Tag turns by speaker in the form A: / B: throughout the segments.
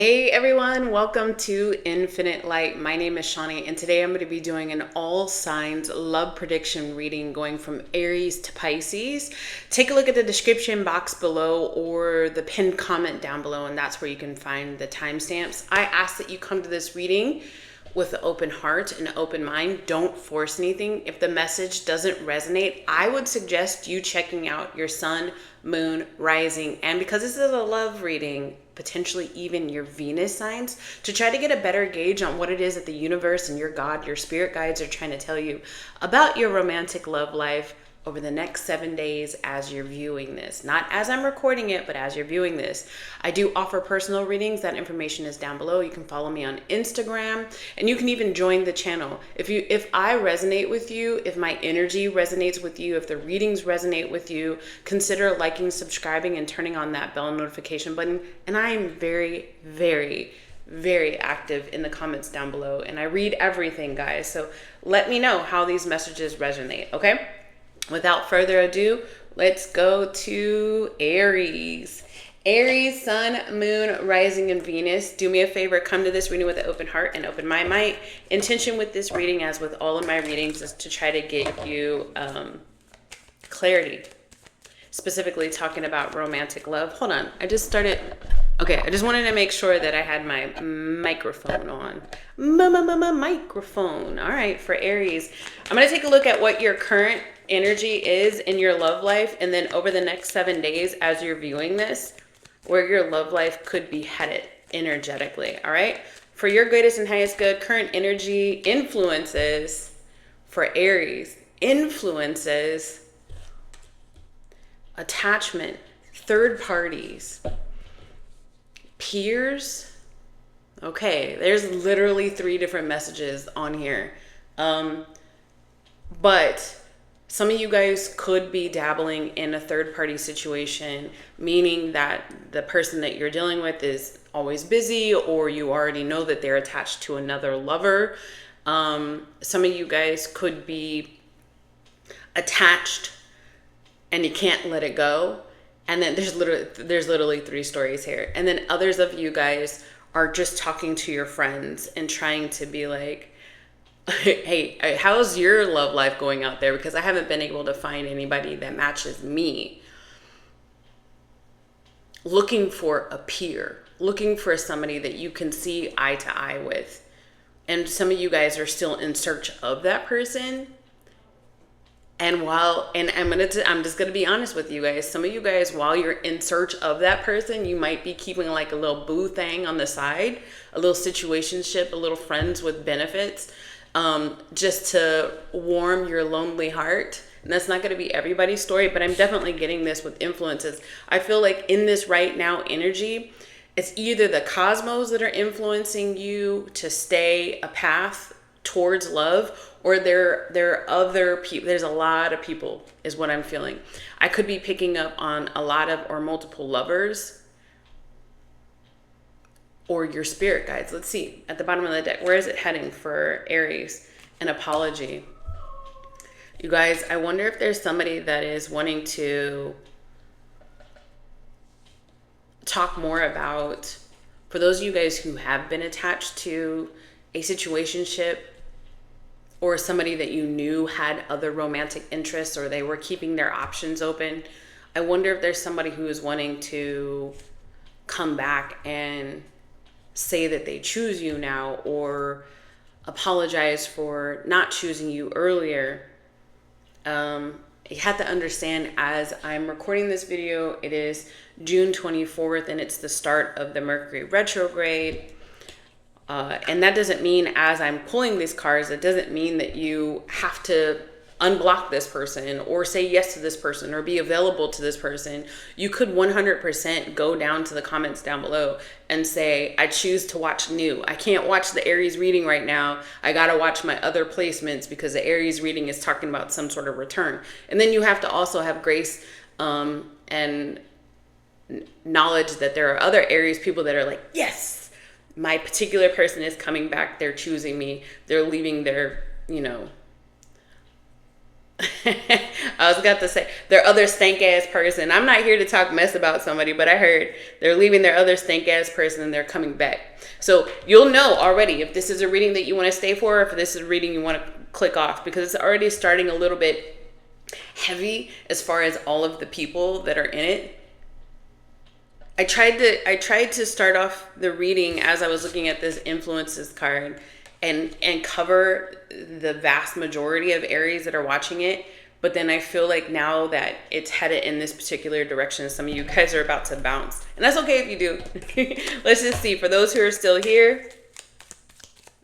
A: Hey everyone, welcome to Infinite Light. My name is Shawnee, and today I'm going to be doing an all signs love prediction reading going from Aries to Pisces. Take a look at the description box below or the pinned comment down below, and that's where you can find the timestamps. I ask that you come to this reading with an open heart and an open mind. Don't force anything. If the message doesn't resonate, I would suggest you checking out your sun, moon, rising, and because this is a love reading, potentially even your Venus signs, to try to get a better gauge on what it is that the universe and your God, your spirit guides are trying to tell you about your romantic love life over the next 7 days as you're viewing this. Not as I'm recording it, but as you're viewing this. I do offer personal readings. That information is down below. You can follow me on Instagram, and you can even join the channel. If I resonate with you, if my energy resonates with you, if the readings resonate with you, consider liking, subscribing, and turning on that bell notification button. And I am very, very, very active in the comments down below, and I read everything, guys. So let me know how these messages resonate, okay? Without further ado, let's go to Aries. Aries, sun, moon, rising, and Venus. Do me a favor, come to this reading with an open heart and open mind. My intention with this reading, as with all of my readings, is to try to get you clarity. Specifically talking about romantic love. Hold on, I just wanted to make sure that I had my microphone on. Microphone. All right, for Aries, I'm going to take a look at what your current energy is in your love life, and then over the next 7 days as you're viewing this, where your love life could be headed energetically. All right, for your greatest and highest good, current energy influences for Aries, influences attachment, third parties, peers. Okay, there's literally 3 different messages on here. But some of you guys could be dabbling in a third party situation, meaning that the person that you're dealing with is always busy, or you already know that they're attached to another lover. Some of you guys could be attached and you can't let it go. And then there's literally 3 stories here. And then others of you guys are just talking to your friends and trying to be like, hey, how's your love life going out there? Because I haven't been able to find anybody that matches me. Looking for a peer, looking for somebody that you can see eye to eye with. And some of you guys are still in search of that person. And I'm just gonna be honest with you guys. Some of you guys, while you're in search of that person, you might be keeping like a little boo thing on the side, a little situationship, a little friends with benefits, just to warm your lonely heart. And that's not gonna be everybody's story, but I'm definitely getting this with influences. I feel like in this right now energy, it's either the cosmos that are influencing you to stay a path towards love, or there are other people. There's a lot of people is what I'm feeling. I could be picking up on a lot of or multiple lovers, or your spirit guides. Let's see at the bottom of the deck, where is it heading for Aries? An apology. You guys, I wonder if there's somebody that is wanting to talk more about, for those of you guys who have been attached to a situationship, or somebody that you knew had other romantic interests, or they were keeping their options open. I wonder if there's somebody who is wanting to come back and say that they choose you now, or apologize for not choosing you earlier. You have to understand, as I'm recording this video, it is June 24th, and it's the start of the Mercury retrograde. And that doesn't mean, as I'm pulling these cards, it doesn't mean that you have to unblock this person or say yes to this person or be available to this person. You could 100% go down to the comments down below and say, I choose to watch new. I can't watch the Aries reading right now. I got to watch my other placements because the Aries reading is talking about some sort of return. And then you have to also have grace and knowledge that there are other Aries people that are like, yes, my particular person is coming back. They're choosing me. They're leaving their, I was about to say their other stank ass person. I'm not here to talk mess about somebody, but I heard they're leaving their other stank ass person and they're coming back. So you'll know already if this is a reading that you want to stay for, or if this is a reading you want to click off, because it's already starting a little bit heavy as far as all of the people that are in it. I tried to start off the reading as I was looking at this influences card and cover the vast majority of Aries that are watching it. But then I feel like now that it's headed in this particular direction, some of you guys are about to bounce. And that's okay if you do. Let's just see. For those who are still here,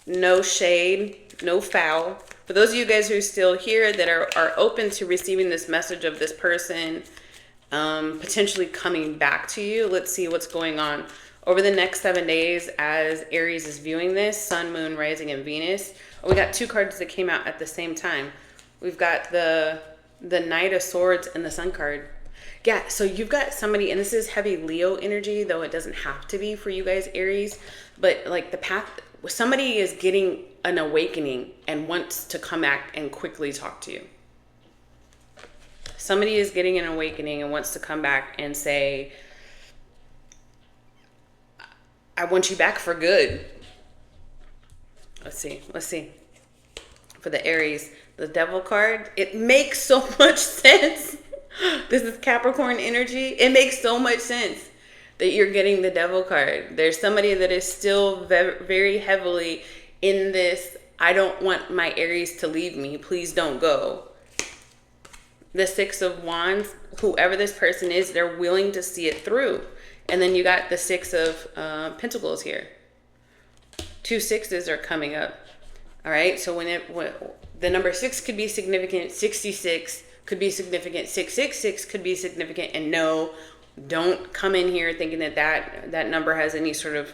A: no shade, no foul. For those of you guys who are still here that are open to receiving this message of this person potentially coming back to you, let's see what's going on over the next 7 days as Aries is viewing this. Sun, Moon, Rising, and Venus. Oh, we got two cards that came out at the same time. We've got the Knight of Swords and the Sun card. Yeah, so you've got somebody, and this is heavy Leo energy, though it doesn't have to be for you guys, Aries. But like the path, somebody is getting an awakening and wants to come back and quickly talk to you. Somebody is getting an awakening and wants to come back and say, I want you back for good. Let's see. For the Aries, the Devil card, it makes so much sense. This is Capricorn energy. It makes so much sense that you're getting the Devil card. There's somebody that is still very heavily in this, I don't want my Aries to leave me. Please don't go. The Six of Wands, whoever this person is, they're willing to see it through. And then you got the Six of Pentacles here. 2 sixes are coming up. All right. So when the number 6 could be significant, 66 could be significant, 666 could be significant. And no, don't come in here thinking that number has any sort of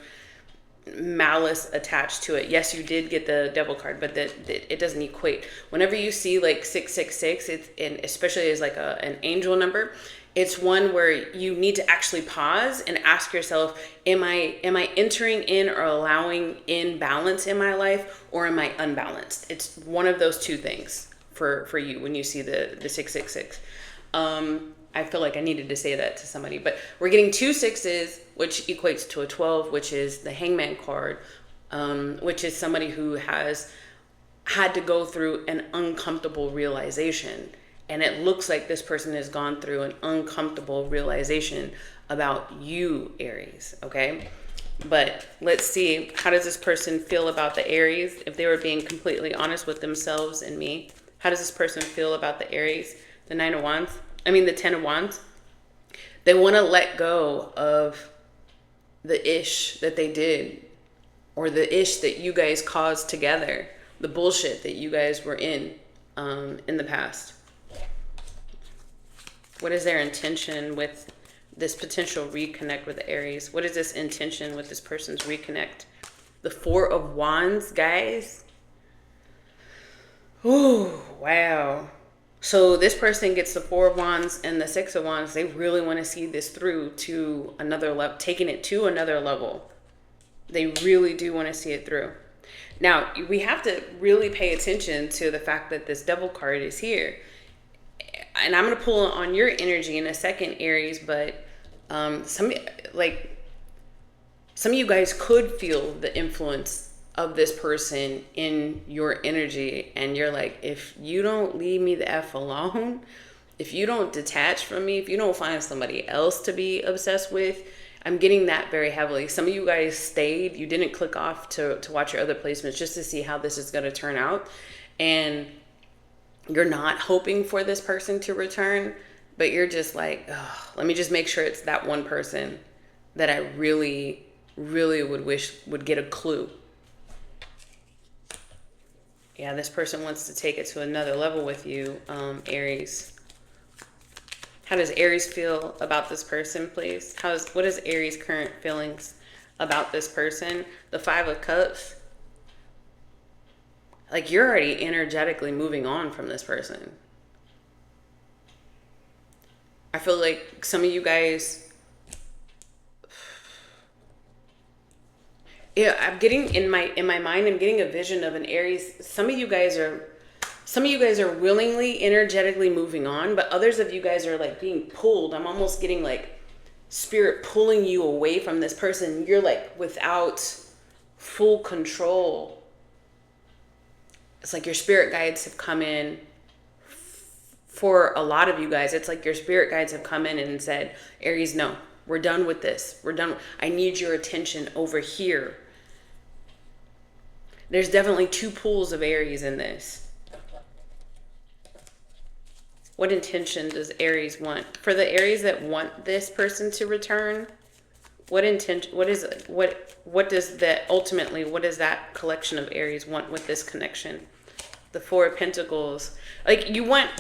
A: malice attached to it. Yes, you did get the Devil card, but it doesn't equate. Whenever you see like 666, it's, and especially as like an angel number, it's one where you need to actually pause and ask yourself, am I entering in or allowing in balance in my life, or am I unbalanced? It's one of those two things for you when you see the 666. I feel like I needed to say that to somebody, but we're getting 2 sixes, which equates to a 12, which is the Hangman card, which is somebody who has had to go through an uncomfortable realization. And it looks like this person has gone through an uncomfortable realization about you, Aries, okay? But let's see, how does this person feel about the Aries? If they were being completely honest with themselves and me, how does this person feel about the Aries? The 9 of Wands, the 10 of Wands. They want to let go of the ish that they did, or the ish that you guys caused together, the bullshit that you guys were in the past. What is their intention with this potential reconnect with Aries? What is this intention with this person's reconnect? The 4 of Wands, guys. Ooh, wow. So this person gets the 4 of Wands and the 6 of Wands. They really want to see this through to another level, taking it to another level. They really do want to see it through. Now, we have to really pay attention to the fact that this Devil card is here. And I'm going to pull on your energy in a second, Aries, but some of you guys could feel the influence of this person in your energy. And you're like, if you don't leave me the F alone, if you don't detach from me, if you don't find somebody else to be obsessed with, I'm getting that very heavily. Some of you guys stayed. You didn't click off to watch your other placements just to see how this is going to turn out. And you're not hoping for this person to return, but you're just like, oh, let me just make sure it's that one person that I really, really would wish would get a clue. Yeah, this person wants to take it to another level with you, Aries. How does Aries feel about this person, please? What is Aries' current feelings about this person? The 5 of Cups. Like, you're already energetically moving on from this person. I feel like some of you guys, I'm getting in my mind, I'm getting a vision of an Aries. Some of you guys are Some of you guys are willingly, energetically moving on, but others of you guys are like being pulled. I'm almost getting like spirit pulling you away from this person. You're like without full control. It's like your spirit guides have come in. For a lot of you guys, it's like your spirit guides have come in and said, Aries, no, we're done with this. We're done. I need your attention over here. There's definitely two pools of Aries in this. What intention does Aries want? For the Aries that want this person to return, what intention, what does that ultimately, what does that collection of Aries want with this connection? The Four of Pentacles. Like you want,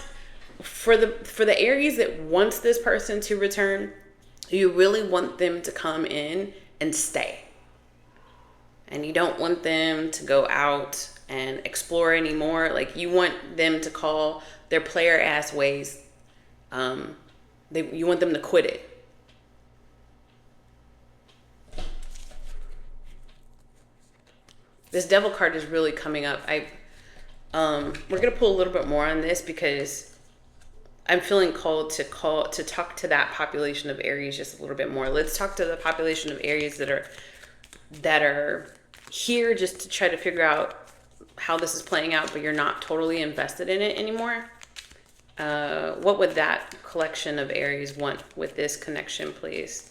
A: for the Aries that wants this person to return, you really want them to come in and stay. And you don't want them to go out and explore anymore. Like you want them to call their player ass ways. You want them to quit it. This Devil card is really coming up. We're gonna pull a little bit more on this because I'm feeling called to talk to that population of Aries just a little bit more. Let's talk to the population of Aries that are here just to try to figure out how this is playing out, but you're not totally invested in it anymore. What would that collection of Aries want with this connection, please?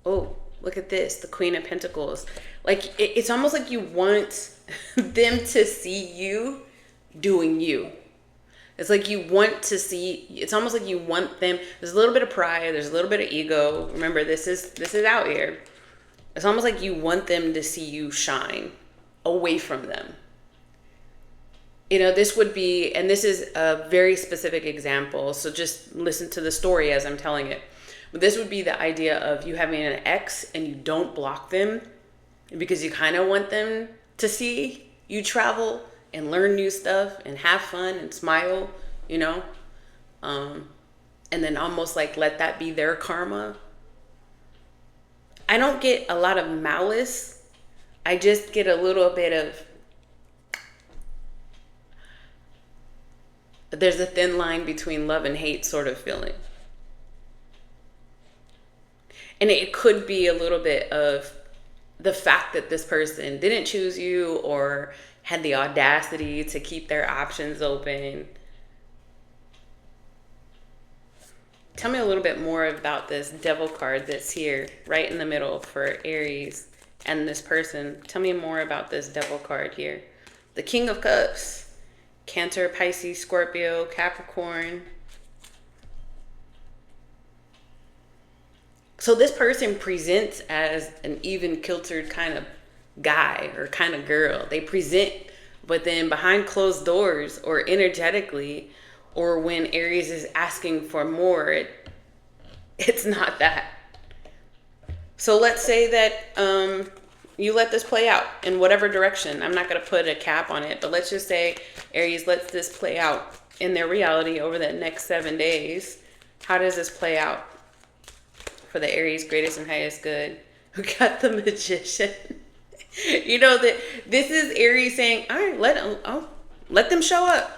A: Oh, look at this, the Queen of Pentacles. Like it's almost like you want them to see you doing you. It's like you want to see, it's almost like you want them, there's a little bit of pride, there's a little bit of ego. Remember, this is out here. It's almost like you want them to see you shine away from them. You know, this would be, and this is a very specific example, so just listen to the story as I'm telling it. But this would be the idea of you having an ex and you don't block them because you kind of want them to see you travel and learn new stuff and have fun and smile, you know? And then almost like let that be their karma. I don't get a lot of malice. I just get a little bit of, there's a thin line between love and hate sort of feeling. And it could be a little bit of the fact that this person didn't choose you or had the audacity to keep their options open. Tell me a little bit more about this Devil card that's here right in the middle for Aries and this person. Tell me more about this Devil card here. The King of Cups, Cancer, Pisces, Scorpio, Capricorn. So this person presents as an even-kiltered kind of guy or kind of girl. They present, but then behind closed doors or energetically, or when Aries is asking for more, it's not that. So let's say that you let this play out in whatever direction. I'm not going to put a cap on it, but let's just say Aries lets this play out in their reality over the next 7 days. How does this play out for the Aries greatest and highest good? Who got the Magician? You know that this is Aries saying, all right, let them show up.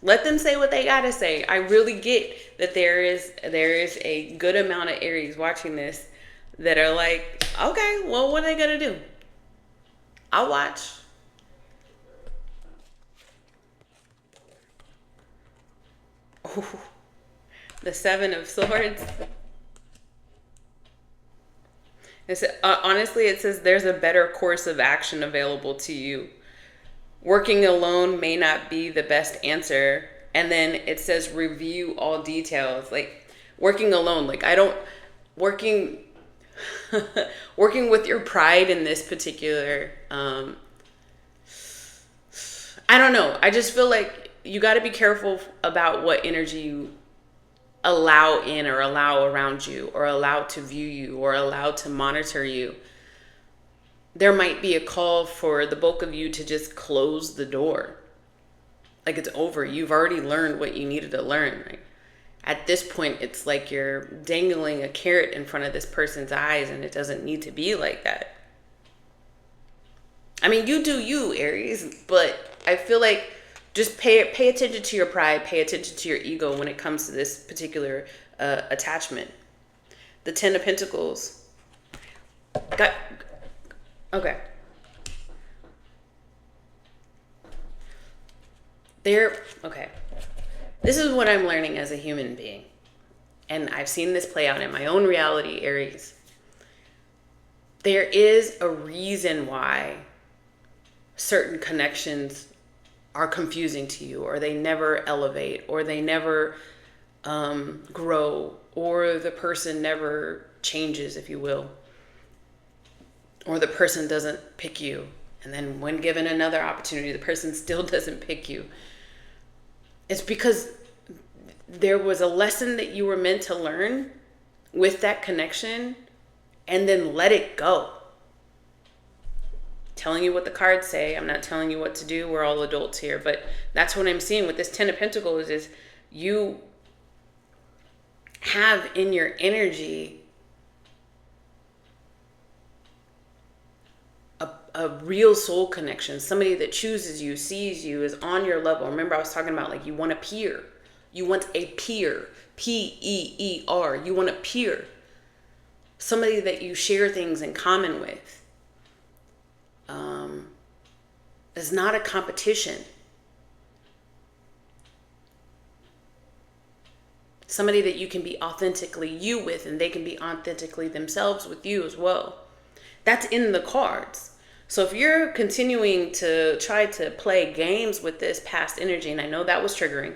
A: Let them say what they gotta say. I really get that there is a good amount of Aries watching this that are like, okay, well, what are they gonna do? I'll watch. Ooh, the Seven of Swords. Honestly, it says there's a better course of action available to you. Working alone may not be the best answer. And then it says review all details. Like working alone, like working with your pride in this particular, I don't know. I just feel like you got to be careful about what energy you allow in or allow around you or allow to view you or allow to monitor you. There might be a call for the bulk of you to just close the door. Like it's over. You've already learned what you needed to learn. Right? At this point, it's like you're dangling a carrot in front of this person's eyes, and it doesn't need to be like that. I mean, you do you, Aries, but I feel like just pay attention to your pride, pay attention to your ego when it comes to this particular attachment. The Ten of Pentacles. Okay. Okay. This is what I'm learning as a human being. And I've seen this play out in my own reality, Aries. There is a reason why certain connections are confusing to you, or they never elevate, or they never grow, or the person never changes, if you will, or the person doesn't pick you. And then when given another opportunity, the person still doesn't pick you. It's because there was a lesson that you were meant to learn with that connection, and then let it go. Telling you what the cards say. I'm not telling you what to do. We're all adults here. But that's what I'm seeing with this Ten of Pentacles is you have in your energy a real soul connection. Somebody that chooses you, sees you, is on your level. Remember I was talking about like you want a peer. You want a peer. P-E-E-R. You want a peer. Somebody that you share things in common with. It's not a competition. Somebody that you can be authentically you with, and they can be authentically themselves with you as well. That's in the cards. So if you're continuing to try to play games with this past energy, and I know that was triggering,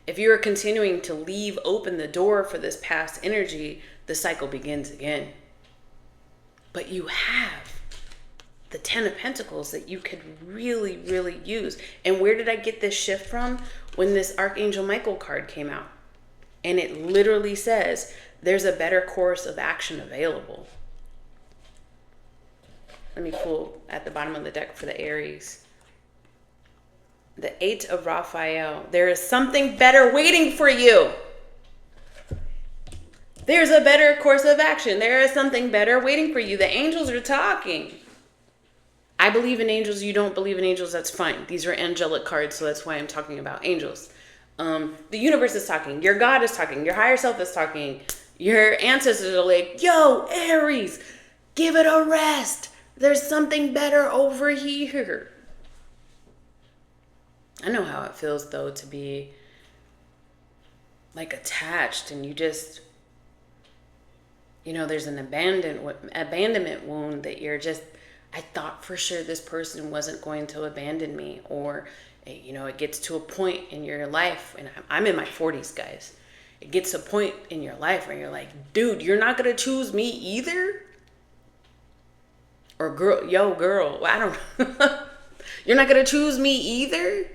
A: if you're continuing to leave open the door for this past energy, the cycle begins again. But you have the Ten of Pentacles that you could really, really use. And where did I get this shift from? When this Archangel Michael card came out. And it literally says, there's a better course of action available. Let me pull at the bottom of the deck for the Aries. The Eight of Raphael. There is something better waiting for you. There's a better course of action. There is something better waiting for you. The angels are talking. I believe in angels. You don't believe in angels. That's fine. These are angelic cards, so that's why I'm talking about angels. The universe is talking. Your God is talking. Your higher self is talking. Your ancestors are like, yo, Aries, give it a rest. There's something better over here. I know how it feels, though, to be like attached, and you just, you know, there's an abandonment wound that you're just, I thought for sure this person wasn't going to abandon me. Or, you know, it gets to a point in your life, and I'm in my 40s, guys. It gets to a point in your life where you're like, dude, you're not going to choose me either? Or girl, well, I don't, you're not going to choose me either?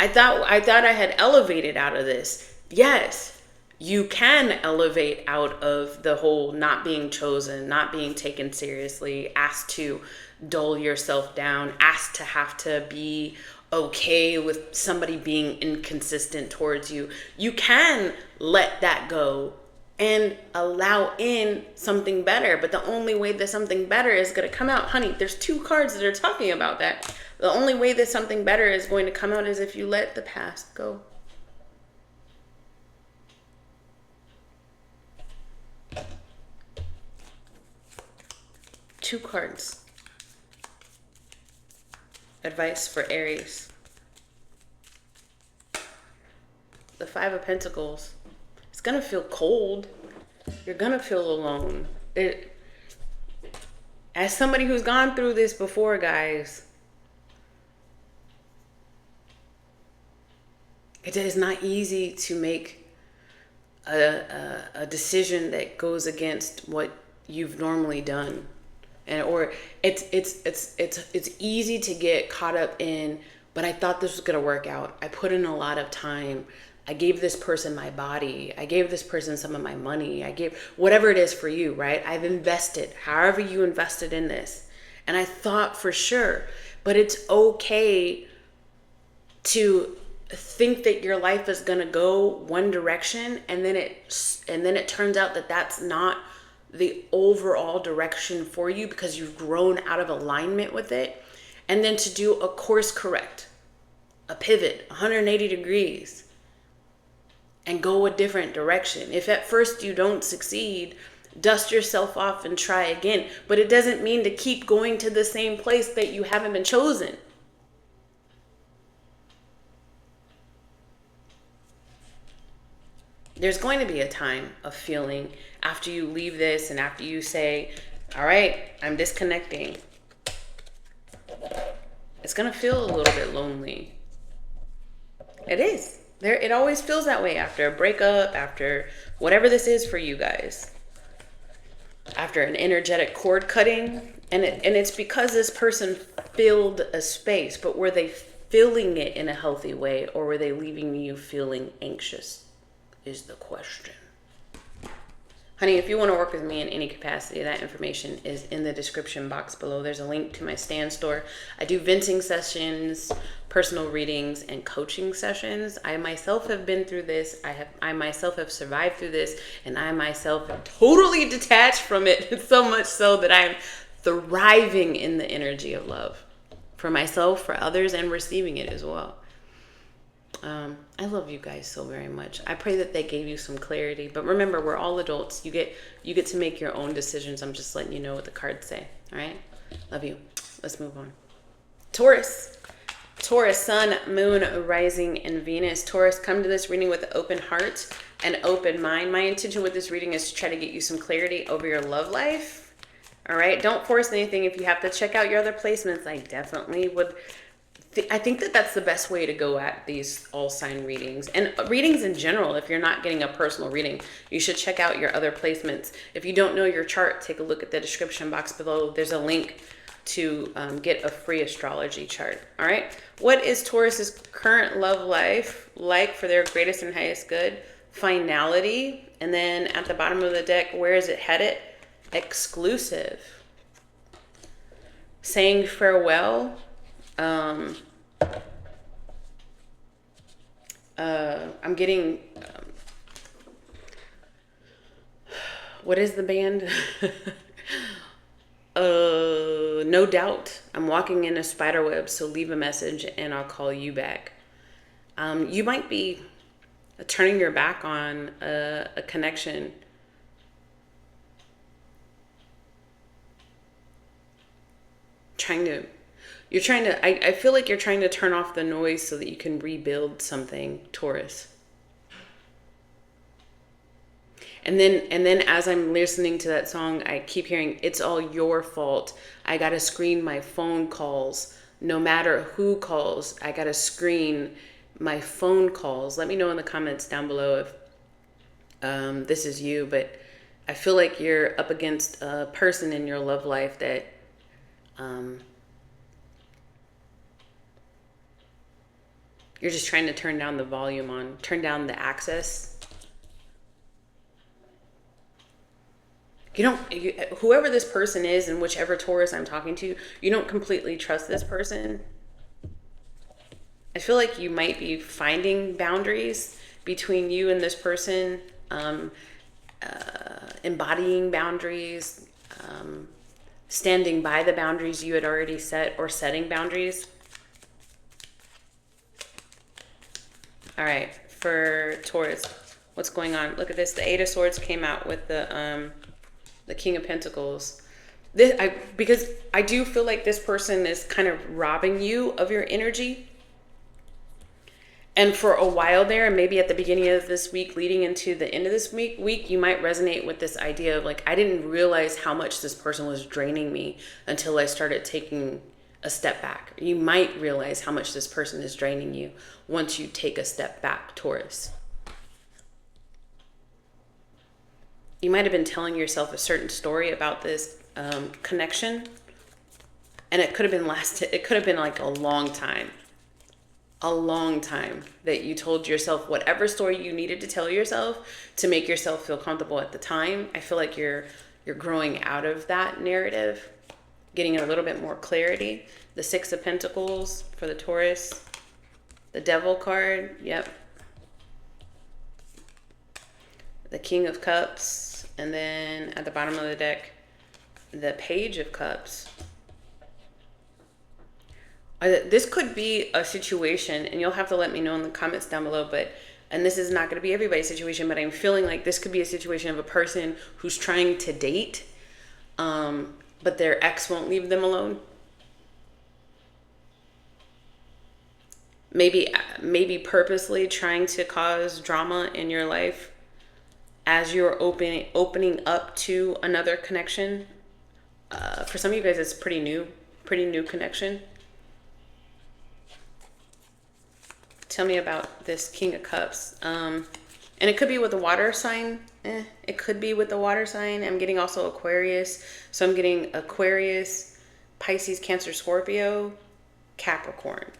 A: I thought I had elevated out of this. Yes, you can elevate out of the whole not being chosen, not being taken seriously, asked to dull yourself down, asked to have to be okay with somebody being inconsistent towards you. You can let that go and allow in something better. But the only way that something better is going to come out, honey, there's two cards that are talking about that. The only way that something better is going to come out is if you let the past go. Two cards. Advice for Aries. The Five of Pentacles. It's going to feel cold. You're going to feel alone. As somebody who's gone through this before, guys, it is not easy to make a decision that goes against what you've normally done. And or it's easy to get caught up in, but I thought this was going to work out. I put in a lot of time. I gave this person my body. I gave this person some of my money. I gave whatever it is for you, right? I've invested, however you invested in this. And I thought for sure, but it's okay to think that your life is going to go one direction, and then it turns out that that's not the overall direction for you because you've grown out of alignment with it. and then to do a course correct, a pivot 180 degrees, and go a different direction. If at first you don't succeed, dust yourself off and try again. But it doesn't mean to keep going to the same place that you haven't been chosen. There's going to be a time of feeling after you leave this and after you say, all right, I'm disconnecting. It's going to feel a little bit lonely. It is. It always feels that way after a breakup, after whatever this is for you guys. After an energetic cord cutting. And it's because this person filled a space. But were they filling it in a healthy way, or were they leaving you feeling anxious is the question. Honey, if you want to work with me in any capacity, that information is in the description box below. There's a link to my stand store. I do venting sessions, personal readings, and coaching sessions. I myself have been through this. I myself have survived through this, and I myself am totally detached from it, so much so that I'm thriving in the energy of love for myself, for others, and receiving it as well. I love you guys so very much. I pray that they gave you some clarity. But remember, we're all adults. You get to make your own decisions. I'm just letting you know what the cards say. All right? Love you. Let's move on. Taurus. Taurus, Sun, Moon, Rising, and Venus. Taurus, come to this reading with an open heart and open mind. My intention with this reading is to try to get you some clarity over your love life. All right? Don't force anything. If you have to check out your other placements, I definitely would. I think that that's the best way to go at these all sign readings and readings in general. If you're not getting a personal reading, you should check out your other placements. If you don't know your chart, take a look at the description box below. There's a link to get a free astrology chart. All right. What is Taurus's current love life like for their greatest and highest good? Finality. And then at the bottom of the deck, where is it headed? Exclusive. Saying farewell. I'm getting, what is the band? No doubt. I'm walking in a spider web, so leave a message and I'll call you back. You might be turning your back on a connection. I feel like you're trying to turn off the noise so that you can rebuild something, Taurus. And then as I'm listening to that song, I keep hearing, it's all your fault. I got to screen my phone calls. No matter who calls, I got to screen my phone calls. Let me know in the comments down below if this is you, but I feel like you're up against a person in your love life that you're just trying to turn down the volume on, turn down the access. Whoever this person is and whichever Taurus I'm talking to, you don't completely trust this person. I feel like you might be finding boundaries between you and this person, embodying boundaries, standing by the boundaries you had already set, or setting boundaries. All right, for Taurus, what's going on? Look at this. The Eight of Swords came out with the King of Pentacles. Because I do feel like this person is kind of robbing you of your energy. And for a while there, maybe at the beginning of this week, leading into the end of this week, you might resonate with this idea of like, I didn't realize how much this person was draining me until I started taking a step back. You might realize how much this person is draining you once you take a step back, Taurus. You might have been telling yourself a certain story about this connection, and it could have been like a long time that you told yourself whatever story you needed to tell yourself to make yourself feel comfortable at the time. I feel like you're growing out of that narrative, getting a little bit more clarity. The Six of Pentacles for the Taurus. The Devil card. Yep. The King of Cups. And then at the bottom of the deck, the Page of Cups. This could be a situation, and you'll have to let me know in the comments down below, and this is not going to be everybody's situation, but I'm feeling like this could be a situation of a person who's trying to date, but their ex won't leave them alone. Maybe purposely trying to cause drama in your life as you're opening up to another connection. For some of you guys, it's pretty new connection. Tell me about this King of Cups. And it could be with a water sign. It could be with the water sign. I'm getting also Aquarius. So I'm getting Aquarius, Pisces, Cancer, Scorpio, Capricorn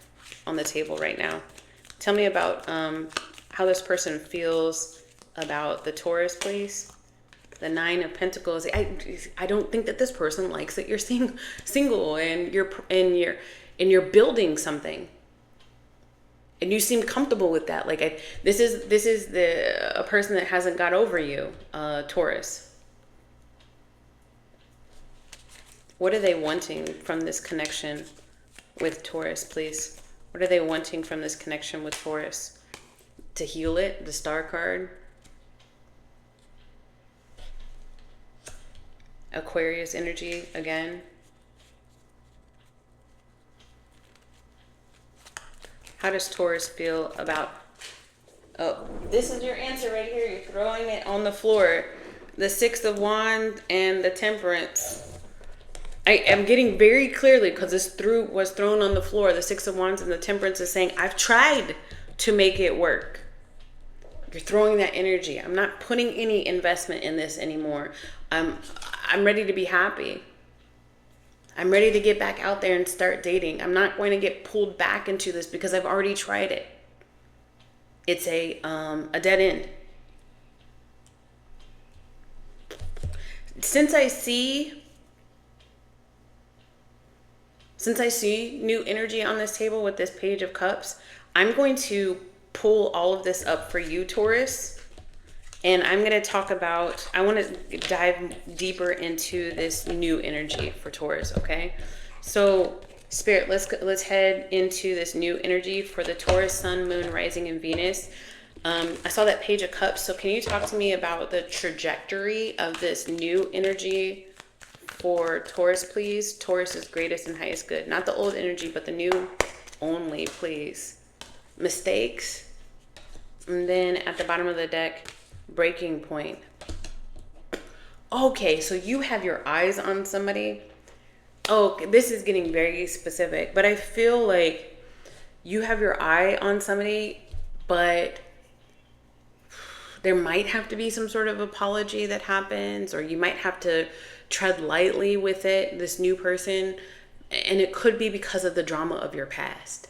A: on the table right now. Tell me about how this person feels about the Taurus, please. The Nine of Pentacles. I don't think that this person likes that you're single and you're building something. And you seem comfortable with that. Like this is a person that hasn't got over you, Taurus. What are they wanting from this connection with Taurus, please? What are they wanting from this connection with Taurus? To heal it, the Star card. Aquarius energy again. How does Taurus feel about... Oh, this is your answer right here. You're throwing it on the floor. The Six of Wands and the Temperance. I am getting very clearly, because this was thrown on the floor. The Six of Wands and the Temperance is saying, I've tried to make it work. You're throwing that energy. I'm not putting any investment in this anymore. I'm ready to be happy. I'm ready to get back out there and start dating. I'm not going to get pulled back into this because I've already tried it. It's a dead end. Since I see new energy on this table with this Page of Cups, I'm going to pull all of this up for you, Taurus. And I'm going to talk about, I want to dive deeper into this new energy for Taurus, okay? So, Spirit, let's head into this new energy for the Taurus, Sun, Moon, Rising, and Venus. I saw that Page of Cups, so can you talk to me about the trajectory of this new energy for Taurus, please? Taurus's greatest and highest good. Not the old energy, but the new only, please. Mistakes. And then at the bottom of the deck, breaking point. Okay, so you have your eyes on somebody. Oh, this is getting very specific, but I feel like you have your eye on somebody, but there might have to be some sort of apology that happens, or you might have to tread lightly with it, this new person, and it could be because of the drama of your past.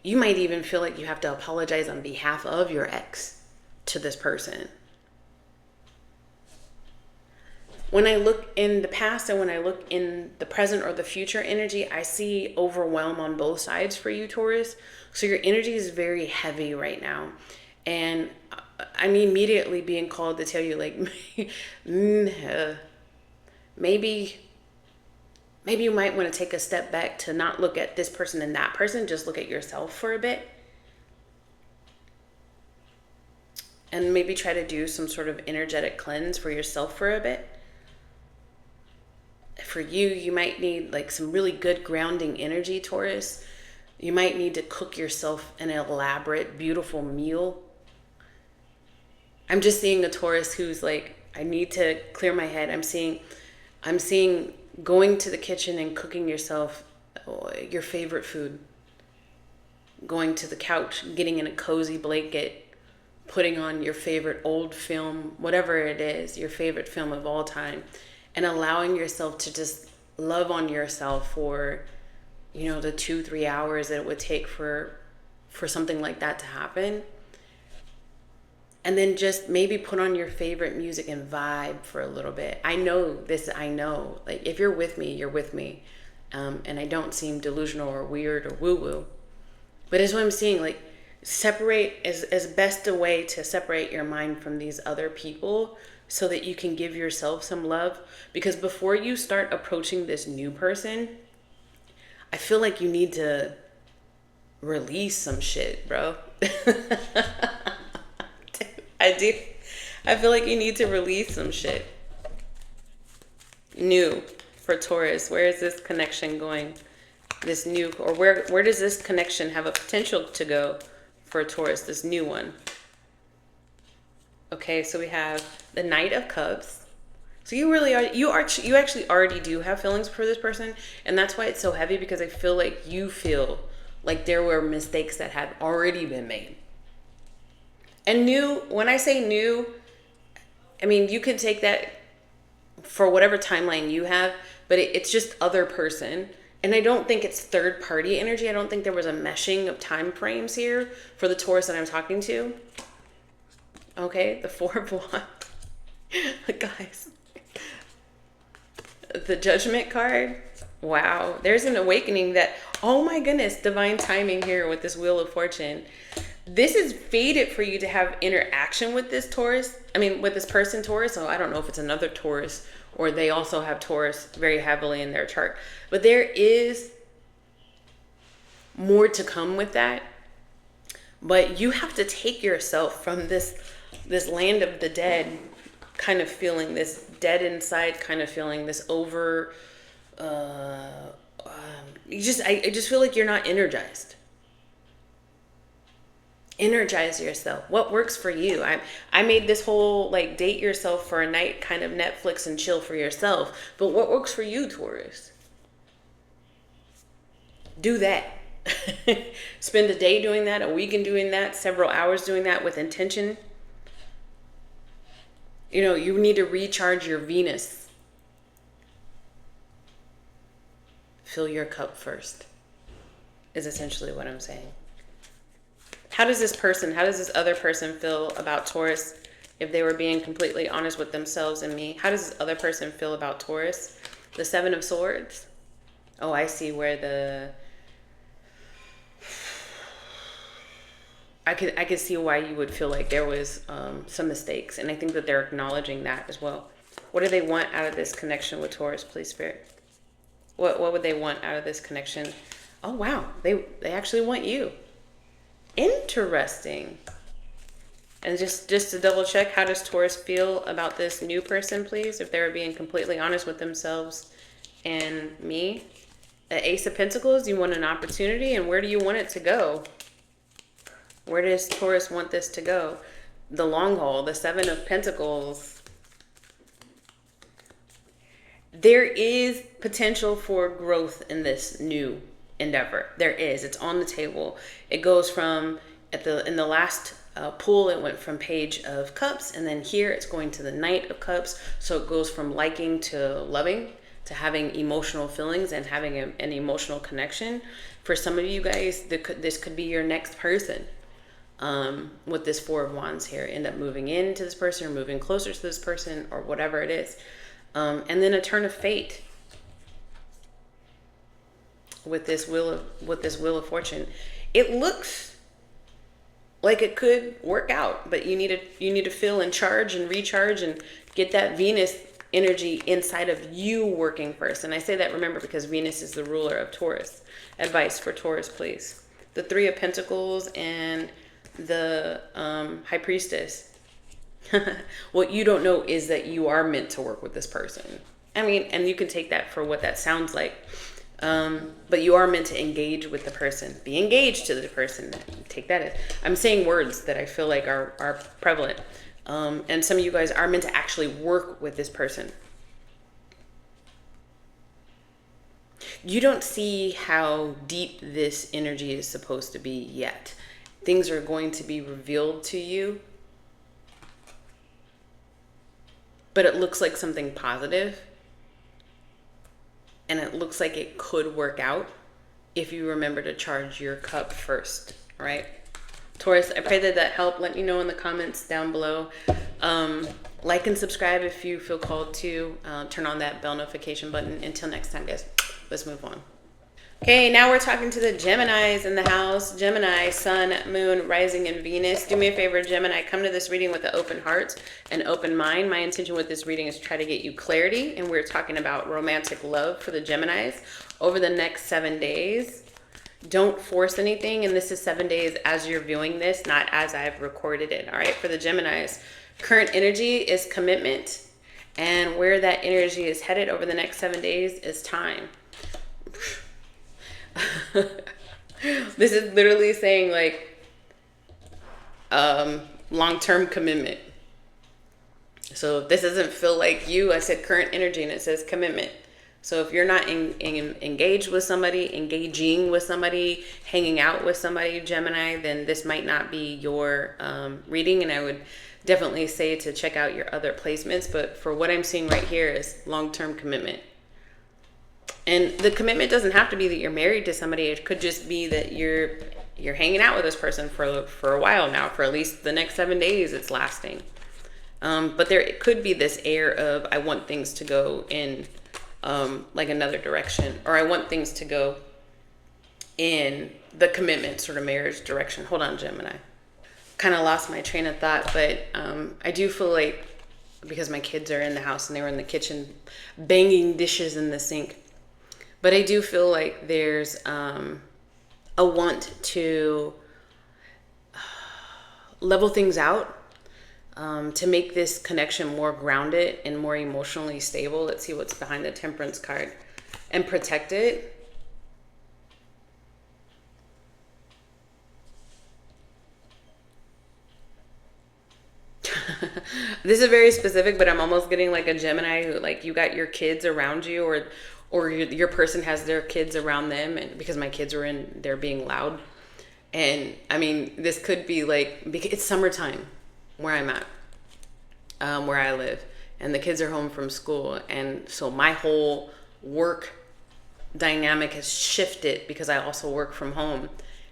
A: You might even feel like you have to apologize on behalf of your ex to this person. When I look in the past and when I look in the present or the future energy, I see overwhelm on both sides for you, Taurus. So your energy is very heavy right now. And I'm immediately being called to tell you, like, maybe you might want to take a step back to not look at this person and that person, just look at yourself for a bit. And maybe try to do some sort of energetic cleanse for yourself for a bit. For you, you might need like some really good grounding energy, Taurus. You might need to cook yourself an elaborate, beautiful meal. I'm just seeing a Taurus who's like, I need to clear my head. I'm seeing going to the kitchen and cooking yourself your favorite food. Going to the couch, getting in a cozy blanket, putting on your favorite old film, whatever it is, your favorite film of all time, and allowing yourself to just love on yourself for, the 2-3 hours that it would take for something like that to happen. And then just maybe put on your favorite music and vibe for a little bit. I know. Like, if you're with me, you're with me. And I don't seem delusional or weird or woo-woo. But it's what I'm seeing, like, separate as best a way to separate your mind from these other people so that you can give yourself some love. Because before you start approaching this new person, I feel like you need to release some shit, bro. I do. I feel like you need to release some shit. New for Taurus. Where is this connection going? This new, or where does this connection have a potential to go for Taurus, this new one? Okay, so we have the Knight of Cups. So you actually already do have feelings for this person, and that's why it's so heavy, because I feel like you feel like there were mistakes that had already been made. And new, when I say new, I mean, you can take that for whatever timeline you have, but it's just other person. And I don't think it's third party energy. I don't think there was a meshing of time frames here for the Taurus that I'm talking to. Okay, the Four of Wands. Guys. The Judgment card. Wow. There's an awakening that, oh my goodness, divine timing here with this Wheel of Fortune. This is fated for you to have interaction with this Taurus. I mean, with this person, Taurus. So I don't know if it's another Taurus or they also have Taurus very heavily in their chart. But there is more to come with that. But you have to take yourself from this land of the dead kind of feeling, this dead inside kind of feeling, this over... I just feel like you're not energized. Energize yourself. What works for you? I made this whole like date yourself for a night kind of Netflix and chill for yourself. But what works for you, Taurus? Do that. Spend a day doing that, a weekend doing that, several hours doing that with intention. You know, you need to recharge your Venus. Fill your cup first, is essentially what I'm saying. How does this other person feel about Taurus if they were being completely honest with themselves and me? How does this other person feel about Taurus? The Seven of Swords. Oh, I see where I could see why you would feel like there was some mistakes. And I think that they're acknowledging that as well. What do they want out of this connection with Taurus, please, Spirit? What would they want out of this connection? Oh, wow. They actually want you. Interesting. And just to double check, how does Taurus feel about this new person, please? If they were being completely honest with themselves and me. The Ace of Pentacles, you want an opportunity, and where do you want it to go? Where does Taurus want this to go? The long haul, the Seven of Pentacles. There is potential for growth in this new endeavor. There is. It's on the table. It goes from in the last pool, it went from Page of Cups, and then here it's going to the Knight of Cups. So it goes from liking to loving to having emotional feelings and having an emotional connection. For some of you guys, this could be your next person. With this Four of Wands here, end up moving into this person or moving closer to this person or whatever it is. And then a turn of fate with this Wheel of Fortune. It looks like it could work out, but you need to feel in charge and recharge and get that Venus energy inside of you working first. And I say that, remember, because Venus is the ruler of Taurus. Advice for Taurus, please. The Three of Pentacles and the High Priestess. What you don't know is that you are meant to work with this person. I mean, and you can take that for what that sounds like. But you are meant to engage with the person. Be engaged to the person. Take that as, I'm saying words that I feel like are prevalent. And some of you guys are meant to actually work with this person. You don't see how deep this energy is supposed to be yet. Things are going to be revealed to you. But it looks like something positive. And it looks like it could work out if you remember to charge your cup first, right? Taurus, I pray that helped. Let me know in the comments down below. Like and subscribe if you feel called to. Turn on that bell notification button. Until next time, guys, let's move on. Okay, now we're talking to the Geminis in the house. Gemini, Sun, Moon, Rising, and Venus. Do me a favor, Gemini. Come to this reading with an open heart and open mind. My intention with this reading is to try to get you clarity, and we're talking about romantic love for the Geminis over the next 7 days. Don't force anything, and this is 7 days as you're viewing this, not as I've recorded it. All right, for the Geminis, current energy is commitment, and where that energy is headed over the next 7 days is time. This is literally saying like long-term commitment. So if this doesn't feel like you, I said current energy and it says commitment. So if you're not engaged with somebody, engaging with somebody, hanging out with somebody, Gemini, then this might not be your reading. And I would definitely say to check out your other placements. But for what I'm seeing right here is long-term commitment. And the commitment doesn't have to be that you're married to somebody. It could just be that you're hanging out with this person for a while now, for at least the next 7 days it's lasting. But there it could be this air of I want things to go in like another direction, or I want things to go in the commitment sort of marriage direction. Hold on, Gemini. Kind of lost my train of thought, but I do feel like because my kids are in the house and they were in the kitchen banging dishes in the sink. But I do feel like there's a want to level things out, to make this connection more grounded and more emotionally stable. Let's see what's behind the Temperance card. And protect it. This is very specific, but I'm almost getting like a Gemini who, like, you got your kids around you, or your person has their kids around them, and because my kids were in there being loud. And I mean, this could be like, it's summertime where I'm at, where I live, and the kids are home from school, and so my whole work dynamic has shifted because I also work from home,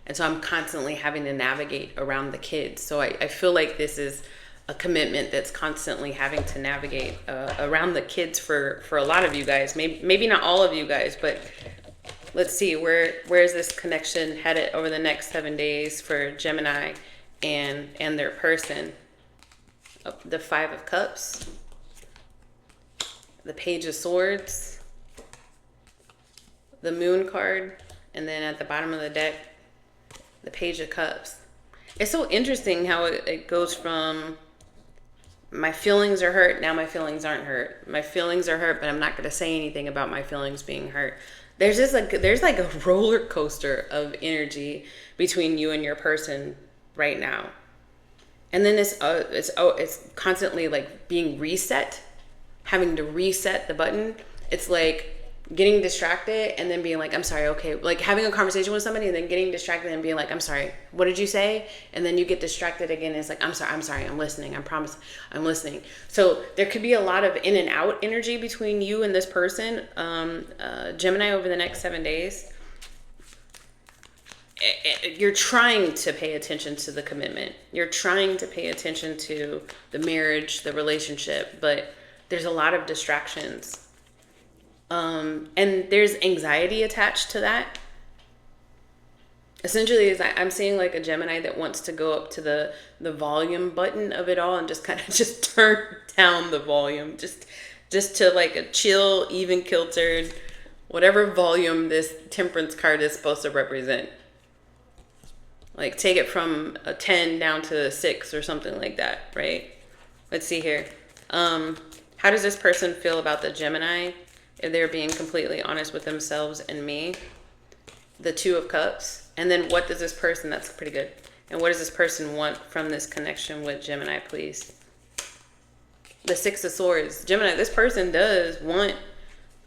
A: and so I'm constantly having to navigate around the kids. So I feel like this is a commitment that's constantly having to navigate around the kids for a lot of you guys. Maybe not all of you guys, but let's see, where's this connection headed over the next 7 days for Gemini and their person? The Five of Cups, the Page of Swords, the Moon card, and then at the bottom of the deck, the Page of Cups. It's so interesting how it goes from my feelings are hurt, now my feelings aren't hurt. My feelings are hurt, but I'm not going to say anything about my feelings being hurt. There's like a roller coaster of energy between you and your person right now. And then it's constantly like being reset, having to reset the button. It's like getting distracted and then being like, I'm sorry, okay. Like having a conversation with somebody and then getting distracted and being like, I'm sorry, what did you say? And then you get distracted again. And it's like, I'm sorry, I'm listening. I promise I'm listening. So there could be a lot of in and out energy between you and this person, Gemini, over the next 7 days. You're trying to pay attention to the commitment. You're trying to pay attention to the marriage, the relationship, but there's a lot of distractions. And there's anxiety attached to that. Essentially, is I'm seeing like a Gemini that wants to go up to the volume button of it all and just kind of just turn down the volume, just to like a chill, even kiltered, whatever volume this Temperance card is supposed to represent. Like take it from a 10 down to a 6 or something like that, right? Let's see here. How does this person feel about the Gemini? If they're being completely honest with themselves and me. The Two of Cups. And then what does this person, that's pretty good. And what does this person want from this connection with Gemini, please? The Six of Swords. Gemini, this person does want,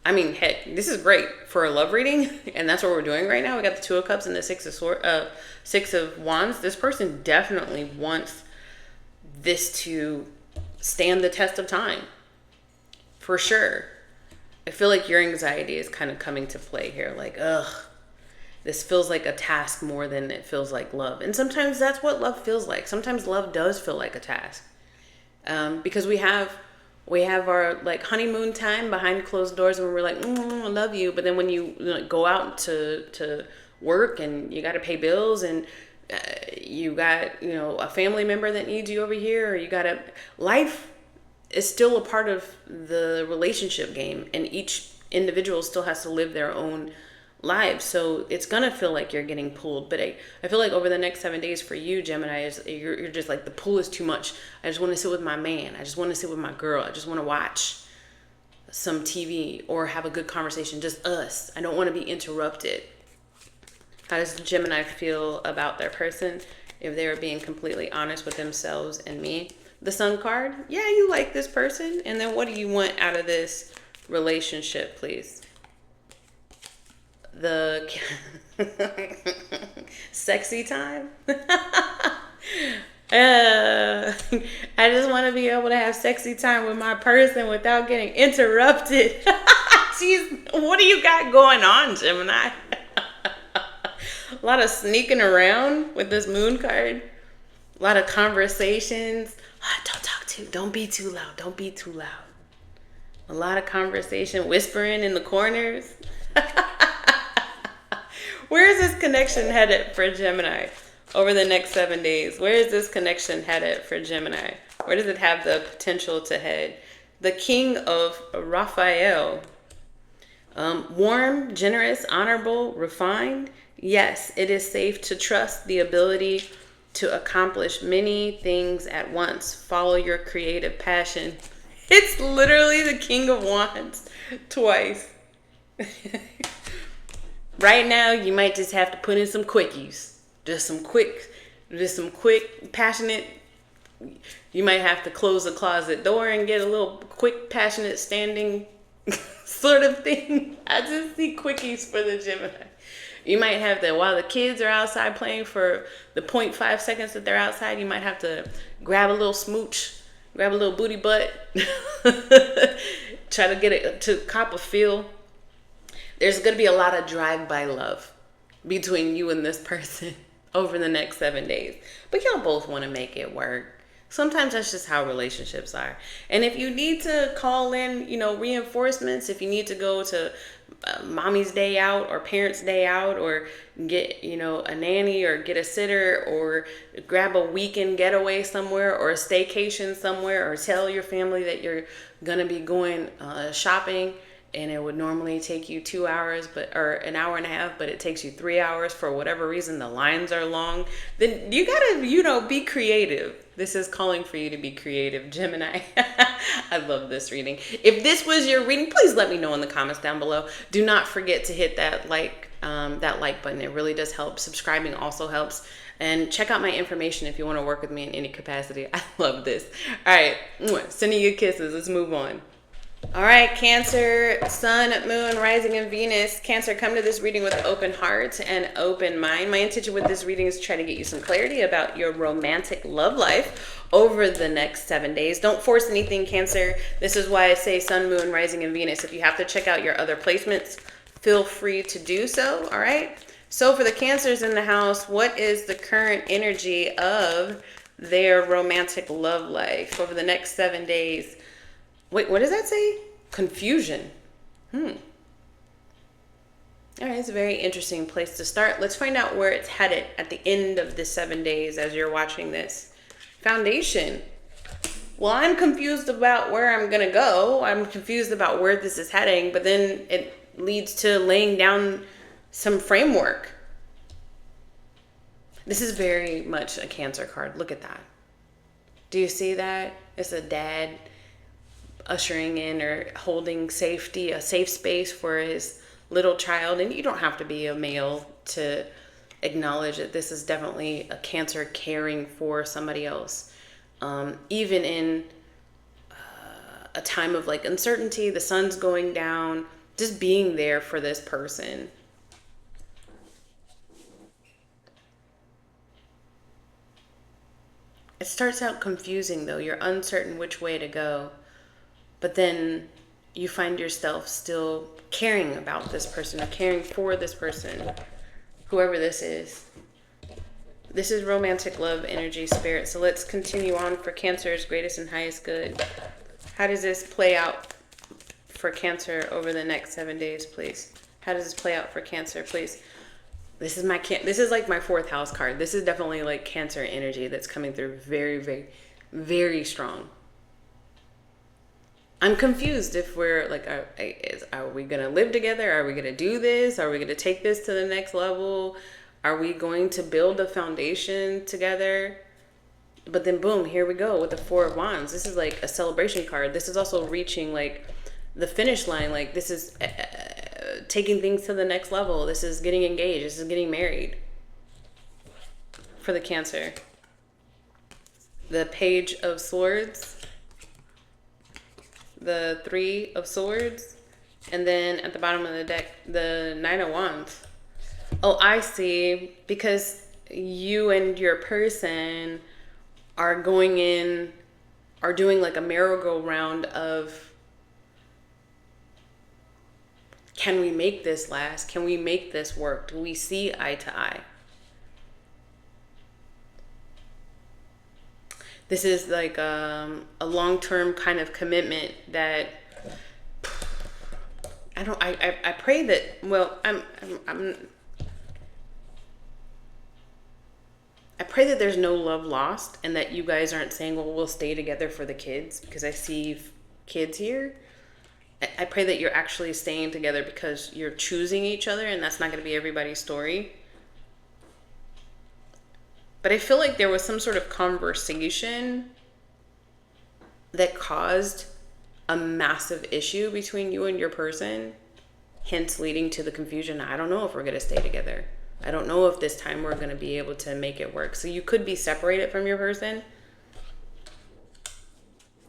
A: I mean, heck, this is great for a love reading. And that's what we're doing right now. We got the Two of Cups and the Six of Wands. This person definitely wants this to stand the test of time. For sure. I feel like your anxiety is kind of coming to play here. Like, ugh, this feels like a task more than it feels like love. And sometimes that's what love feels like. Sometimes love does feel like a task. Because we have We have our like honeymoon time behind closed doors when we're like, I love you. But then when you like, go out to work and you got to pay bills and you got, you know, a family member that needs you over here, or you got to, life is still a part of the relationship game, and each individual still has to live their own lives. So it's gonna feel like you're getting pulled. But I feel like over the next 7 days for you, Gemini, is you're just like, the pull is too much. I just want to sit with my man. I just want to sit with my girl. I just want to watch some TV or have a good conversation, just us. I don't want to be interrupted. How does the Gemini feel about their person if they're being completely honest with themselves and me? The Sun card, yeah, you like this person. And then what do you want out of this relationship, please? The sexy time. I just want to be able to have sexy time with my person without getting interrupted. Jeez, what do you got going on, Gemini? A lot of sneaking around with this moon card. A lot of conversations. Don't be too loud. Don't be too loud. A lot of conversation, whispering in the corners. Where is this connection headed for Gemini over the next 7 days? Where is this connection headed for Gemini? Where does it have the potential to head? The King of Raphael. Warm, generous, honorable, refined. Yes, it is safe to trust the ability to accomplish many things at once. Follow your creative passion. It's literally the King of Wands twice. Right now, you might just have to put in some quickies. Just some quick, passionate. You might have to close the closet door and get a little quick, passionate standing sort of thing. I just see quickies for the Gemini. You might have to, while the kids are outside playing for the 0.5 seconds that they're outside, you might have to grab a little smooch, grab a little booty butt, try to get it to cop a feel. There's going to be a lot of drive-by love between you and this person over the next 7 days. But y'all both want to make it work. Sometimes that's just how relationships are. And if you need to call in, you know, reinforcements, if you need to go to mommy's day out or parents' day out, or get, you know, a nanny or get a sitter, or grab a weekend getaway somewhere, or a staycation somewhere, or tell your family that you're going to be going shopping, and it would normally take you 2 hours, or an hour and a half, but it takes you 3 hours for whatever reason, the lines are long, then you gotta, you know, be creative. This is calling for you to be creative, Gemini. I love this reading. If this was your reading, please let me know in the comments down below. Do not forget to hit that like button. It really does help. Subscribing also helps. And check out my information if you want to work with me in any capacity. I love this. All right, sending you kisses. Let's move on. All right, Cancer, Sun, Moon, Rising, and Venus. Cancer, come to this reading with an open heart and open mind. My intention with this reading is to try to get you some clarity about your romantic love life over the next 7 days. Don't force anything, Cancer. This is why I say Sun, Moon, Rising, and Venus. If you have to check out your other placements, feel free to do so, all right? So for the Cancers in the house, what is the current energy of their romantic love life over the next 7 days? Wait, what does that say? Confusion. All right, it's a very interesting place to start. Let's find out where it's headed at the end of the 7 days as you're watching this. Foundation. Well, I'm confused about where I'm going to go. I'm confused about where this is heading, but then it leads to laying down some framework. This is very much a Cancer card. Look at that. Do you see that? It's a dad ushering in or holding safety, a safe space for his little child. And you don't have to be a male to acknowledge that this is definitely a Cancer caring for somebody else. Even in a time of like uncertainty, the sun's going down, just being there for this person. It starts out confusing though. You're uncertain which way to go. But then you find yourself still caring about this person or caring for this person, whoever this is. This is romantic love, energy, spirit. So let's continue on for Cancer's greatest and highest good. How does this play out for Cancer over the next 7 days, please? How does this play out for Cancer, please? This is this is like my 4th house card. This is definitely like Cancer energy that's coming through very, very, very strong. I'm confused if we're like, are we going to live together? Are we going to do this? Are we going to take this to the next level? Are we going to build a foundation together? But then boom, here we go with the 4 of Wands. This is like a celebration card. This is also reaching like the finish line. Like this is taking things to the next level. This is getting engaged. This is getting married for the Cancer. The Page of Swords, the 3 of Swords, and then at the bottom of the deck, the 9 of Wands. Oh, I see. Because you and your person are doing like a merry-go-round of, can we make this last? Can we make this work? Do we see eye to eye? This is like a long-term kind of commitment that I pray that, well, I pray that there's no love lost and that you guys aren't saying, well, we'll stay together for the kids, because I see kids here. I pray that you're actually staying together because you're choosing each other, and that's not going to be everybody's story. But I feel like there was some sort of conversation that caused a massive issue between you and your person, hence leading to the confusion. I don't know if we're going to stay together. I don't know if this time we're going to be able to make it work. So you could be separated from your person.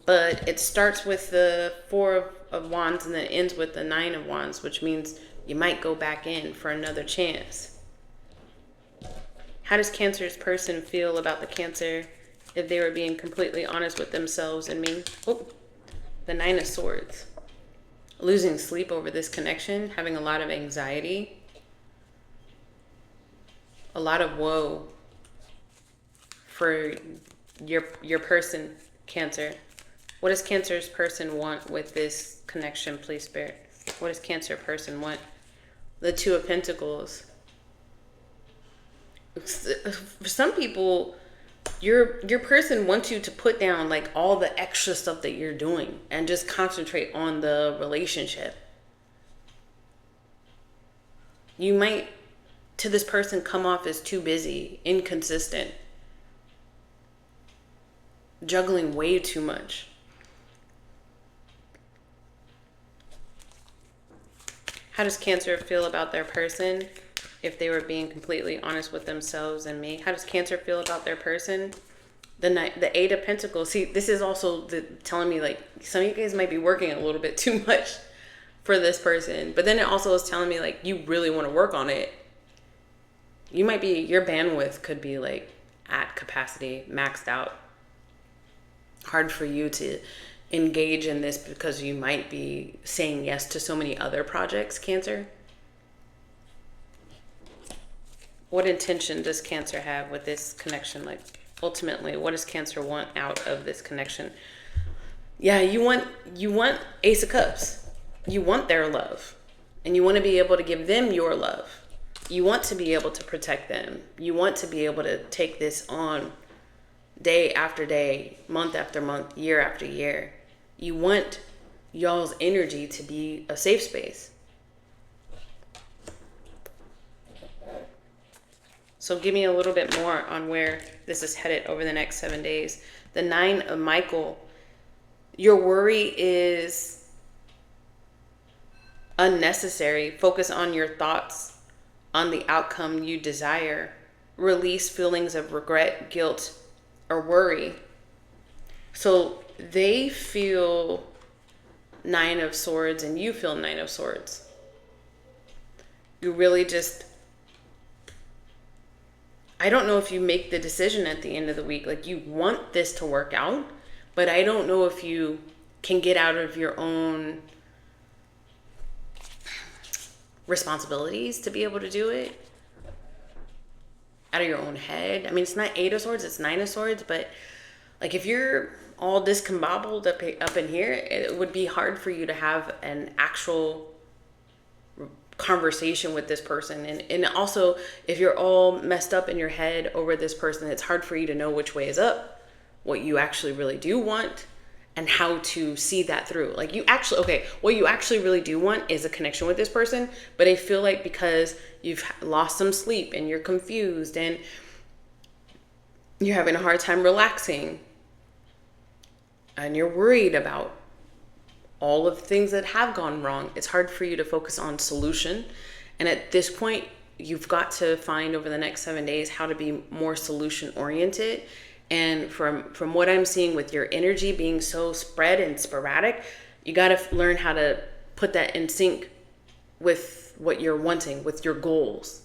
A: But it starts with the 4 of Wands and then ends with the 9 of Wands, which means you might go back in for another chance. How does Cancer's person feel about the Cancer if they were being completely honest with themselves and me? Oh, the 9 of Swords. Losing sleep over this connection, having a lot of anxiety, a lot of woe for your person, Cancer. What does Cancer's person want with this connection, please, Spirit? What does Cancer person want? The 2 of Pentacles. For some people, your person wants you to put down like all the extra stuff that you're doing and just concentrate on the relationship. You might, to this person, come off as too busy, inconsistent, juggling way too much. How does Cancer feel about their person if they were being completely honest with themselves and me? How does Cancer feel about their person? The 8 of Pentacles. See, this is also telling me like some of you guys might be working a little bit too much for this person. But then it also is telling me like you really want to work on it. You might be, your bandwidth could be like at capacity, maxed out. Hard for you to engage in this because you might be saying yes to so many other projects, Cancer. What intention does Cancer have with this connection? Like, ultimately, what does Cancer want out of this connection? Yeah, you want Ace of Cups. You want their love. And you want to be able to give them your love. You want to be able to protect them. You want to be able to take this on day after day, month after month, year after year. You want y'all's energy to be a safe space. So give me a little bit more on where this is headed over the next 7 days. The 9 of Michael. Your worry is unnecessary. Focus on your thoughts, on the outcome you desire. Release feelings of regret, guilt, or worry. So they feel 9 of Swords and you feel 9 of Swords. You really just, I don't know if you make the decision at the end of the week, like you want this to work out, but I don't know if you can get out of your own responsibilities to be able to do it. Out of your own head. I mean, it's not 8 of Swords, it's 9 of Swords, but like if you're all discombobbled up in here, it would be hard for you to have an actual conversation with this person. And also, if you're all messed up in your head over this person, it's hard for you to know which way is up, what you actually really do want, and how to see that through. Like what you actually really do want is a connection with this person, but I feel like because you've lost some sleep and you're confused and you're having a hard time relaxing and you're worried about all of the things that have gone wrong, it's hard for you to focus on solution. And at this point, you've got to find over the next 7 days how to be more solution oriented. And from what I'm seeing with your energy being so spread and sporadic, you got to learn how to put that in sync with what you're wanting, with your goals.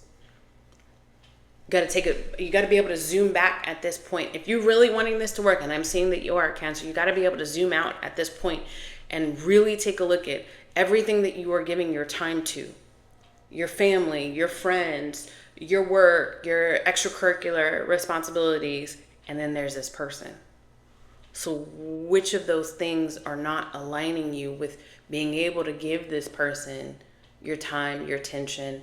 A: You got to be able to zoom back at this point. If you're really wanting this to work, and I'm seeing that you are, Cancer, you got to be able to zoom out at this point and really take a look at everything that you are giving your time to. Your family, your friends, your work, your extracurricular responsibilities, and then there's this person. So which of those things are not aligning you with being able to give this person your time, your attention,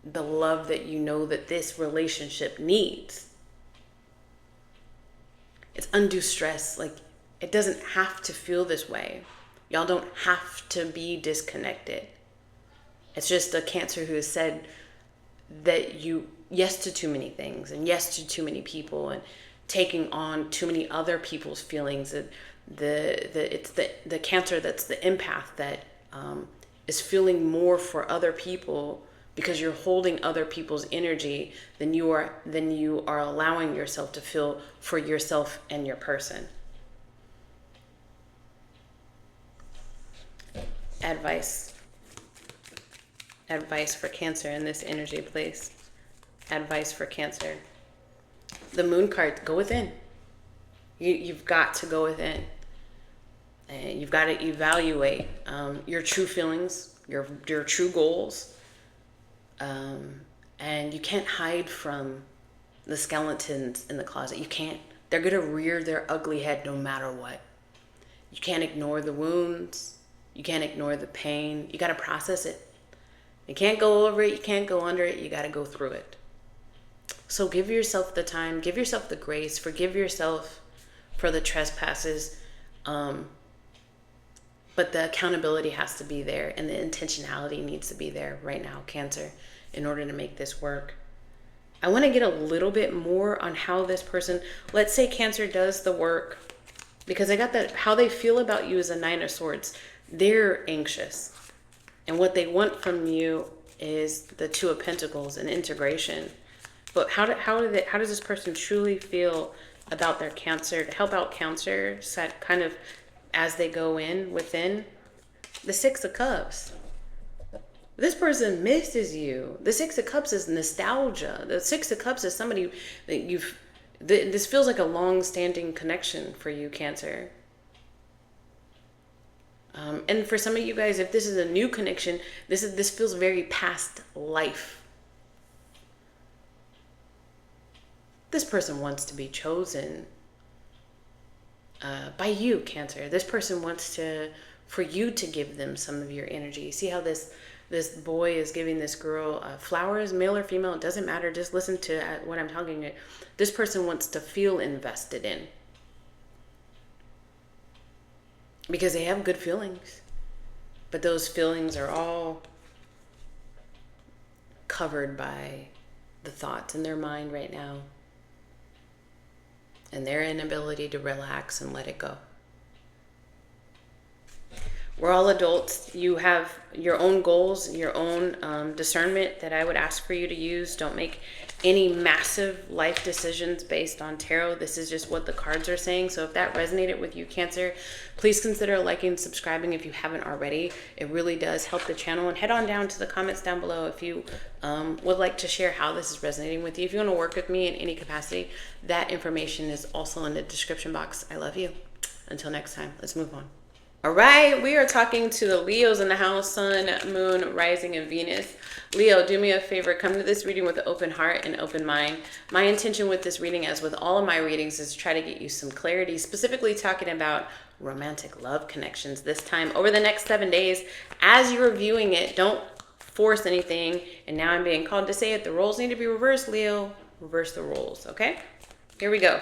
A: the love that you know that this relationship needs? It's undue stress. Like, it doesn't have to feel this way. Y'all don't have to be disconnected. It's just a Cancer who has said that yes to too many things and yes to too many people and taking on too many other people's feelings. It's the Cancer that's the empath that is feeling more for other people because you're holding other people's energy than you are allowing yourself to feel for yourself and your person. Advice for Cancer in this energy place. Advice for Cancer. The Moon card, go within. You've got to go within. And you've got to evaluate your true feelings, your true goals. And you can't hide from the skeletons in the closet. You can't. They're going to rear their ugly head no matter what. You can't ignore the wounds. You can't ignore the pain. You got to process it. You can't go over it. You can't go under it. You got to go through it. So give yourself the time. Give yourself the grace. Forgive yourself for the trespasses. But the accountability has to be there. And the intentionality needs to be there right now, Cancer, in order to make this work. I want to get a little bit more on how this person, let's say Cancer does the work, because I got that how they feel about you is a Nine of Swords. They're anxious. And what they want from you is the Two of Pentacles and integration. But how does this person truly feel about their Cancer? To help out Cancer, set kind of as they go in within, the Six of Cups. This person misses you. The Six of Cups is nostalgia. The Six of Cups is somebody that this feels like a long-standing connection for you, Cancer. And for some of you guys, if this is a new connection, this feels very past life. This person wants to be chosen by you, Cancer. This person wants for you to give them some of your energy. See how this boy is giving this girl flowers, male or female, it doesn't matter. Just listen to what I'm talking about. This person wants to feel invested in. Because they have good feelings. But those feelings are all covered by the thoughts in their mind right now. And their inability to relax and let it go. We're all adults. You have your own goals, your own discernment that I would ask for you to use. Don't make any massive life decisions based on tarot. This is just what the cards are saying. So if that resonated with you, Cancer, please consider liking and subscribing if you haven't already. It really does help the channel. And head on down to the comments down below if you would like to share how this is resonating with you. If you want to work with me in any capacity, that information is also in the description box. I love you. Until next time, let's move on. All right, we are talking to the Leos in the house, Sun, Moon, Rising, and Venus. Leo, do me a favor. Come to this reading with an open heart and open mind. My intention with this reading, as with all of my readings, is to try to get you some clarity, specifically talking about romantic love connections this time over the next 7 days. As you're viewing it, don't force anything. And now I'm being called to say it. The roles need to be reversed, Leo. Reverse the roles, okay? Here we go.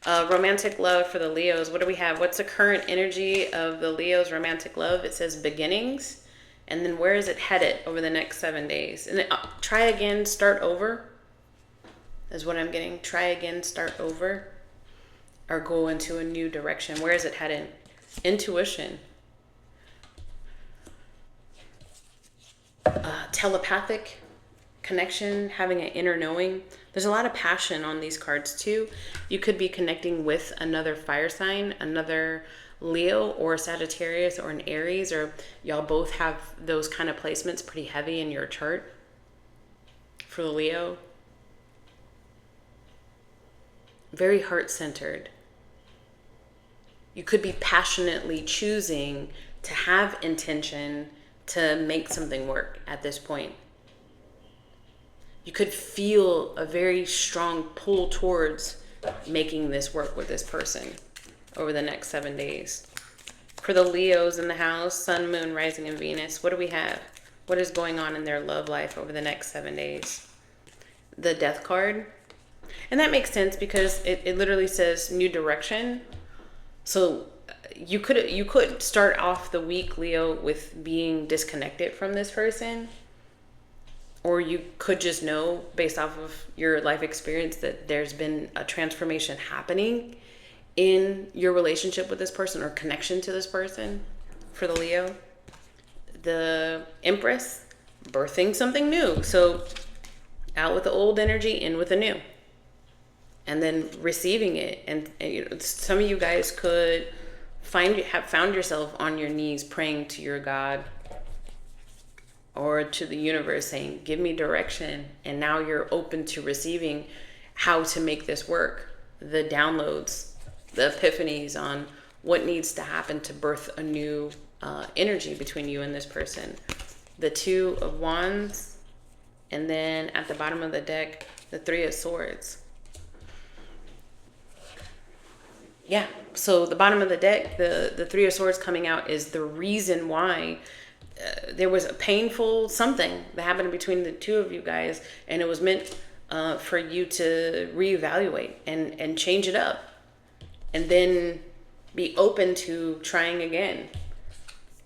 A: Romantic love for the Leos. What do we have? What's the current energy of the Leos' romantic love? It says beginnings. And then where is it headed over the next 7 days? And then, try again, start over is what I'm getting. Try again, start over. Or go into a new direction. Where is it headed? Intuition. Telepathic connection, having an inner knowing. There's a lot of passion on these cards too. You could be connecting with another fire sign, another Leo or a Sagittarius or an Aries, or y'all both have those kind of placements pretty heavy in your chart for the Leo. Very heart-centered. You could be passionately choosing to have intention to make something work at this point. You could feel a very strong pull towards making this work with this person over the next 7 days. For the Leos in the house, Sun, Moon, Rising, and Venus, what do we have? What is going on in their love life over the next 7 days? The Death card. And that makes sense because it literally says new direction. So you could start off the week, Leo, with being disconnected from this person. Or you could just know based off of your life experience that there's been a transformation happening in your relationship with this person or connection to this person. For the Leo, the Empress, birthing something new. So out with the old energy, in with the new. And then receiving it. And you know, some of you guys could have found yourself on your knees praying to your God or to the universe saying, give me direction. And now you're open to receiving how to make this work. The downloads, the epiphanies on what needs to happen to birth a new energy between you and this person. The Two of Wands. And then at the bottom of the deck, the Three of Swords. Yeah, so the bottom of the deck, the Three of Swords coming out is the reason why there was a painful something that happened between the two of you guys, and it was meant for you to reevaluate and change it up, and then be open to trying again.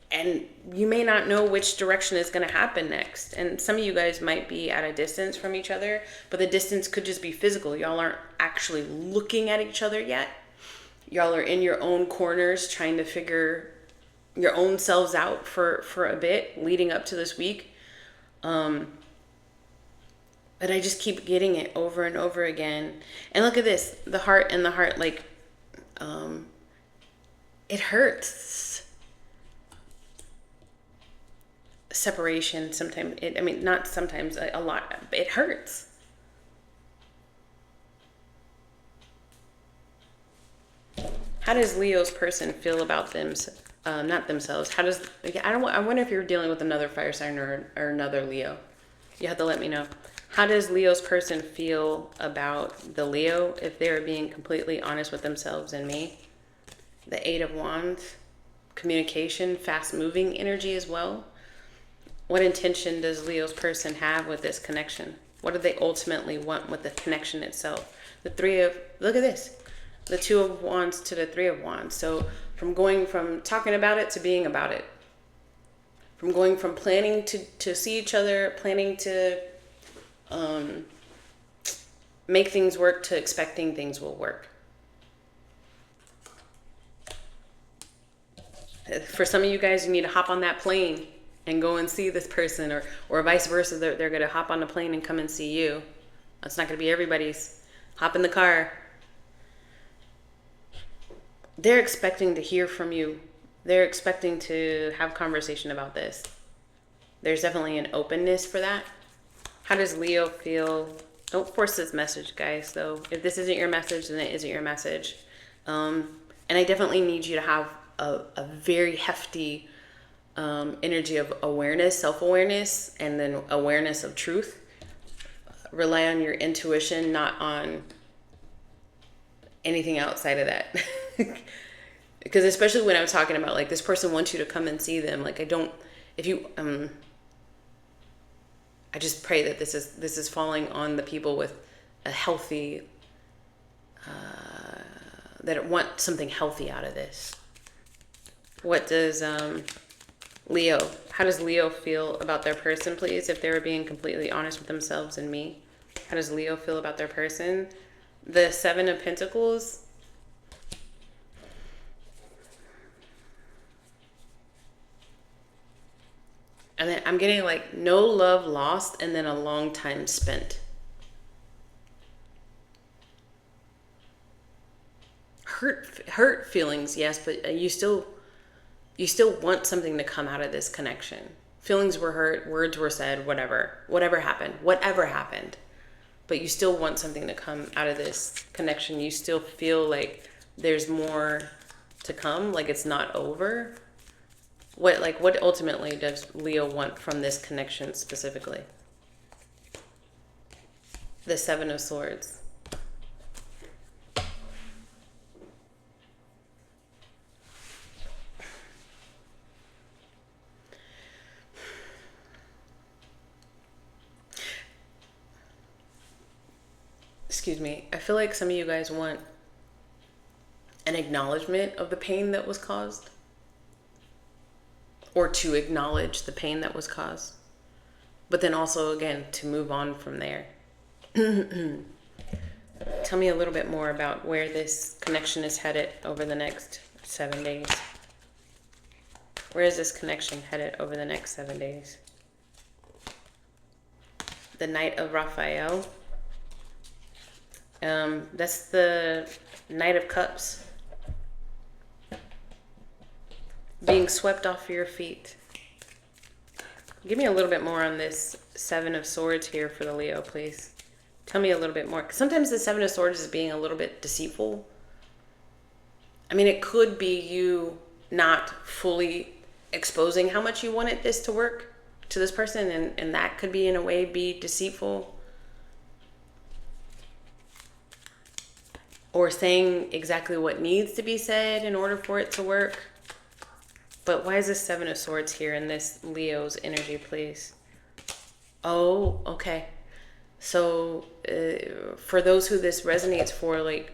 A: And you may not know which direction is going to happen next. And some of you guys might be at a distance from each other, but the distance could just be physical. Y'all aren't actually looking at each other yet. Y'all are in your own corners trying to figure your own selves out for a bit leading up to this week. But I just keep getting it over and over again. And look at this, the heart and the heart, like, it hurts. Separation sometimes, not sometimes, a lot, it hurts. How does Leo's person feel about them? Not themselves. How does, I wonder if you're dealing with another fire sign or another Leo. You have to let me know. How does Leo's person feel about the Leo if they're being completely honest with themselves and me? The Eight of Wands, communication, fast moving energy as well. What intention does Leo's person have with this connection? What do they ultimately want with the connection itself? Look at this. The Two of Wands to the Three of Wands. So from going from talking about it to being about it. From going from planning to see each other, planning to make things work, to expecting things will work. For some of you guys, you need to hop on that plane and go and see this person, or vice versa. They're going to hop on the plane and come and see you. That's not going to be everybody's. Hop in the car. They're expecting to hear from you. They're expecting to have conversation about this. There's definitely an openness for that. How does Leo feel? Don't force this message, guys, though. If this isn't your message, then it isn't your message. And I definitely need you to have a very hefty energy of awareness, self-awareness, and then awareness of truth. Rely on your intuition, not on anything outside of that. Because especially when I'm talking about like this person wants you to come and see them, like I just pray that this is falling on the people with a healthy, that want something healthy out of this. What does Leo, how does Leo feel about their person, please? If they were being completely honest with themselves and me. How does Leo feel about their person? The Seven of Pentacles. And then I'm getting like no love lost and then a long time spent. Hurt feelings, yes, but you still want something to come out of this connection. Feelings were hurt, words were said, whatever happened. But you still want something to come out of this connection. You still feel like there's more to come, like it's not over. What ultimately does Leo want from this connection specifically? The Seven of Swords. Excuse me. I feel like some of you guys want an acknowledgement of the pain that was caused, or to acknowledge the pain that was caused, but then also again to move on from there. Tell me a little bit more about where this connection is headed over the next 7 days. Where is this connection headed over the next 7 days? The Knight of Raphael. That's the Knight of Cups. Being swept off your feet. Give me a little bit more on this Seven of Swords here for the Leo, please. Tell me a little bit more. 'Cause sometimes the Seven of Swords is being a little bit deceitful. I mean, it could be you not fully exposing how much you wanted this to work to this person, and that could be in a way be deceitful. Or saying exactly what needs to be said in order for it to work. But why is this Seven of Swords here in this Leo's energy, please? Oh, okay. So for those who this resonates for, like,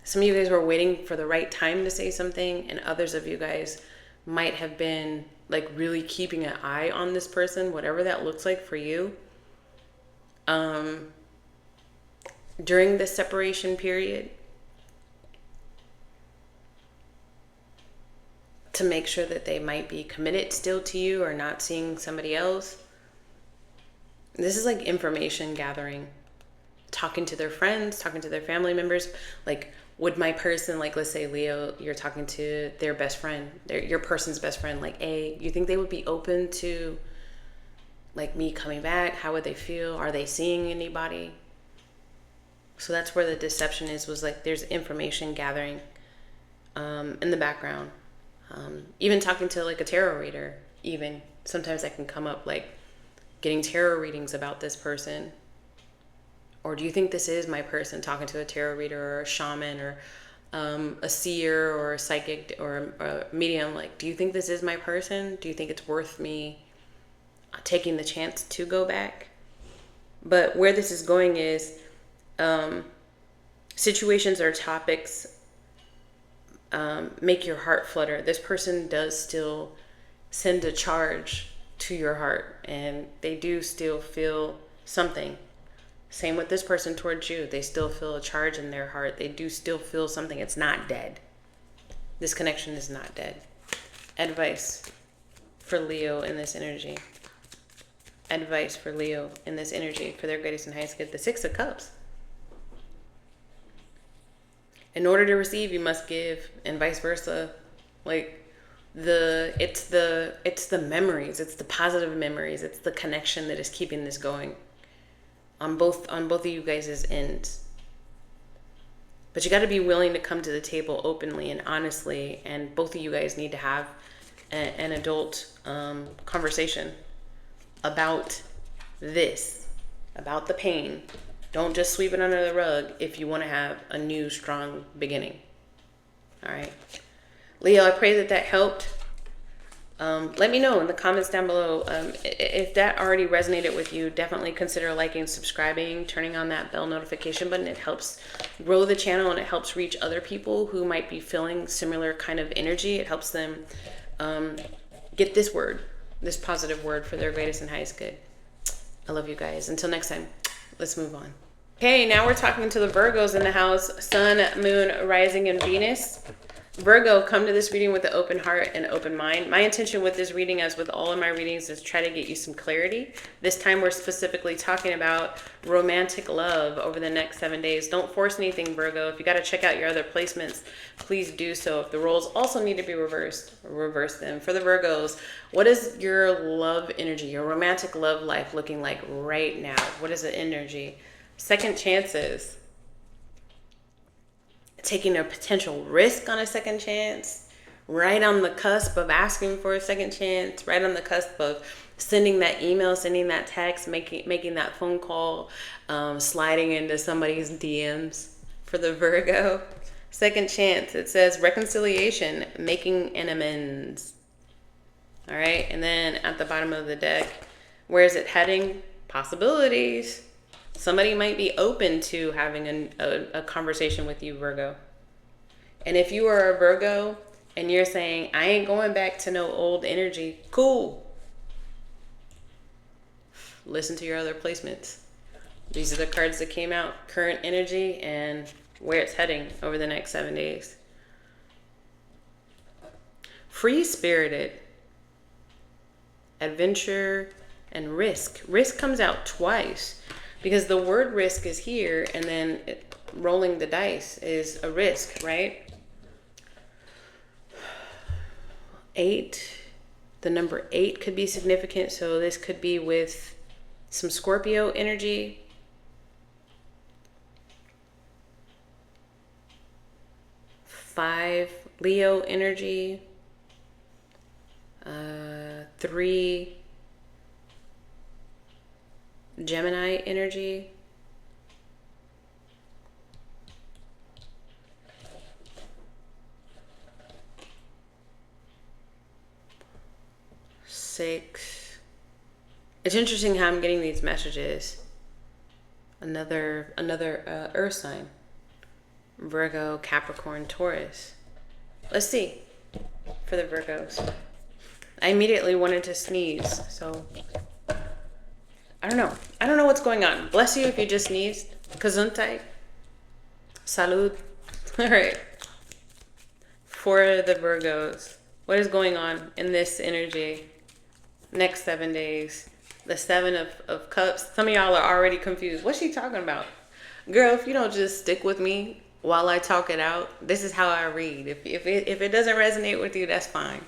A: some of you guys were waiting for the right time to say something, and others of you guys might have been like really keeping an eye on this person, whatever that looks like for you. During the separation period, to make sure that they might be committed still to you or not seeing somebody else. This is like information gathering, talking to their friends, talking to their family members. Like, would my person, like, let's say Leo, you're talking to their best friend, your person's best friend, like, hey, you think they would be open to like me coming back? How would they feel? Are they seeing anybody? So that's where the deception was like, there's information gathering in the background. Even talking to like a tarot reader, even sometimes that can come up, like getting tarot readings about this person. Or do you think this is my person? Talking to a tarot reader or a shaman or a seer or a psychic or a medium. Like, do you think this is my person? Do you think it's worth me taking the chance to go back? But where this is going is situations or topics make your heart flutter. This person does still send a charge to your heart, and they do still feel something. Same with this person towards you. They still feel a charge in their heart. They do still feel something. It's not dead. This connection is not dead. Advice for Leo in this energy. Advice for Leo in this energy for their greatest and highest good. The Six of Cups. In order to receive, you must give, and vice versa. Like, it's the memories, it's the positive memories, it's the connection that is keeping this going on both of you guys' ends. But you got to be willing to come to the table openly and honestly. And both of you guys need to have an adult conversation about this, about the pain. Don't just sweep it under the rug if you want to have a new, strong beginning. All right. Leo, I pray that helped. Let me know in the comments down below if that already resonated with you. Definitely consider liking, subscribing, turning on that bell notification button. It helps grow the channel and it helps reach other people who might be feeling similar kind of energy. It helps them get this word, this positive word for their greatest and highest good. I love you guys. Until next time, let's move on. Okay, now we're talking to the Virgos in the house. Sun, Moon, Rising, and Venus. Virgo, come to this reading with an open heart and open mind. My intention with this reading, as with all of my readings, is try to get you some clarity. This time we're specifically talking about romantic love over the next 7 days. Don't force anything, Virgo. If you got to check out your other placements, please do so. If the roles also need to be reversed, reverse them. For the Virgos, what is your love energy, your romantic love life looking like right now? What is the energy? Second chances. Taking a potential risk on a second chance, right on the cusp of asking for a second chance, right on the cusp of sending that email, sending that text, making that phone call, sliding into somebody's DMs. For the Virgo, second chance, it says reconciliation, making an amends. All right, and then at the bottom of the deck, where is it heading? Possibilities. Somebody might be open to having a conversation with you, Virgo. And if you are a Virgo and you're saying, I ain't going back to no old energy, cool. Listen to your other placements. These are the cards that came out, current energy and where it's heading over the next 7 days. Free-spirited, adventure, and risk. Risk comes out twice. Because the word risk is here, and then rolling the dice is a risk, right? 8, the number 8 could be significant. So this could be with some Scorpio energy. 5, Leo energy. 3, Gemini energy. 6. It's interesting how I'm getting these messages. Another earth sign. Virgo, Capricorn, Taurus. Let's see for the Virgos. I immediately wanted to sneeze, so I don't know. I don't know what's going on. Bless you if you just sneezed. Gesundheit. Salud. All right. For the Virgos, what is going on in this energy? Next 7 days. The 7 of Cups. Some of y'all are already confused. What's she talking about? Girl, if you don't just stick with me while I talk it out, this is how I read. If it doesn't resonate with you, that's fine.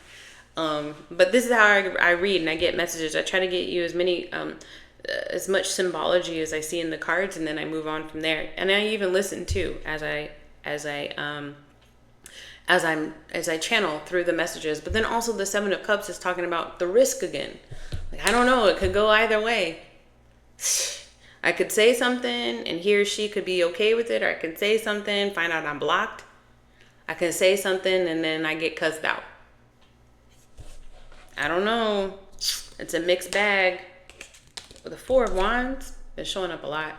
A: But this is how I read and I get messages. I try to get you as much symbology as I see in the cards, and then I move on from there. And I even listen too as I channel through the messages. But then also the 7 of Cups is talking about the risk again. Like, I don't know, it could go either way. I could say something and he or she could be okay with it, or I could say something, find out I'm blocked. I can say something and then I get cussed out. I don't know. It's a mixed bag. The 4 of Wands been showing up a lot.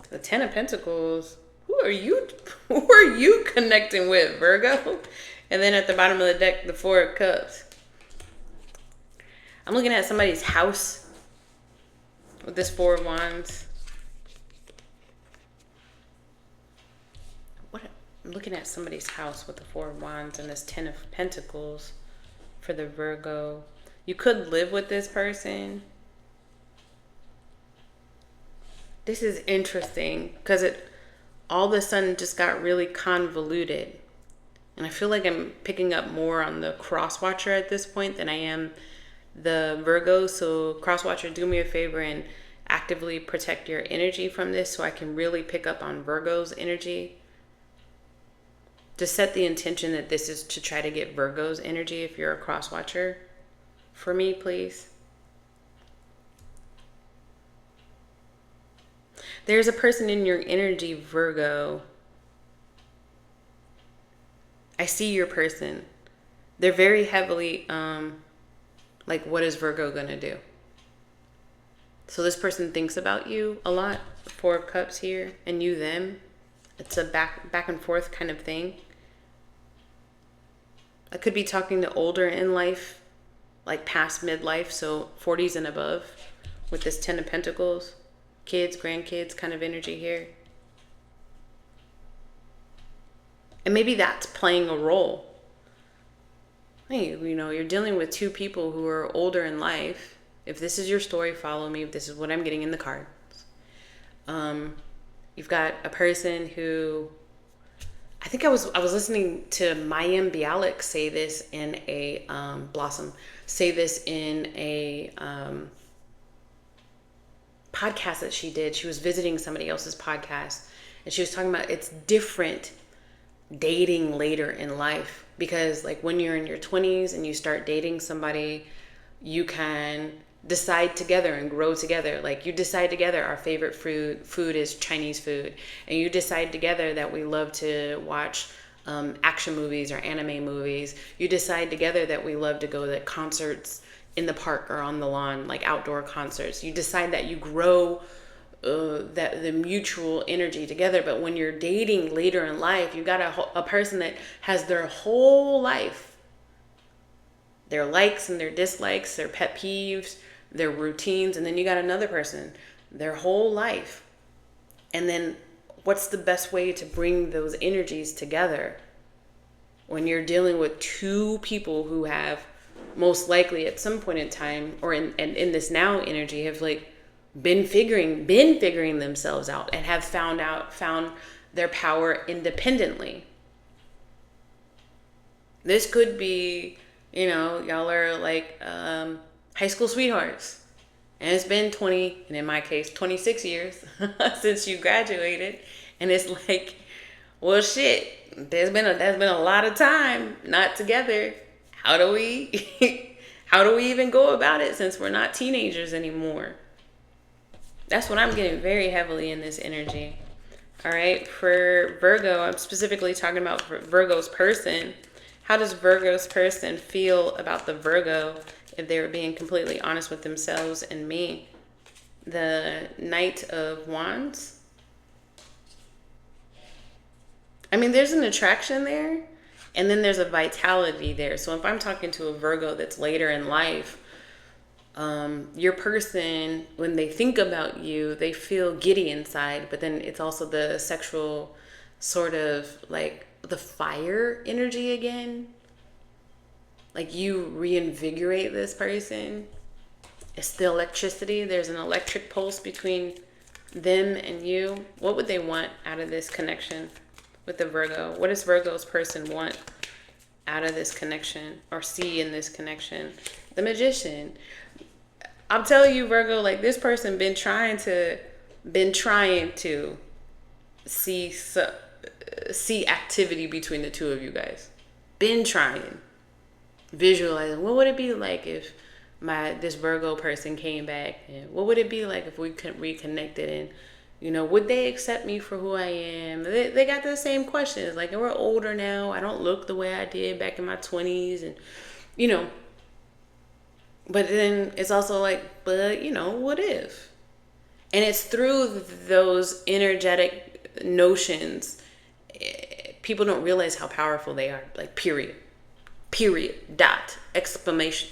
A: The 10 of Pentacles. Who are you connecting with, Virgo? And then at the bottom of the deck, the 4 of Cups. I'm looking at somebody's house with this 4 of Wands. I'm looking at somebody's house with the 4 of Wands and this 10 of Pentacles for the Virgo. You could live with this person. This is interesting because all of a sudden just got really convoluted. And I feel like I'm picking up more on the cross-watcher at this point than I am the Virgo. So cross-watcher, do me a favor and actively protect your energy from this so I can really pick up on Virgo's energy. Just set the intention that this is to try to get Virgo's energy if you're a cross watcher for me, please. There's a person in your energy, Virgo. I see your person. They're very heavily, like, what is Virgo gonna do? So this person thinks about you a lot. Four of Cups here, and you them. It's a back and forth kind of thing. I could be talking to older in life, like past midlife, so 40s and above, with this 10 of Pentacles, kids, grandkids kind of energy here. And maybe that's playing a role. Hey, you know, you're dealing with two people who are older in life. If this is your story, follow me. If this is what I'm getting in the cards. You've got a person who, I think I was listening to Mayim Bialik say this in a Blossom say this in a podcast that she did. She was visiting somebody else's podcast, and she was talking about it's different dating later in life, because like when you're in your 20s and you start dating somebody, you can decide together and grow together. Like you decide together our favorite food is Chinese food, and you decide together that we love to watch action movies or anime movies. You decide together that we love to go to concerts in the park or on the lawn, like outdoor concerts. You decide that you grow that the mutual energy together. But when you're dating later in life, you got a person that has their whole life, their likes and their dislikes, their pet peeves, their routines, and then you got another person, their whole life. And then what's the best way to bring those energies together when you're dealing with two people who have most likely at some point in time or in this now energy have like been figuring themselves out and have found their power independently. This could be, you know, y'all are like high school sweethearts, and it's been 20, and in my case 26 years since you graduated, and it's like, well shit, there's been a lot of time not together. How do we even go about it since we're not teenagers anymore? That's what I'm getting very heavily in this energy. All right, for Virgo, I'm specifically talking about Virgo's person. How does Virgo's person feel about the Virgo if they were being completely honest with themselves and me? The Knight of Wands. I mean, there's an attraction there, and then there's a vitality there. So if I'm talking to a Virgo that's later in life, your person, when they think about you, they feel giddy inside, but then it's also the sexual sort of like the fire energy again. Like you reinvigorate this person. It's the electricity. There's an electric pulse between them and you. What would they want out of this connection with the Virgo? What does Virgo's person want out of this connection or see in this connection? The Magician. I'm telling you, Virgo, like this person been trying to see activity between the two of you guys. Been trying. Visualizing, what would it be like if this Virgo person came back, and what would it be like if we could reconnected, and you know, would they accept me for who I am? They got the same questions, like, and we're older now, I don't look the way I did back in my 20s, and you know, but then it's also like, but you know, what if? And it's through those energetic notions, people don't realize how powerful they are, like period, dot, exclamation,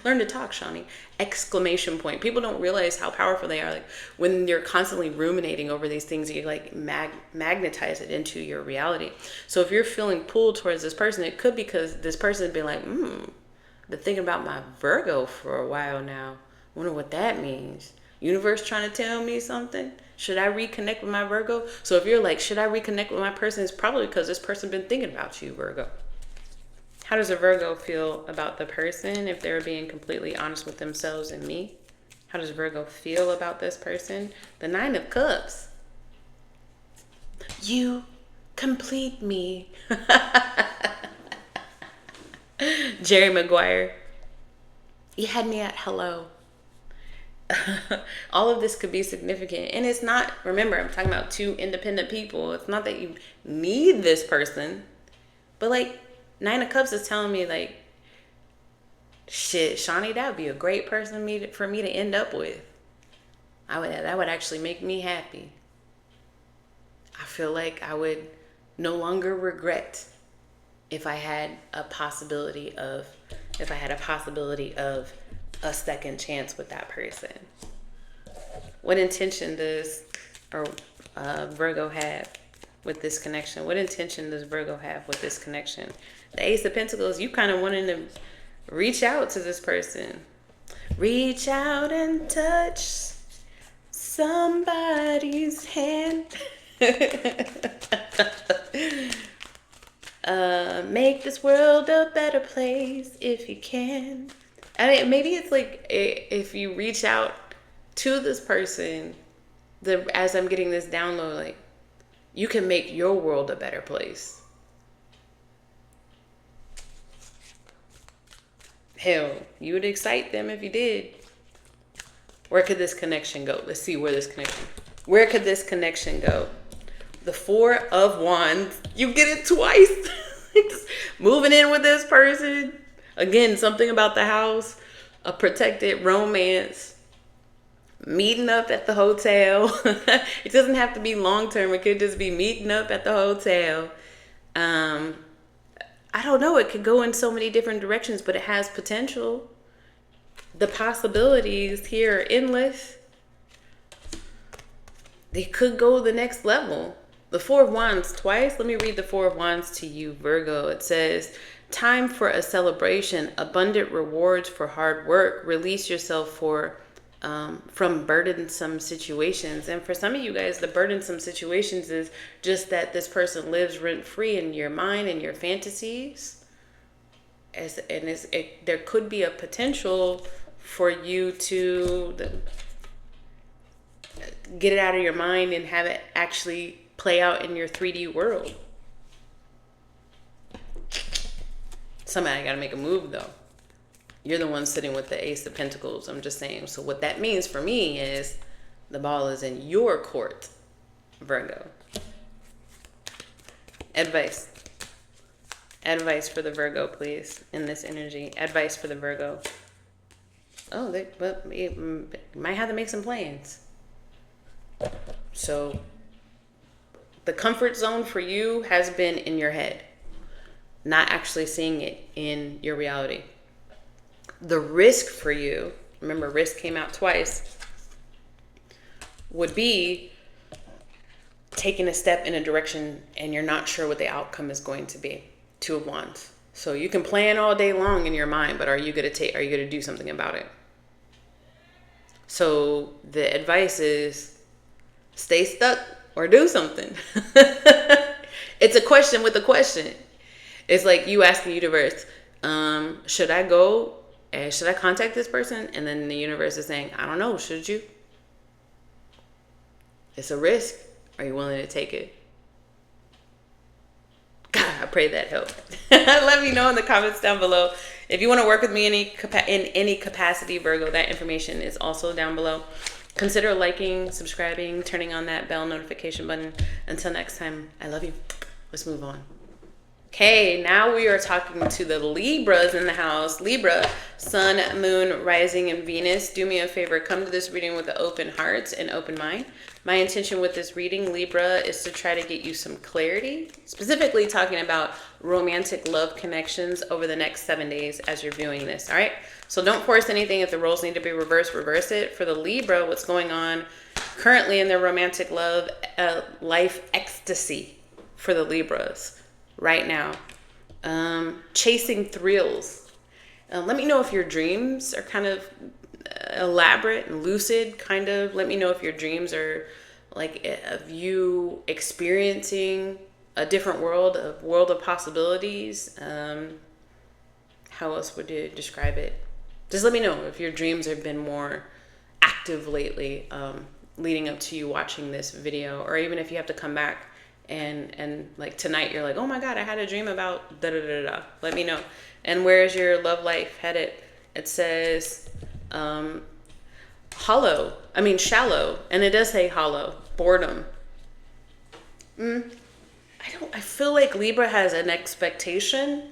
A: learn to talk, Shawnee, exclamation point. People don't realize how powerful they are. Like when you're constantly ruminating over these things, you like magnetize it into your reality. So if you're feeling pulled towards this person, it could be because this person has been like, been thinking about my Virgo for a while now. Wonder what that means. Universe trying to tell me something? Should I reconnect with my Virgo? So if you're like, should I reconnect with my person? It's probably because this person been thinking about you, Virgo. How does a Virgo feel about the person if they're being completely honest with themselves and me? How does Virgo feel about this person? The Nine of Cups. You complete me. Jerry Maguire. You had me at hello. All of this could be significant. And it's not, remember, I'm talking about two independent people. It's not that you need this person. But like, Nine of Cups is telling me like, shit, Shawnee, that would be a great person for me to end up with. That would actually make me happy. I feel like I would no longer regret if I had a possibility of a second chance with that person. What intention does Virgo have with this connection? What intention does Virgo have with this connection? The Ace of Pentacles, you kind of wanting to reach out to this person. Reach out and touch somebody's hand. Make this world a better place if you can. I mean, maybe it's like if you reach out to this person, as I'm getting this download, like, you can make your world a better place. Hell, you would excite them if you did. Where could this connection go? Let's see where could this connection go? The Four of Wands. You get it twice. Moving in with this person. Again, something about the house. A protected romance. Meeting up at the hotel. It doesn't have to be long term. It could just be meeting up at the hotel. I don't know. It could go in so many different directions, but it has potential. The possibilities here are endless. They could go the next level. The Four of Wands twice. Let me read the Four of Wands to you, Virgo. It says, time for a celebration, abundant rewards for hard work. Release yourself from burdensome situations. And for some of you guys, the burdensome situations is just that this person lives rent-free in your mind and your fantasies. There could be a potential for you to get it out of your mind and have it actually play out in your 3D world. Somebody got to make a move, though. You're the one sitting with the Ace of Pentacles. I'm just saying. So what that means for me is the ball is in your court, Virgo. Advice. Advice for the Virgo, please, in this energy. Advice for the Virgo. Oh, you might have to make some plans. So the comfort zone for you has been in your head, not actually seeing it in your reality. The risk for you, remember risk came out twice, would be taking a step in a direction and you're not sure what the outcome is going to be. Two of Wands. So you can plan all day long in your mind, but are you going to do something about it? So the advice is stay stuck or do something. It's a question with a question. It's like you ask the universe, should I go and should I contact this person? And then the universe is saying, I don't know, should you? It's a risk. Are you willing to take it? God, I pray that helped. Let me know in the comments down below. If you want to work with me in any capacity, Virgo, that information is also down below. Consider liking, subscribing, turning on that bell notification button. Until next time, I love you. Let's move on. Okay, now we are talking to the Libras in the house. Libra, Sun, Moon, Rising, and Venus. Do me a favor, come to this reading with an open heart and open mind. My intention with this reading, Libra, is to try to get you some clarity, specifically talking about romantic love connections over the next 7 days as you're viewing this, all right? So don't force anything. If the roles need to be reversed, reverse it. For the Libra, what's going on currently in their romantic love life ecstasy for the Libras right now. Chasing thrills. Let me know if your dreams are kind of elaborate and lucid, kind of. Let me know if your dreams are like of you experiencing a different world, a world of possibilities. How else would you describe it? Just let me know if your dreams have been more active lately, leading up to you watching this video, or even if you have to come back and like tonight you're like, oh my God, I had a dream about da da da da. Let me know. And where is your love life headed? It says shallow, and it does say hollow, boredom. I feel like Libra has an expectation,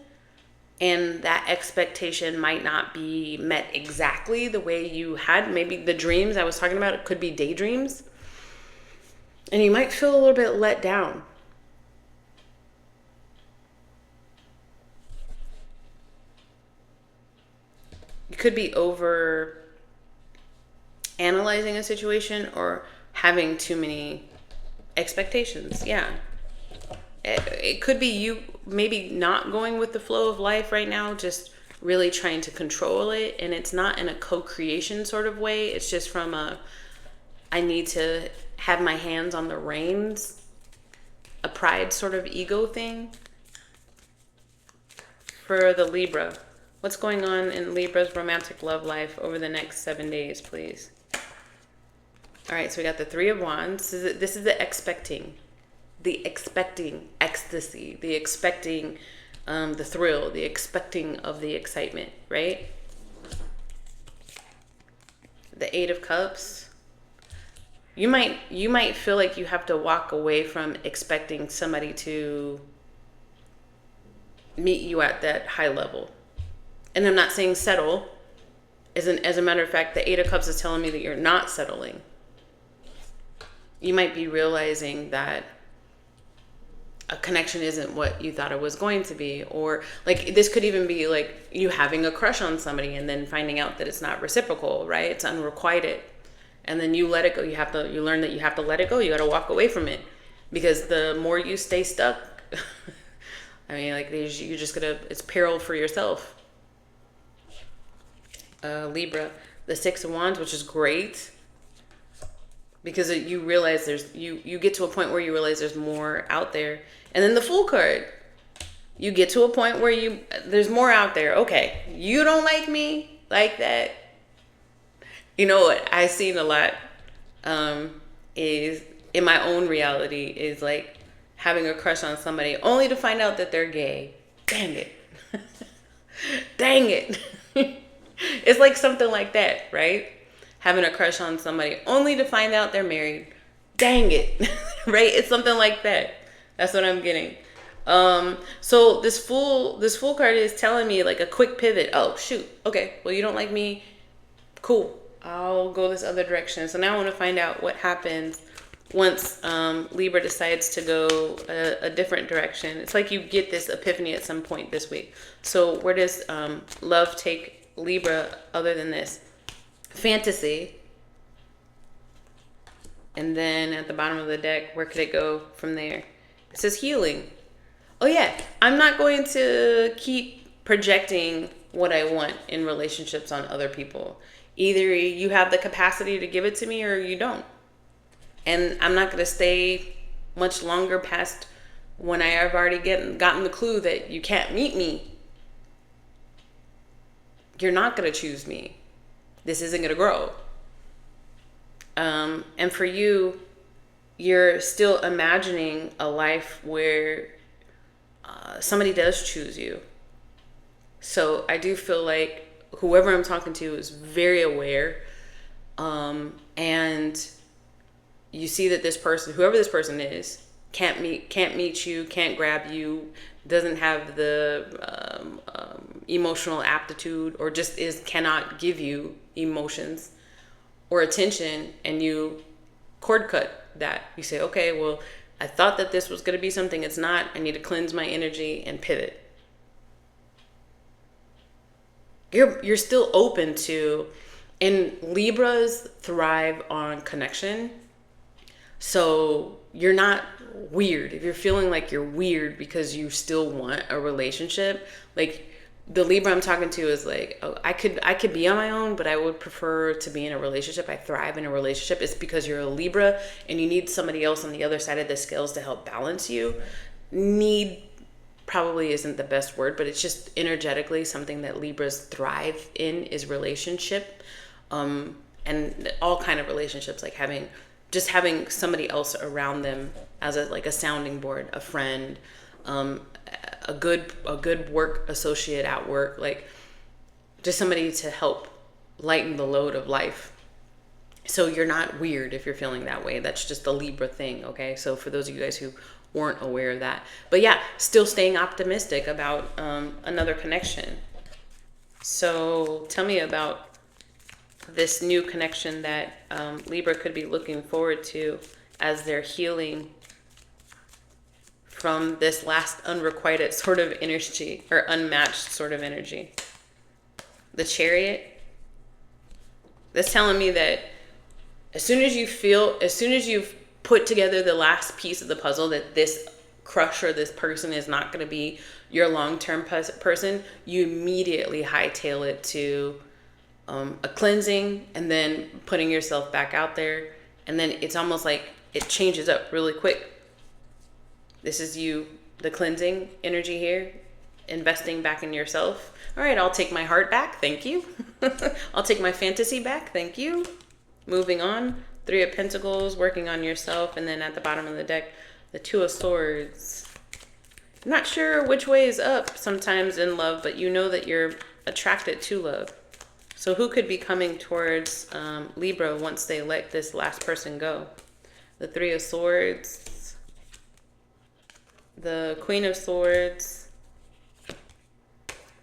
A: and that expectation might not be met exactly the way you had. Maybe the dreams I was talking about, it could be daydreams, and you might feel a little bit let down. You could be over analyzing a situation or having too many expectations. Yeah. It could be you maybe not going with the flow of life right now, just really trying to control it. And it's not in a co-creation sort of way. It's just from I need to have my hands on the reins, a pride sort of ego thing. For the Libra, what's going on in Libra's romantic love life over the next 7 days, please? All right, so we got the Three of Wands. This is the expecting ecstasy, the expecting the thrill, the expecting of the excitement, right? The Eight of Cups. You might feel like you have to walk away from expecting somebody to meet you at that high level. And I'm not saying settle. As a matter of fact, the Eight of Cups is telling me that you're not settling. You might be realizing that a connection isn't what you thought it was going to be, or like this could even be like you having a crush on somebody and then finding out that it's not reciprocal, right? It's unrequited, and then you let it go. You learn that you have to let it go. You got to walk away from it, because the more you stay stuck, I mean, like you're just gonna, it's peril for yourself. Libra, the Six of Wands, which is great. Because you realize you get to a point where you realize there's more out there. And then the Fool card, you get to a point where there's more out there. Okay, you don't like me like that. You know what I've seen a lot is in my own reality is like having a crush on somebody only to find out that they're gay. Dang it. Dang it. It's like something like that, right? Having a crush on somebody only to find out they're married. Dang it. Right? It's something like that. That's what I'm getting. So this fool card is telling me like a quick pivot. Oh, shoot. Okay. Well, you don't like me. Cool. I'll go this other direction. So now I want to find out what happens once Libra decides to go a different direction. It's like you get this epiphany at some point this week. So where does love take Libra other than this? Fantasy. And then at the bottom of the deck, where could it go from there? It says healing. Oh yeah, I'm not going to keep projecting what I want in relationships on other people. Either you have the capacity to give it to me or you don't. And I'm not going to stay much longer past when I have already gotten the clue that you can't meet me. You're not going to choose me. This isn't going to grow. And for you, you're still imagining a life where somebody does choose you. So I do feel like whoever I'm talking to is very aware. And you see that this person, whoever this person is, can't meet you, can't grab you, doesn't have the emotional aptitude, or just cannot give you emotions or attention, and you cord cut that. You say, okay, well, I thought that this was going to be something. It's not. I need to cleanse my energy and pivot. You're still open to, and Libras thrive on connection. So you're not weird. If you're feeling like you're weird because you still want a relationship, like the Libra I'm talking to is like, oh, I could be on my own, but I would prefer to be in a relationship. I thrive in a relationship. It's because you're a Libra and you need somebody else on the other side of the scales to help balance you. Need probably isn't the best word, but it's just energetically something that Libras thrive in is relationship. And and all kind of relationships, like having somebody else around them as a sounding board, a friend, a good work associate at work, like just somebody to help lighten the load of life. So you're not weird if you're feeling that way. That's just the Libra thing, okay? So for those of you guys who weren't aware of that. But yeah, still staying optimistic about another connection. So tell me about this new connection that Libra could be looking forward to as they're healing from this last unrequited sort of energy, or unmatched sort of energy. The Chariot. That's telling me that as soon as you've put together the last piece of the puzzle, that this crush or this person is not going to be your long-term person, you immediately hightail it to a cleansing, and then putting yourself back out there. And then it's almost like it changes up really quick. This is you, the cleansing energy here, investing back in yourself. All right, I'll take my heart back. Thank you. I'll take my fantasy back. Thank you. Moving on. 3 of Pentacles, working on yourself. And then at the bottom of the deck, the 2 of Swords. I'm not sure which way is up sometimes in love, but you know that you're attracted to love. So who could be coming towards Libra once they let this last person go? The 3 of Swords, the Queen of Swords,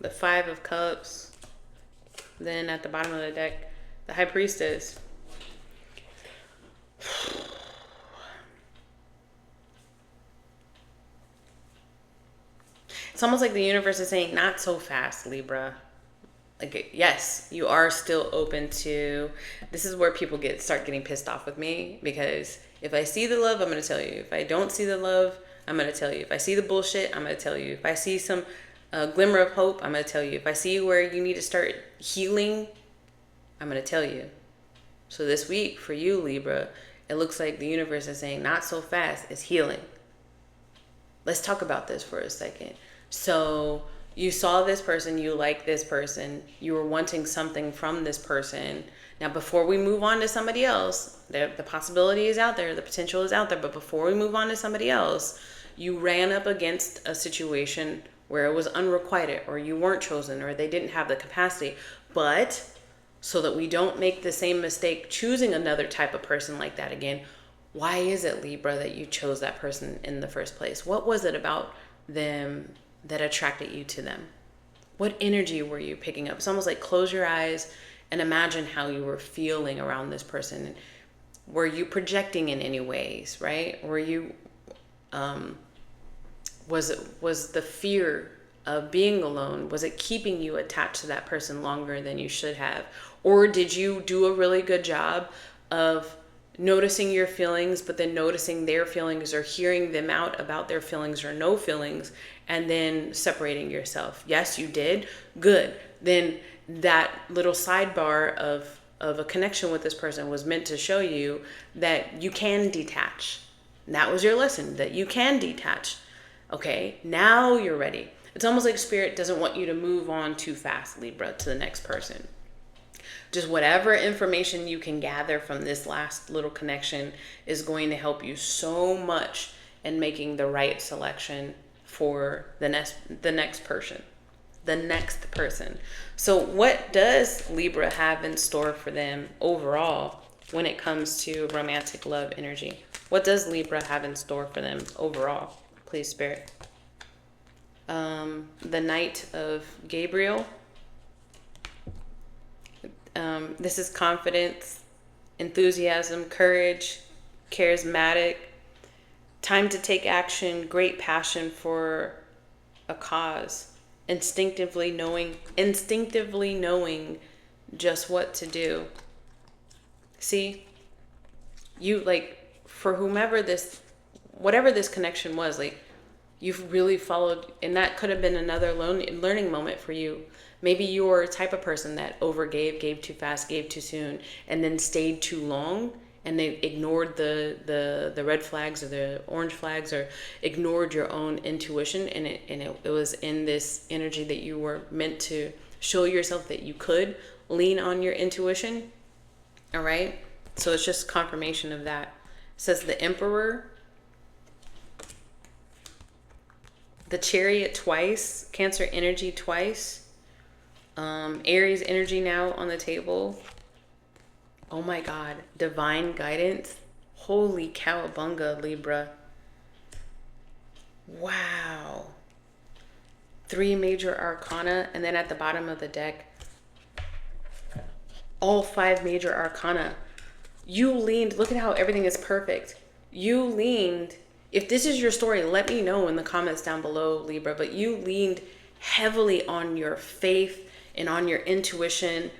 A: the 5 of Cups, then at the bottom of the deck, the High Priestess. It's almost like the universe is saying, not so fast, Libra. Like, yes, you are still open to, this is where people start getting pissed off with me, because if I see the love, I'm going to tell you. If I don't see the love, I'm going to tell you. If I see the bullshit, I'm going to tell you. If I see some glimmer of hope, I'm going to tell you. If I see where you need to start healing, I'm going to tell you. So this week for you, Libra, it looks like the universe is saying, not so fast, it's healing. Let's talk about this for a second. So you saw this person, you like this person, you were wanting something from this person. Now, before we move on to somebody else, the possibility is out there, the potential is out there, but before we move on to somebody else, you ran up against a situation where it was unrequited, or you weren't chosen, or they didn't have the capacity. But so that we don't make the same mistake choosing another type of person like that again, why is it, Libra, that you chose that person in the first place? What was it about them that attracted you to them? What energy were you picking up? It's almost like close your eyes and imagine how you were feeling around this person. Were you projecting in any ways, right? Were you, was the fear of being alone, was it keeping you attached to that person longer than you should have? Or did you do a really good job of noticing your feelings, but then noticing their feelings, or hearing them out about their feelings or no feelings, and then separating yourself? Yes, you did. Good. Then that little sidebar of a connection with this person was meant to show you that you can detach. That was your lesson, that you can detach. Okay, now you're ready. It's almost like Spirit doesn't want you to move on too fast, Libra, to the next person. Just whatever information you can gather from this last little connection is going to help you so much in making the right selection for the next person. So what does Libra have in store for them overall when it comes to romantic love energy? What does Libra have in store for them overall? Please, Spirit. The Knight of Gabriel. This is confidence, enthusiasm, courage, charismatic, time to take action, great passion for a cause, instinctively knowing just what to do. See, you, like, for whatever this connection was, like, you've really followed, and that could have been another learning moment for you. Maybe you're a type of person that overgave, gave too fast, gave too soon, and then stayed too long, and they ignored the red flags or the orange flags, or ignored your own intuition. And it was in this energy that you were meant to show yourself that you could lean on your intuition. All right. So it's just confirmation of that. It says the Emperor, the Chariot twice, Cancer energy twice, Aries energy now on the table. Oh my God, divine guidance. Holy cowabunga, Libra. Wow. 3 major arcana, and then at the bottom of the deck, all 5 major arcana. You leaned, look at how everything is perfect. You leaned, if this is your story, let me know in the comments down below, Libra, but you leaned heavily on your faith and on your intuition.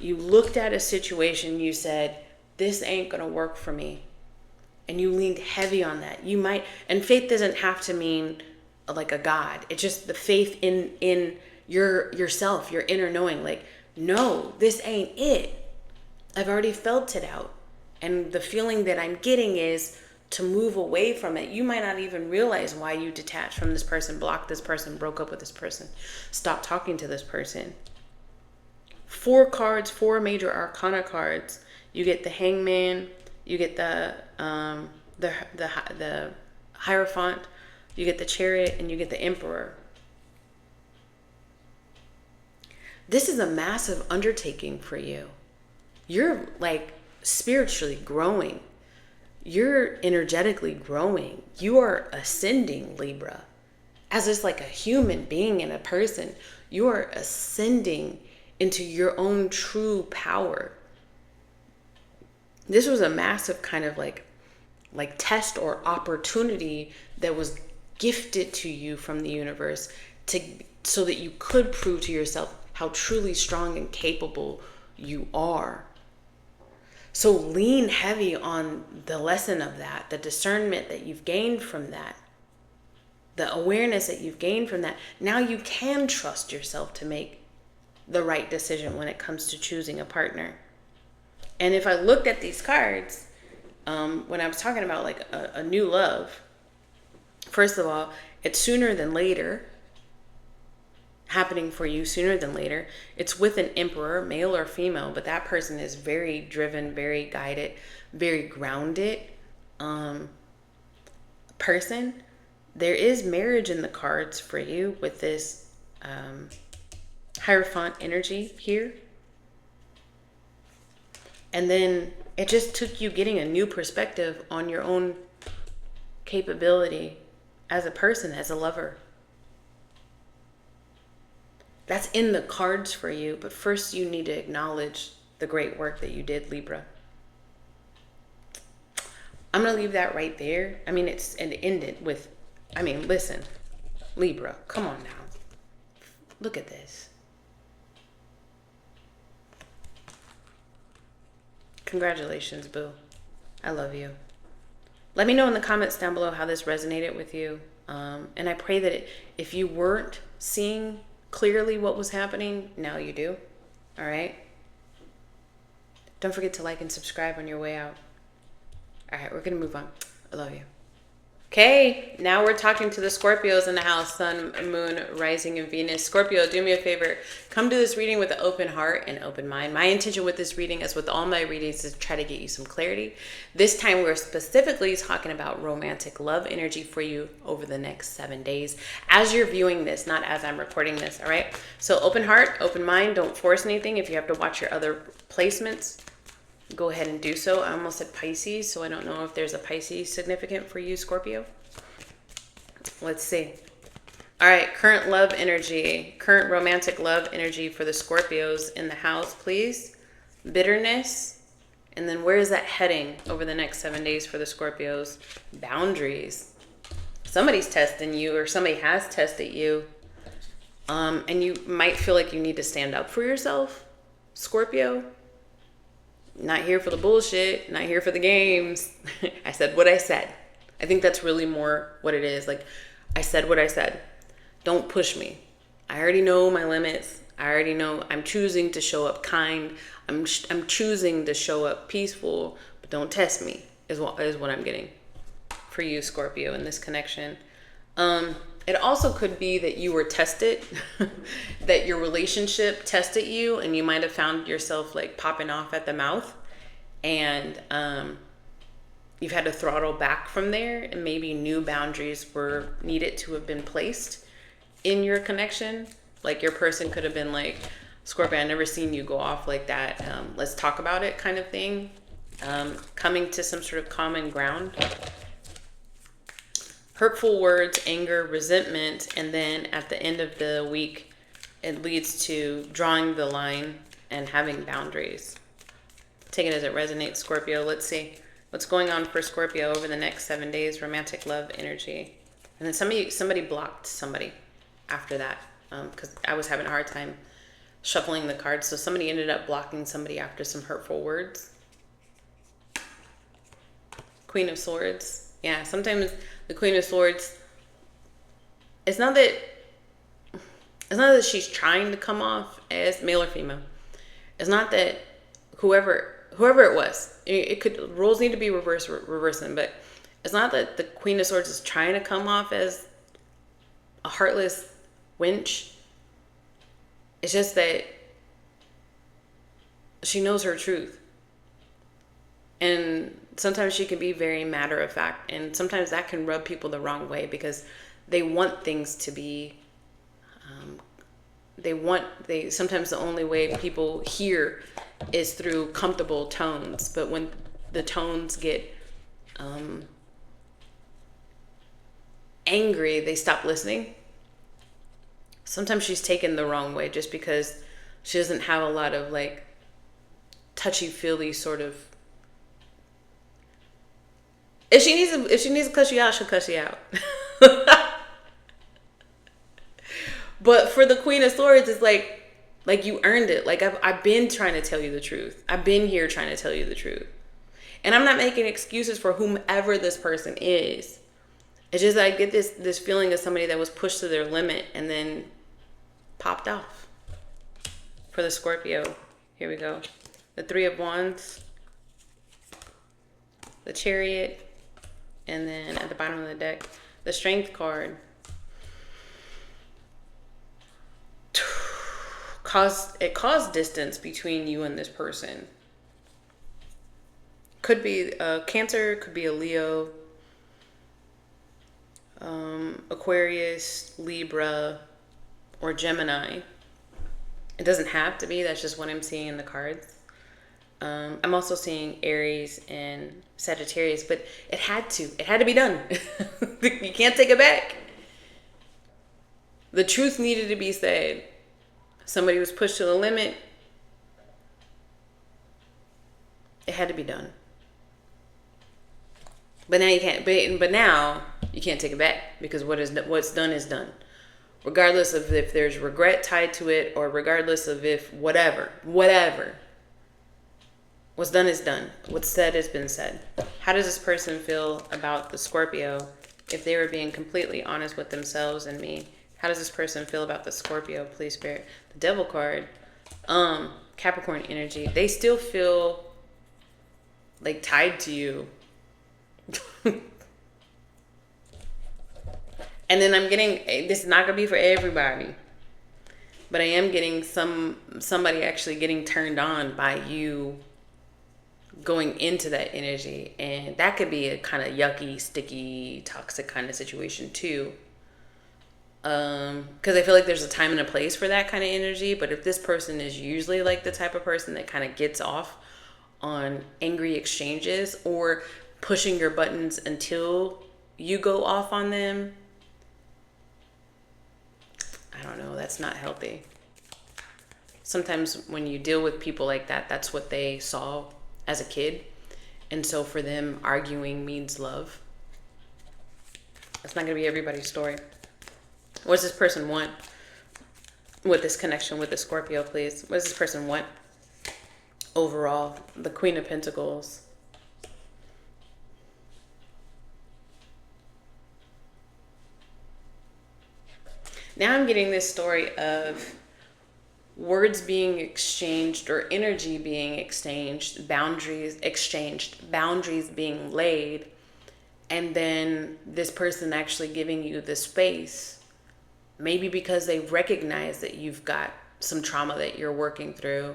A: You looked at a situation, you said, this ain't gonna work for me. And you leaned heavy on that. You might, and faith doesn't have to mean like a God. It's just the faith in yourself, your inner knowing, like, no, this ain't it. I've already felt it out. And the feeling that I'm getting is to move away from it. You might not even realize why you detached from this person, blocked this person, broke up with this person, stopped talking to this person. 4 cards, 4 major arcana cards. You get the Hangman, you get the Hierophant, you get the Chariot, and you get the Emperor. This is a massive undertaking for you. You're like spiritually growing. You're energetically growing. You are ascending, Libra. As just like a human being and a person, you are ascending into your own true power. This was a massive kind of like test or opportunity that was gifted to you from the universe so that you could prove to yourself how truly strong and capable you are. So lean heavy on the lesson of that, the discernment that you've gained from that, the awareness that you've gained from that. Now you can trust yourself to make the right decision when it comes to choosing a partner. And if I looked at these cards, when I was talking about like a new love, first of all, it's sooner than later, happening for you sooner than later. It's with an Emperor, male or female, but that person is very driven, very guided, very grounded person. There is marriage in the cards for you with this Hierophant energy here. And then it just took you getting a new perspective on your own capability as a person, as a lover. That's in the cards for you, but first you need to acknowledge the great work that you did, Libra. I'm going to leave that right there. I mean, it's and end it with, I mean, listen, Libra, come on now. Look at this. Congratulations, boo. I love you. Let me know in the comments down below how this resonated with you. And I pray that if you weren't seeing clearly what was happening, now you do. All right. Don't forget to like and subscribe on your way out. All right, we're going to move on. I love you. Okay, now we're talking to the Scorpios in the house, Sun, Moon, Rising, and Venus. Scorpio, do me a favor. Come to this reading with an open heart and open mind. My intention with this reading, as with all my readings, is to try to get you some clarity. This time we're specifically talking about romantic love energy for you over the next 7 days. As you're viewing this, not as I'm recording this, all right? So open heart, open mind. Don't force anything. If you have to watch your other placements, go ahead and do so. I almost said Pisces, so I don't know if there's a Pisces significant for you, Scorpio. Let's see. All right, current love energy, current romantic love energy for the Scorpios in the house, please. Bitterness. And then where is that heading over the next 7 days for the Scorpios? Boundaries. Somebody's testing you, or somebody has tested you. And you might feel like you need to stand up for yourself, Scorpio. Not here for the bullshit, not here for the games. I said what I said. I think that's really more what it is. Like, I said what I said. Don't push me. I already know my limits. I already know I'm choosing to show up kind. I'm choosing to show up peaceful, but don't test me is what I'm getting for you, Scorpio, in this connection. It also could be that you were tested, that your relationship tested you, and you might have found yourself like popping off at the mouth. and you've had to throttle back from there, and maybe new boundaries were needed to have been placed in your connection. Like your person could have been like, Scorpio, I never seen you go off like that. Let's talk about it, kind of thing. Coming to some sort of common ground. Hurtful words, anger, resentment, and then at the end of the week, it leads to drawing the line and having boundaries. Take it as it resonates, Scorpio. Let's see what's going on for Scorpio over the next 7 days. Romantic love energy. And then somebody blocked somebody after that, because I was having a hard time shuffling the cards. So somebody ended up blocking somebody after some hurtful words. Queen of Swords. Yeah, sometimes the Queen of Swords, it's not that she's trying to come off as male or female. It's not that whoever it was, it could, roles need to be reversing, but it's not that the Queen of Swords is trying to come off as a heartless wench. It's just that she knows her truth. And sometimes she can be very matter of fact, and sometimes that can rub people the wrong way because they want things to be, sometimes the only way people hear is through comfortable tones. But when the tones get angry, they stop listening. Sometimes she's taken the wrong way just because she doesn't have a lot of like touchy-feely sort of. If she needs to cuss you out, she'll cuss you out. But for the Queen of Swords, it's like you earned it. Like I've been trying to tell you the truth. I've been here trying to tell you the truth. And I'm not making excuses for whomever this person is. It's just that I get this feeling of somebody that was pushed to their limit and then popped off. For the Scorpio, here we go. The Three of Wands, the Chariot, and then at the bottom of the deck, the Strength card. It caused distance between you and this person. Could be a Cancer, could be a Leo, Aquarius, Libra, or Gemini. It doesn't have to be. That's just what I'm seeing in the cards. I'm also seeing Aries and Sagittarius, but it had to be done. You can't take it back. The truth needed to be said. Somebody was pushed to the limit. It had to be done. But now you can't. But now you can't take it back because what's done is done. Regardless of if there's regret tied to it, or regardless of if whatever. What's done is done. What's said has been said. How does this person feel about the Scorpio if they were being completely honest with themselves and me? How does this person feel about the Scorpio, please, Spirit? The Devil card, Capricorn energy. They still feel like tied to you. And then I'm getting, this is not going to be for everybody, but I am getting somebody actually getting turned on by you going into that energy. And that could be a kind of yucky, sticky, toxic kind of situation too. Because I feel like there's a time and a place for that kind of energy. But if this person is usually like the type of person that kind of gets off on angry exchanges or pushing your buttons until you go off on them, I don't know, that's not healthy. Sometimes when you deal with people like that, that's what they saw as a kid. And so for them, arguing means love. That's not going to be everybody's story. What does this person want with this connection with the Scorpio, please? What does this person want overall? The Queen of Pentacles. Now I'm getting this story of words being exchanged or energy being exchanged, boundaries being laid, and then this person actually giving you the space, maybe because they recognize that you've got some trauma that you're working through,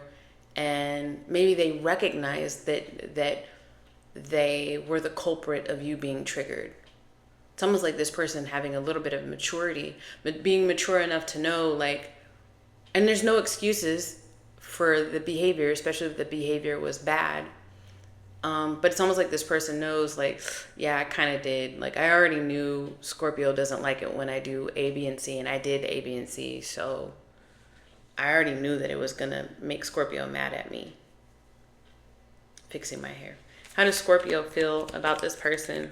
A: and maybe they recognized that they were the culprit of you being triggered. It's almost like this person having a little bit of maturity, but being mature enough to know, like, and there's no excuses for the behavior, especially if the behavior was bad. But it's almost like this person knows, like, yeah, I kind of did. Like, I already knew Scorpio doesn't like it when I do A, B, and C, and I did A, B, and C. So I already knew that it was going to make Scorpio mad at me. Fixing my hair. How does Scorpio feel about this person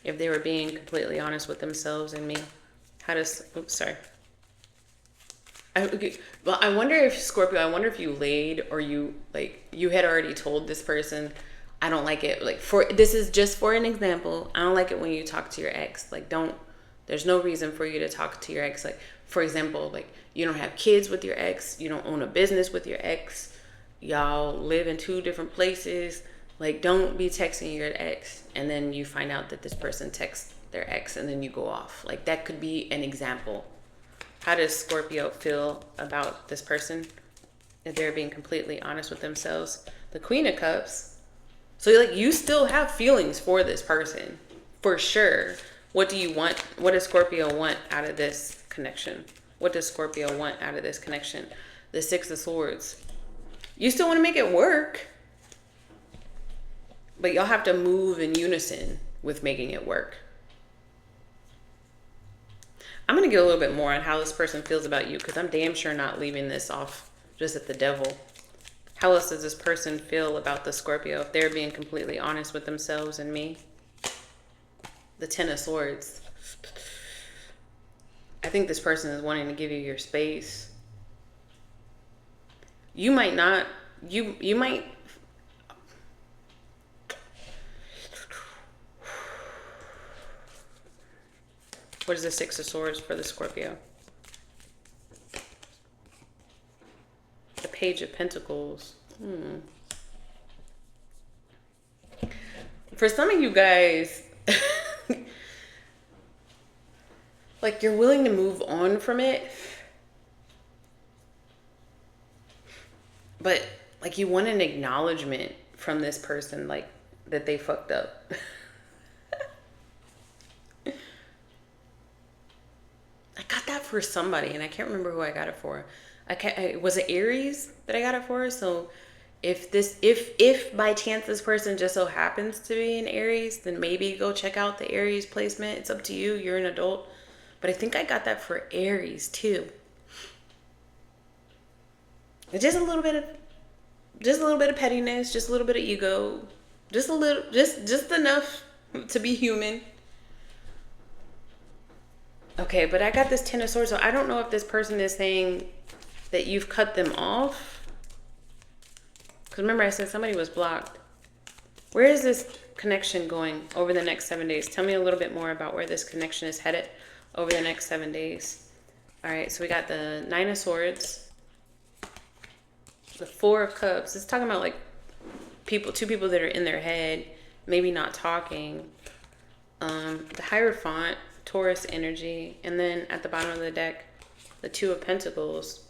A: if they were being completely honest with themselves and me? How does, oops, sorry. Well, I wonder if Scorpio, I wonder if you laid, or you, like, you had already told this person, I don't like it. Like, this is just for an example. I don't like it when you talk to your ex. Like, there's no reason for you to talk to your ex. Like, for example, like, you don't have kids with your ex. You don't own a business with your ex. Y'all live in 2 different places. Like, don't be texting your ex and then you find out that this person texts their ex and then you go off. Like, that could be an example. How does Scorpio feel about this person if they're being completely honest with themselves? The Queen of Cups. So, like, you still have feelings for this person, for sure. What do you want? What does Scorpio want out of this connection? What does Scorpio want out of this connection? The 6 of Swords. You still want to make it work, but y'all have to move in unison with making it work. I'm going to get a little bit more on how this person feels about you, because I'm damn sure not leaving this off just at the devil. How else does this person feel about the Scorpio if they're being completely honest with themselves and me? The 10 of Swords. I think this person is wanting to give you your space. You might not, you might, what is the 6 of Swords for the Scorpio? The Page of Pentacles. For some of you guys, like, you're willing to move on from it, but, like, you want an acknowledgement from this person, like, that they fucked up. I got that for somebody, and I can't remember who I got it for. Was it Aries that I got it for? So if by chance this person just so happens to be an Aries, then maybe go check out the Aries placement. It's up to you. You're an adult. But I think I got that for Aries too. It's just a little bit of pettiness, just a little bit of ego, just enough to be human. Okay, but I got this 10 of Swords, so I don't know if this person is saying that you've cut them off. Because remember, I said somebody was blocked. Where is this connection going over the next 7 days? Tell me a little bit more about where this connection is headed over the next 7 days. All right, so we got the 9 of Swords, the 4 of Cups. It's talking about, like, two people that are in their head, maybe not talking. The Hierophant, Taurus energy, and then at the bottom of the deck, the 2 of Pentacles.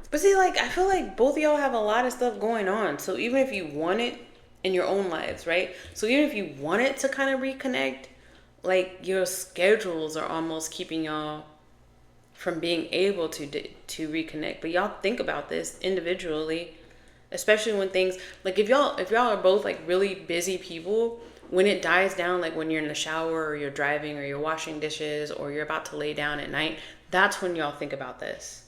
A: But see, like, I feel like both of y'all have a lot of stuff going on. So even if you want it in your own lives, right? So even if you wanted to kind of reconnect, like, your schedules are almost keeping y'all from being able to reconnect. But y'all think about this individually, especially when things, like, if y'all are both, like, really busy people, when it dies down, like when you're in the shower or you're driving or you're washing dishes or you're about to lay down at night, that's when y'all think about this.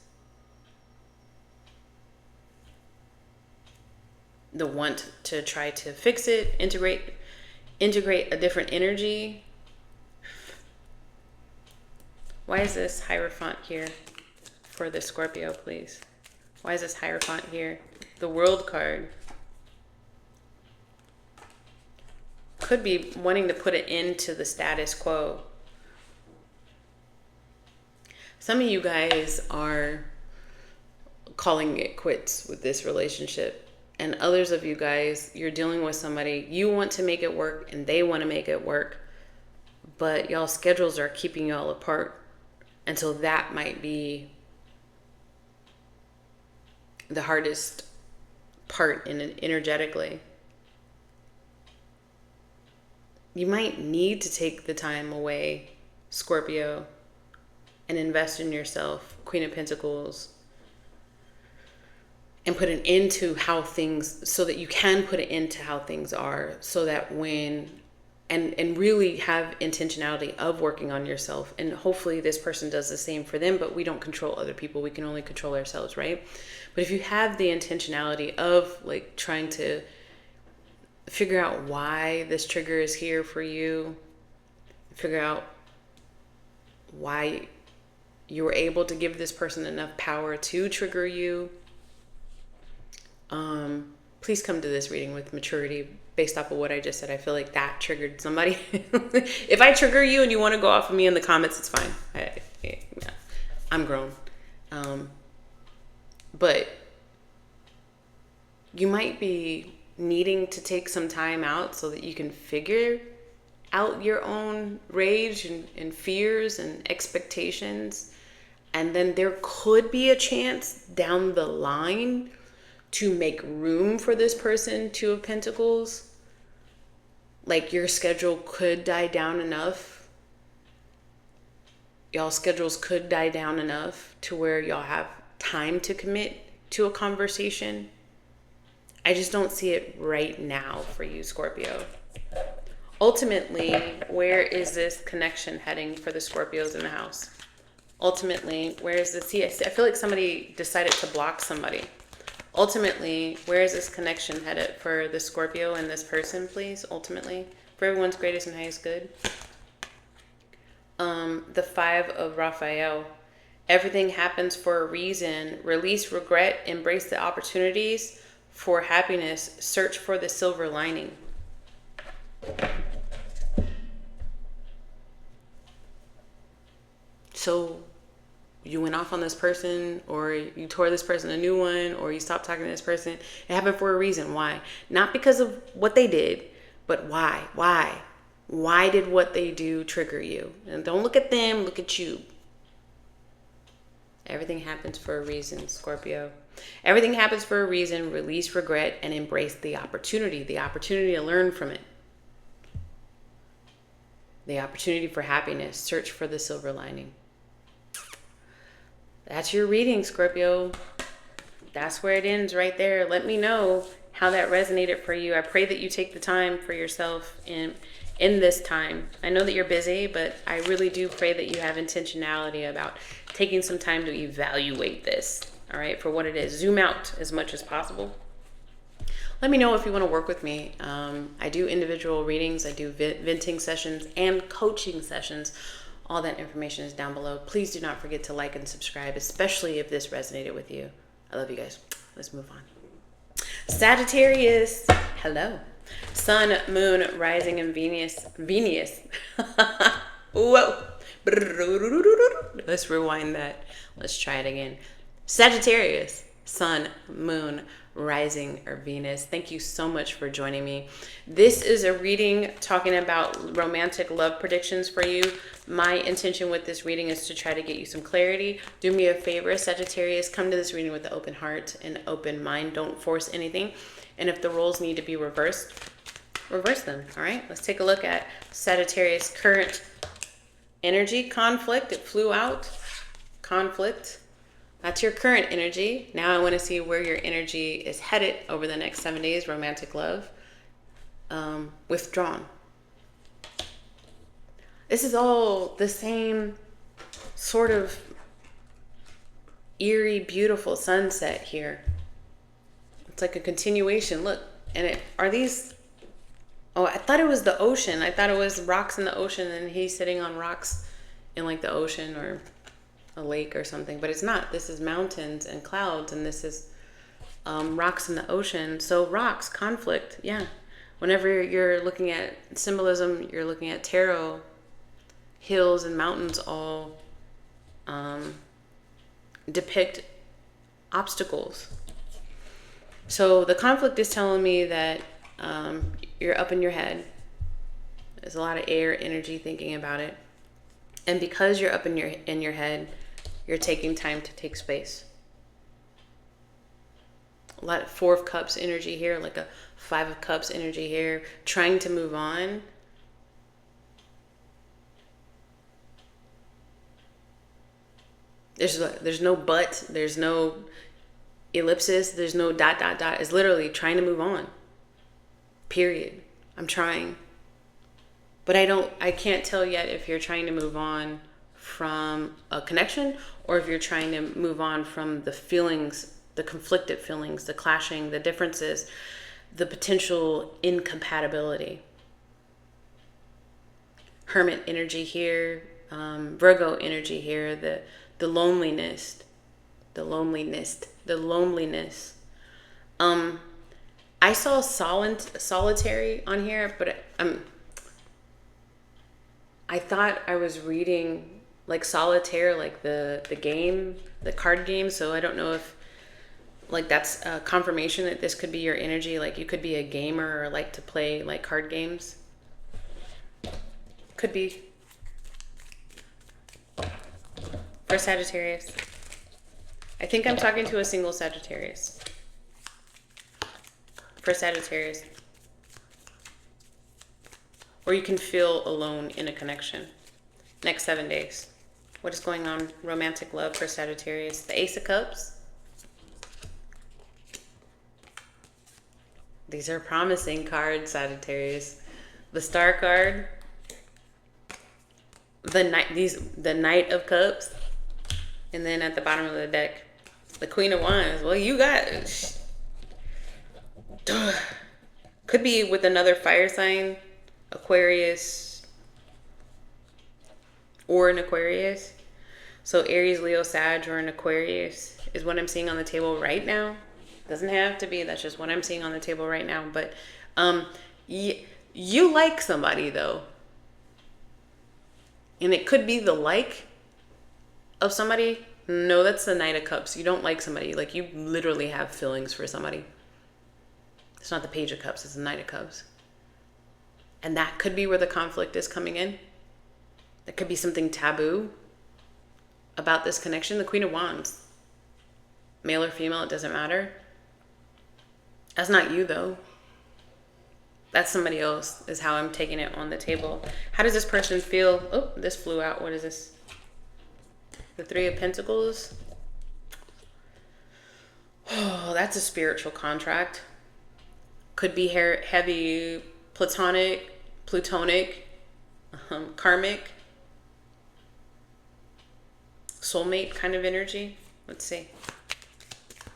A: The want to try to fix it, integrate a different energy. Why is this Hierophant here for the Scorpio, please? Why is this Hierophant here? The World card. Could be wanting to put an end to the status quo. Some of you guys are calling it quits with this relationship. And others of you guys, you're dealing with somebody, you want to make it work and they want to make it work, but y'all schedules are keeping y'all apart. And so that might be the hardest part in it energetically. You might need to take the time away, Scorpio, and invest in yourself, Queen of Pentacles, and put an end to how things, so that you can put an end to how things are, so that when, and really have intentionality of working on yourself. And hopefully this person does the same for them, but we don't control other people. We can only control ourselves, right? But if you have the intentionality of like trying to figure out why this trigger is here for you, figure out why you were able to give this person enough power to trigger you, please come to this reading with maturity based off of what I just said. I feel like that triggered somebody. If I trigger you and you want to go off of me in the comments, it's fine. I'm grown. But you might be needing to take some time out so that you can figure out your own rage and fears and expectations. And then there could be a chance down the line to make room for this person, Two of Pentacles. Like your schedule could die down enough. Y'all's schedules could die down enough to where y'all have time to commit to a conversation. I just don't see it right now for you, Scorpio. Ultimately, where is this connection heading for the Scorpios in the house? Ultimately, where is this? See, I feel like somebody decided to block somebody. Ultimately, where is this connection headed for the Scorpio and this person, please? Ultimately, for everyone's greatest and highest good. The Five of Raphael. Everything happens for a reason. Release regret, embrace the opportunities for happiness, search for the silver lining. So you went off on this person, or you tore this person a new one, or you stopped talking to this person. It happened for a reason. Why? Not because of what they did, but why? Why did what they do trigger you? And don't look at them, look at you. Everything happens for a reason, Scorpio. Everything happens for a reason. Release regret and embrace the opportunity to learn from it. The opportunity for happiness. Search for the silver lining. That's your reading, Scorpio. That's where it ends right there. Let me know how that resonated for you. I pray that you take the time for yourself in this time. I know that you're busy, but I really do pray that you have intentionality about taking some time to evaluate this, all right, for what it is. Zoom out as much as possible. Let me know if you want to work with me. I do individual readings. I do venting sessions and coaching sessions. All that information is down below. Please do not forget to like and subscribe, especially if this resonated with you. I love you guys. Let's move on. Sagittarius. Hello. Sun, Moon, Rising, and Venus. Whoa. Let's rewind that. Let's try it again. Sagittarius, Sun, Moon, Rising, or Venus. Thank you so much for joining me. This is a reading talking about romantic love predictions for you. My intention with this reading is to try to get you some clarity. Do me a favor, Sagittarius, come to this reading with an open heart and open mind. Don't force anything. And if the roles need to be reversed, reverse them. All right, let's take a look at Sagittarius' current energy. Conflict. It flew out. Conflict. That's your current energy. Now I want to see where your energy is headed over the next 7 days. Romantic love. Withdrawn. This is all the same sort of eerie, beautiful sunset here. It's like a continuation. Look, and are these... Oh, I thought it was the ocean. I thought it was rocks in the ocean and he's sitting on rocks in like the ocean or a lake or something. But it's not. This is mountains and clouds, and this is rocks in the ocean. So rocks, conflict, yeah. Whenever you're looking at symbolism, you're looking at tarot, hills and mountains all depict obstacles. So the conflict is telling me that you're up in your head. There's a lot of air energy thinking about it. And because you're up in your head, you're taking time to take space. A lot of Four of Cups energy here, like a Five of Cups energy here, trying to move on. There's no but, there's no ellipsis, there's no dot, dot, dot. It's literally trying to move on. Period. I'm trying. But I can't tell yet if you're trying to move on from a connection or if you're trying to move on from the feelings, the conflicted feelings, the clashing, the differences, the potential incompatibility. Hermit energy here, Virgo energy here, the loneliness. I saw solitary on here, but I thought I was reading like solitaire, like the game, the card game. So I don't know if like that's a confirmation that this could be your energy. Like you could be a gamer or like to play like card games. Could be. For Sagittarius. I think I'm talking to a single Sagittarius. For Sagittarius. Or you can feel alone in a connection. Next 7 days. What is going on? Romantic love for Sagittarius. The Ace of Cups. These are promising cards, Sagittarius. The Star card. The Knight of Cups. And then at the bottom of the deck, the Queen of Wands. Well, you got... Could be with another fire sign. Aquarius. Or an Aquarius. So Aries, Leo, Sag, or an Aquarius is what I'm seeing on the table right now. Doesn't have to be. That's just what I'm seeing on the table right now. But you like somebody, though. And it could be the like of somebody. No, that's the Knight of Cups. You don't like somebody. Like you literally have feelings for somebody. It's not the Page of Cups. It's the Knight of Cups. And that could be where the conflict is coming in. There could be something taboo about this connection. The Queen of Wands. Male or female, it doesn't matter. That's not you, though. That's somebody else, is how I'm taking it on the table. How does this person feel? Oh, this flew out. What is this? The Three of Pentacles. Oh, that's a spiritual contract. Could be heavy platonic, plutonic, karmic, soulmate kind of energy. Let's see.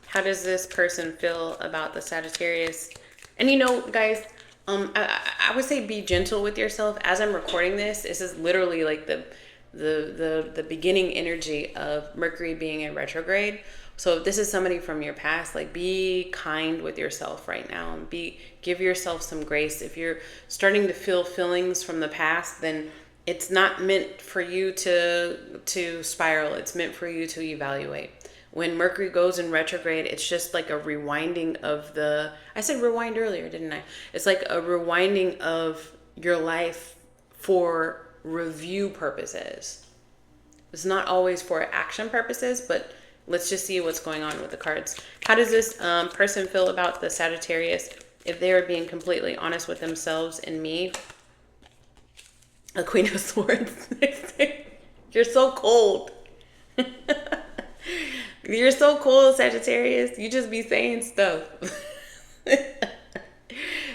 A: How does this person feel about the Sagittarius? And you know, guys, I would say be gentle with yourself. As I'm recording this is literally like the beginning energy of Mercury being in retrograde. So if this is somebody from your past, like be kind with yourself right now and give yourself some grace. If you're starting to feel feelings from the past, then it's not meant for you to spiral. It's meant for you to evaluate. When Mercury goes in retrograde, it's just like a rewinding of I said rewind earlier, didn't I? It's like a rewinding of your life for review purposes. It's not always for action purposes, but let's just see what's going on with the cards. How does this person feel about the Sagittarius if they are being completely honest with themselves and me? A Queen of Swords. You're so cold. You're so cool, Sagittarius. You just be saying stuff.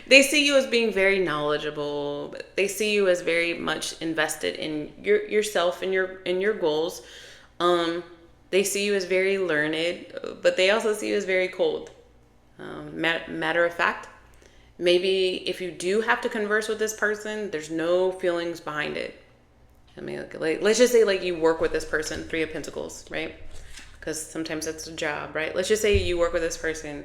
A: They see you as being very knowledgeable. They see you as very much invested in yourself and your goals. They see you as very learned, but they also see you as very cold. Matter of fact, maybe if you do have to converse with this person, there's no feelings behind it. I mean, like let's just say like you work with this person, Three of Pentacles, right? Because sometimes that's a job, right? Let's just say you work with this person.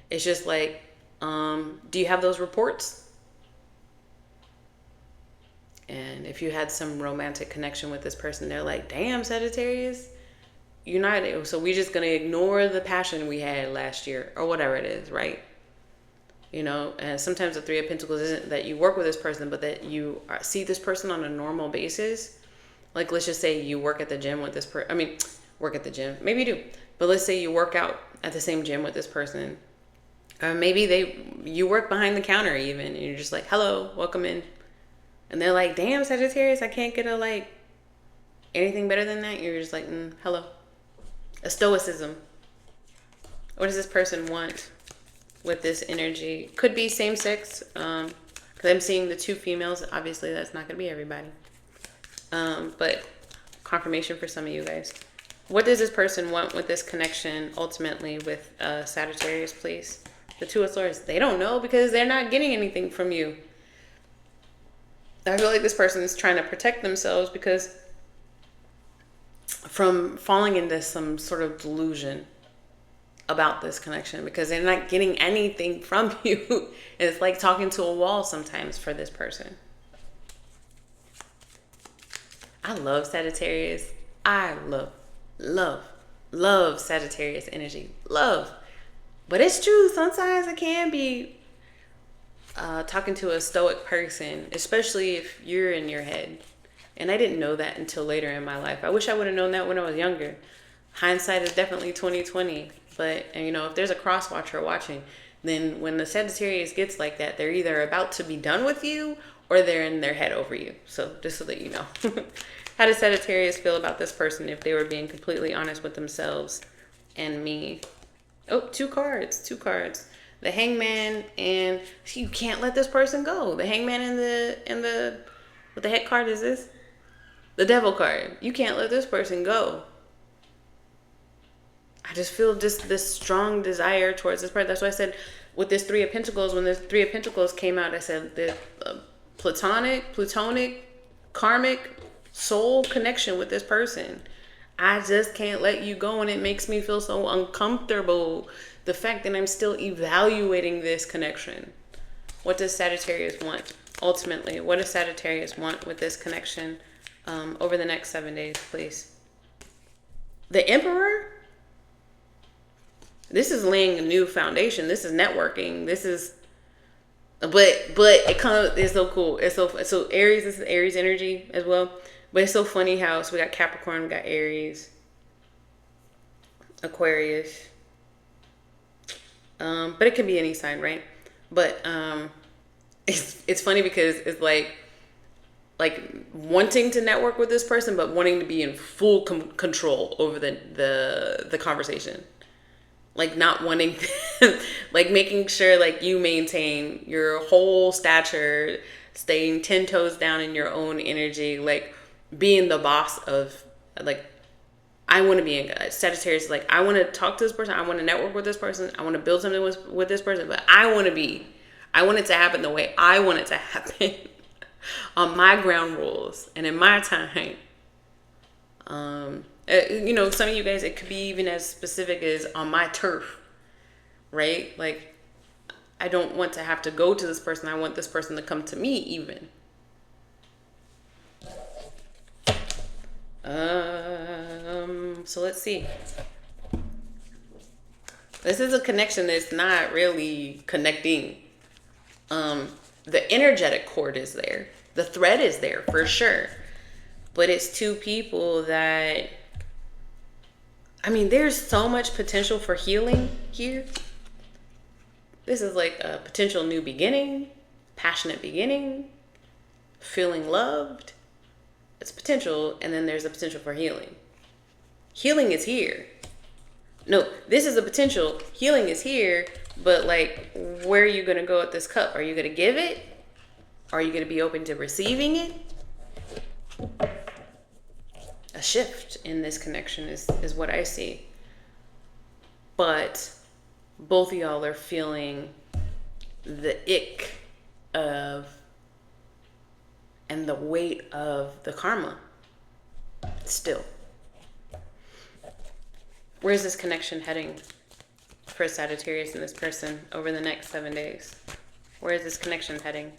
A: It's just like, do you have those reports? And if you had some romantic connection with this person, they're like, damn, Sagittarius, you're not, so we're just going to ignore the passion we had last year or whatever it is, right? You know, and sometimes the Three of Pentacles isn't that you work with this person, but that you see this person on a normal basis. Like, let's just say you work at the gym with this person. I mean, work at the gym. Maybe you do. But let's say you work out at the same gym with this person. Or maybe you work behind the counter even, and you're just like, hello, welcome in. And they're like, damn, Sagittarius, I can't get anything better than that. You're just like, hello. A stoicism. What does this person want with this energy? Could be same sex. Because I'm seeing the 2 females. Obviously, that's not going to be everybody. But confirmation for some of you guys. What does this person want with this connection ultimately with Sagittarius, please? The 2 of Swords. They don't know because they're not getting anything from you. I feel like this person is trying to protect themselves because from falling into some sort of delusion about this connection, because they're not getting anything from you. It's like talking to a wall sometimes for this person. I love Sagittarius. I love Sagittarius energy. Love. But it's true, sometimes it can be talking to a stoic person, especially if you're in your head. And I didn't know that until later in my life. I wish I would have known that when I was younger. Hindsight is definitely 2020. But, if there's a cross watcher watching, then when the Sagittarius gets like that, they're either about to be done with you or they're in their head over you. So just so that you know. How does Sagittarius feel about this person if they were being completely honest with themselves and me? Oh, 2 cards. The Hangman, and you can't let this person go. The Hangman and the what the heck card is this? The Devil card. You can't let this person go. I just feel just this strong desire towards this person. That's why I said with this 3 of Pentacles, when the 3 of Pentacles came out, I said the platonic, karmic soul connection with this person. I just can't let you go, and it makes me feel so uncomfortable. The fact that I'm still evaluating this connection. What does Sagittarius want? Ultimately, what does Sagittarius want with this connection over the next 7 days, please? The Emperor? This is laying a new foundation. This is networking. This is, but it's so cool. It's so Aries. This is Aries energy as well. But it's so funny how, so we got Capricorn, we got Aries, Aquarius. But it can be any sign, right? But it's funny because it's like wanting to network with this person, but wanting to be in full control over the conversation. Like not wanting, like making sure like you maintain your whole stature, staying 10 toes down in your own energy, like being the boss of like, I want to be in Sagittarius. Like I want to talk to this person. I want to network with this person. I want to build something with this person, but I want it to happen the way I want it to happen on my ground rules and in my time. Some of you guys, it could be even as specific as on my turf, right? Like, I don't want to have to go to this person. I want this person to come to me even. So let's see. This is a connection that's not really connecting. The energetic cord is there. The thread is there for sure. But it's 2 people that, there's so much potential for healing here. This is like a potential new beginning, passionate beginning, feeling loved. It's potential, and then there's a potential for healing. Healing is here. No, this is a potential. Healing is here, but like, where are you going to go with this cup? Are you going to give it? Are you going to be open to receiving it? A shift in this connection is what I see. But both of y'all are feeling the ick of and the weight of the karma still. Where's this connection heading for Sagittarius and this person over the next 7 days? Where is this connection heading?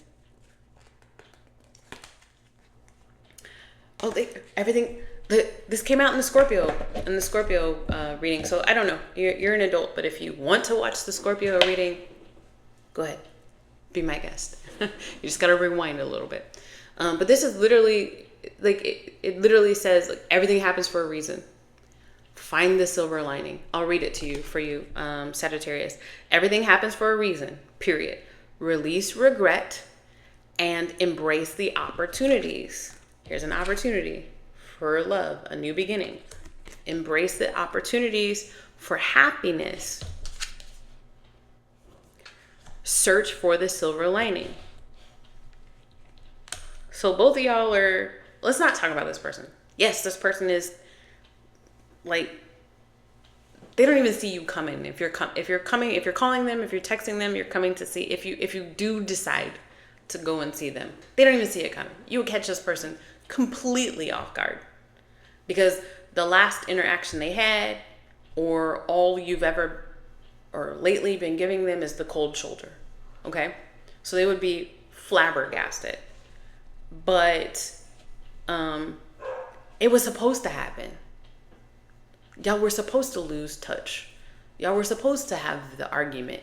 A: Oh, this came out in the Scorpio reading. So I don't know. You're an adult, but if you want to watch the Scorpio reading, go ahead. Be my guest. You just got to rewind a little bit. But this is literally like it literally says like everything happens for a reason. Find the silver lining. I'll read it to you for you, Sagittarius. Everything happens for a reason, period. Release regret and embrace the opportunities. Here's an opportunity for love, a new beginning. Embrace the opportunities for happiness. Search for the silver lining. So both of y'all are, let's not talk about this person. Yes, this person is like, they don't even see you coming. If you're calling them, if you're texting them, you're coming to see, if you do decide to go and see them, they don't even see it coming. You will catch this person completely off guard because the last interaction they had, or all you've ever or lately been giving them, is the cold shoulder. Okay, so they would be flabbergasted, but it was supposed to happen. Y'all were supposed to lose touch. Y'all were supposed to have the argument.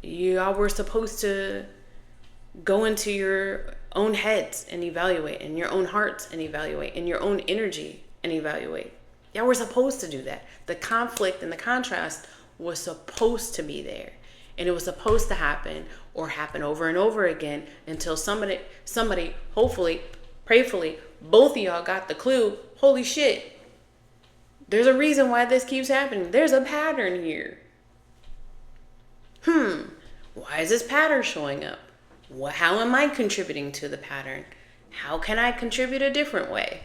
A: Y'all were supposed to go into your own heads and evaluate, in your own hearts and evaluate, in your own energy and evaluate. Y'all were supposed to do that. The conflict and the contrast was supposed to be there. And it was supposed to happen, or happen over and over again, until somebody, hopefully, prayerfully, both of y'all got the clue. Holy shit. There's a reason why this keeps happening. There's a pattern here. Why is this pattern showing up? How am I contributing to the pattern? How can I contribute a different way?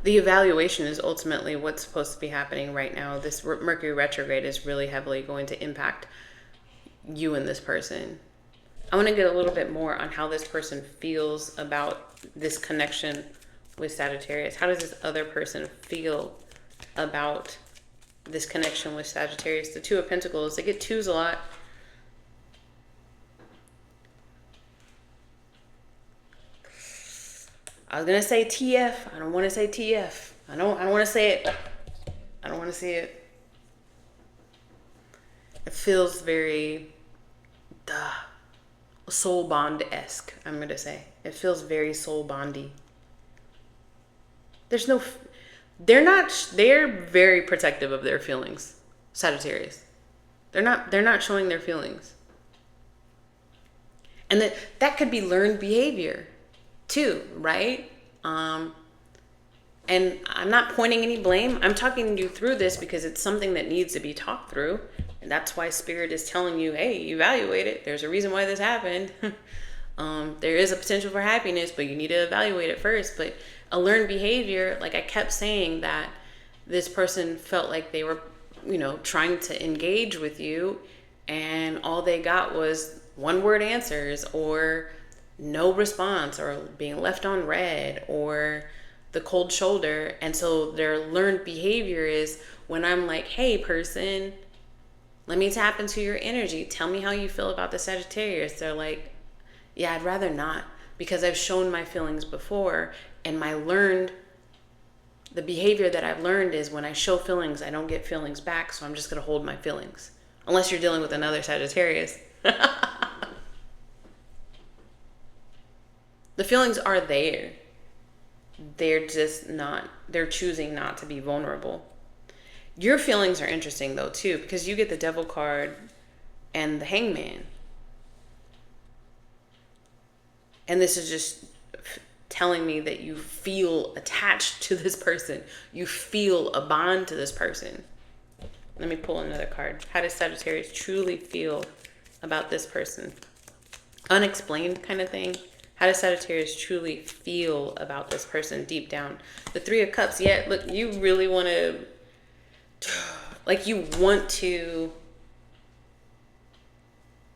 A: The evaluation is ultimately what's supposed to be happening right now. This Mercury retrograde is really heavily going to impact you and this person. I want to get a little bit more on how this person feels about this connection with Sagittarius. How does this other person feel about this connection with Sagittarius? The Two of Pentacles, they get twos a lot. I was going to say TF. I don't want to say TF. I don't want to say it. I don't want to say it. It feels very soul bond-esque, I'm going to say. It feels very soul bondy. They're very protective of their feelings, Sagittarius. They're not showing their feelings. And that could be learned behavior too, right? And I'm not pointing any blame. I'm talking you through this because it's something that needs to be talked through. And that's why Spirit is telling you, hey, evaluate it. There's a reason why this happened. There is a potential for happiness, but you need to evaluate it first. But a learned behavior, like I kept saying, that this person felt like they were, trying to engage with you, and all they got was one-word answers, or no response, or being left on red, or the cold shoulder. And so their learned behavior is, when I'm like, hey person, let me tap into your energy, tell me how you feel about the Sagittarius, they're like, yeah, I'd rather not, because I've shown my feelings before. And the behavior that I've learned is, when I show feelings, I don't get feelings back, so I'm just going to hold my feelings. Unless you're dealing with another Sagittarius. The feelings are there. They're choosing not to be vulnerable. Your feelings are interesting though too, because you get the Devil card and the Hangman. And this is just telling me that you feel attached to this person. You feel a bond to this person. Let me pull another card. How does Sagittarius truly feel about this person? Unexplained kind of thing. How does Sagittarius truly feel about this person deep down? The Three of Cups. Yeah, look, you really want to,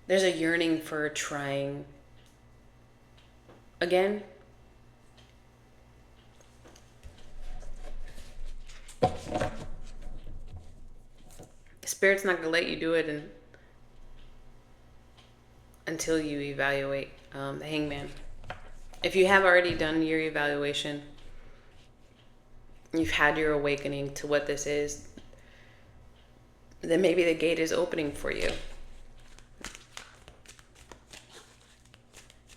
A: there's a yearning for trying again. Spirit's not going to let you do it until you evaluate the Hangman. If you have already done your evaluation, you've had your awakening to what this is, then maybe the gate is opening for you.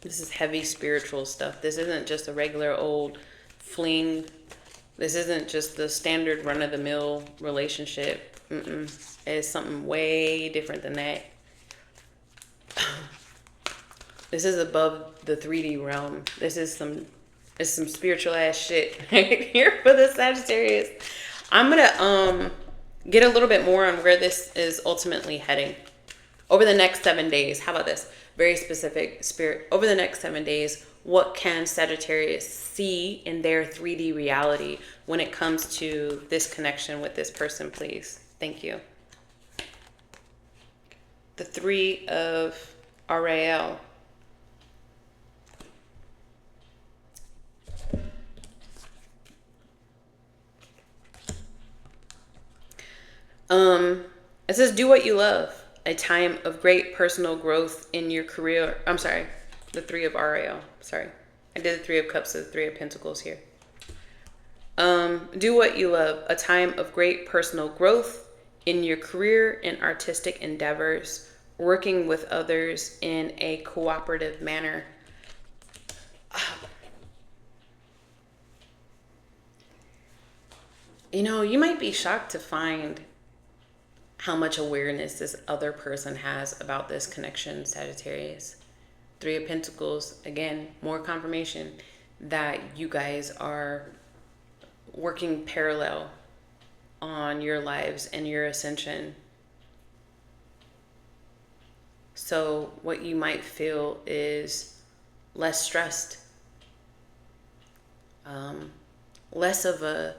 A: This is heavy spiritual stuff. This isn't just a regular old fling. This isn't just the standard run-of-the-mill relationship. It's something way different than that. This is above the 3D realm. This is some spiritual ass shit right here for the Sagittarius. I'm gonna get a little bit more on where this is ultimately heading over the next 7 days. How about this? Very specific spirit. Over the next 7 days, what can Sagittarius see in their 3D reality when it comes to this connection with this person, please? Thank you. The 3 of Ariel. It says, do what you love. A time of great personal growth in your career. I'm sorry. The 3 of Ariel. Sorry. I did the 3 of Cups, the 3 of Pentacles here. Do what you love. A time of great personal growth in your career and artistic endeavors. Working with others in a cooperative manner. You know, you might be shocked to find how much awareness this other person has about this connection, Sagittarius. 3 of Pentacles, again, more confirmation that you guys are working parallel on your lives and your ascension. So what you might feel is less stressed, less of a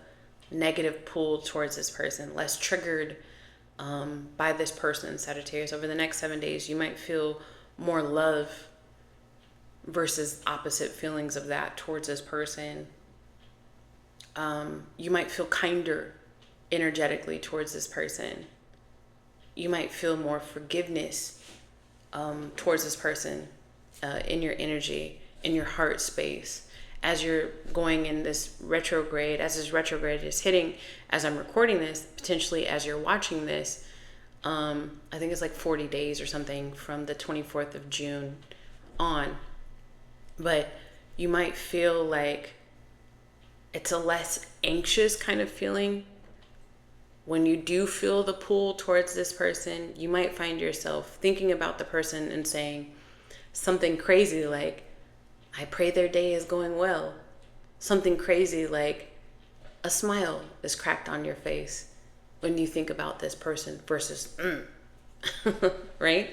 A: negative pull towards this person, less triggered by this person, Sagittarius. Over the next 7 days, you might feel more love versus opposite feelings of that towards this person. You might feel kinder energetically towards this person. You might feel more forgiveness towards this person in your energy, in your heart space. As you're going in this retrograde, as this retrograde is hitting, as I'm recording this, potentially as you're watching this, I think it's like 40 days or something from the 24th of June on. But you might feel like it's a less anxious kind of feeling. When you do feel the pull towards this person, you might find yourself thinking about the person and saying something crazy like, I pray their day is going well. Something crazy like a smile is cracked on your face when you think about this person versus, right?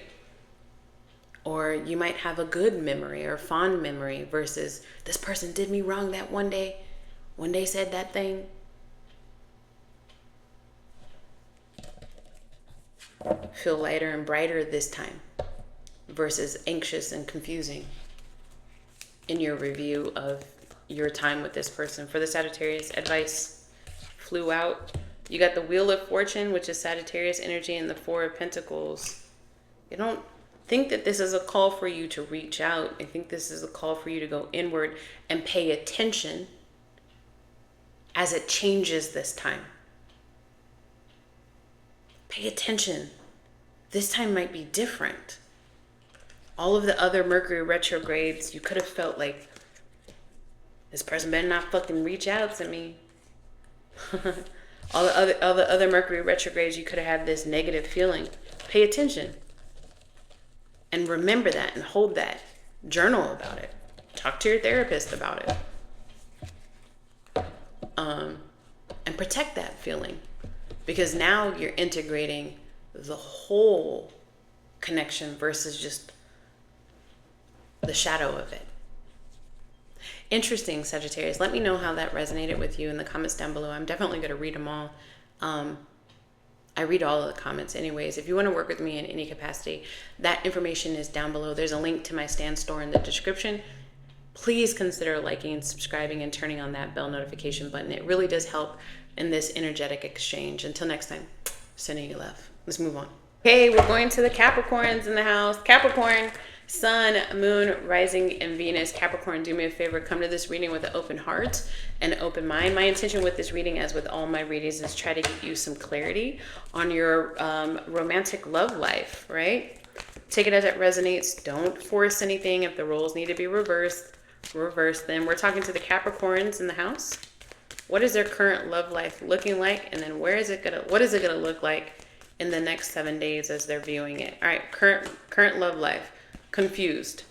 A: Or you might have a good memory or fond memory versus this person did me wrong that one day when they said that thing. Feel lighter and brighter this time versus anxious and confusing in your review of your time with this person. For the Sagittarius, advice flew out. You got the Wheel of Fortune, which is Sagittarius energy, and the 4 of Pentacles. You don't think that this is a call for you to reach out. I think this is a call for you to go inward and pay attention as it changes this time. Pay attention. This time might be different. All of the other Mercury retrogrades, you could have felt like, this person better not fucking reach out to me. all the other Mercury retrogrades, you could have had this negative feeling. Pay attention. And remember that and hold that. Journal about it. Talk to your therapist about it. And protect that feeling. Because now you're integrating the whole connection versus just the shadow of it. Interesting, Sagittarius. Let me know how that resonated with you in the comments down below. I'm definitely going to read them all. I read all of the comments anyways. If you want to work with me in any capacity, that information is down below. There's a link to my Stand store in the description. Please consider liking, subscribing, and turning on that bell notification button. It really does help in this energetic exchange. Until next time, sending you love. Let's move on. Okay, we're going to the Capricorns in the house. Capricorn, Sun, Moon, Rising, and Venus. Capricorn, do me a favor. Come to this reading with an open heart and an open mind. My intention with this reading, as with all my readings, is try to give you some clarity on your romantic love life, right? Take it as it resonates. Don't force anything. If the roles need to be reversed, reverse them. We're talking to the Capricorns in the house. What is their current love life looking like? And then what is it gonna look like in the next 7 days as they're viewing it? All right, current love life. Confused.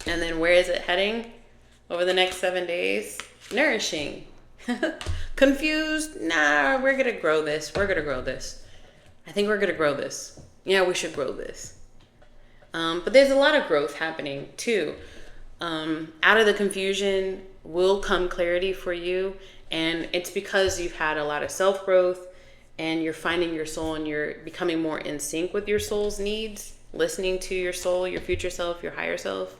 A: And then where is it heading over the next 7 days? Nourishing. Confused. Nah, we're gonna grow this. We're gonna grow this. I think we're gonna grow this. Yeah, we should grow this. But there's a lot of growth happening too. Out of the confusion will come clarity for you. And it's because you've had a lot of self-growth and you're finding your soul and you're becoming more in sync with your soul's needs, listening to your soul, your future self, your higher self,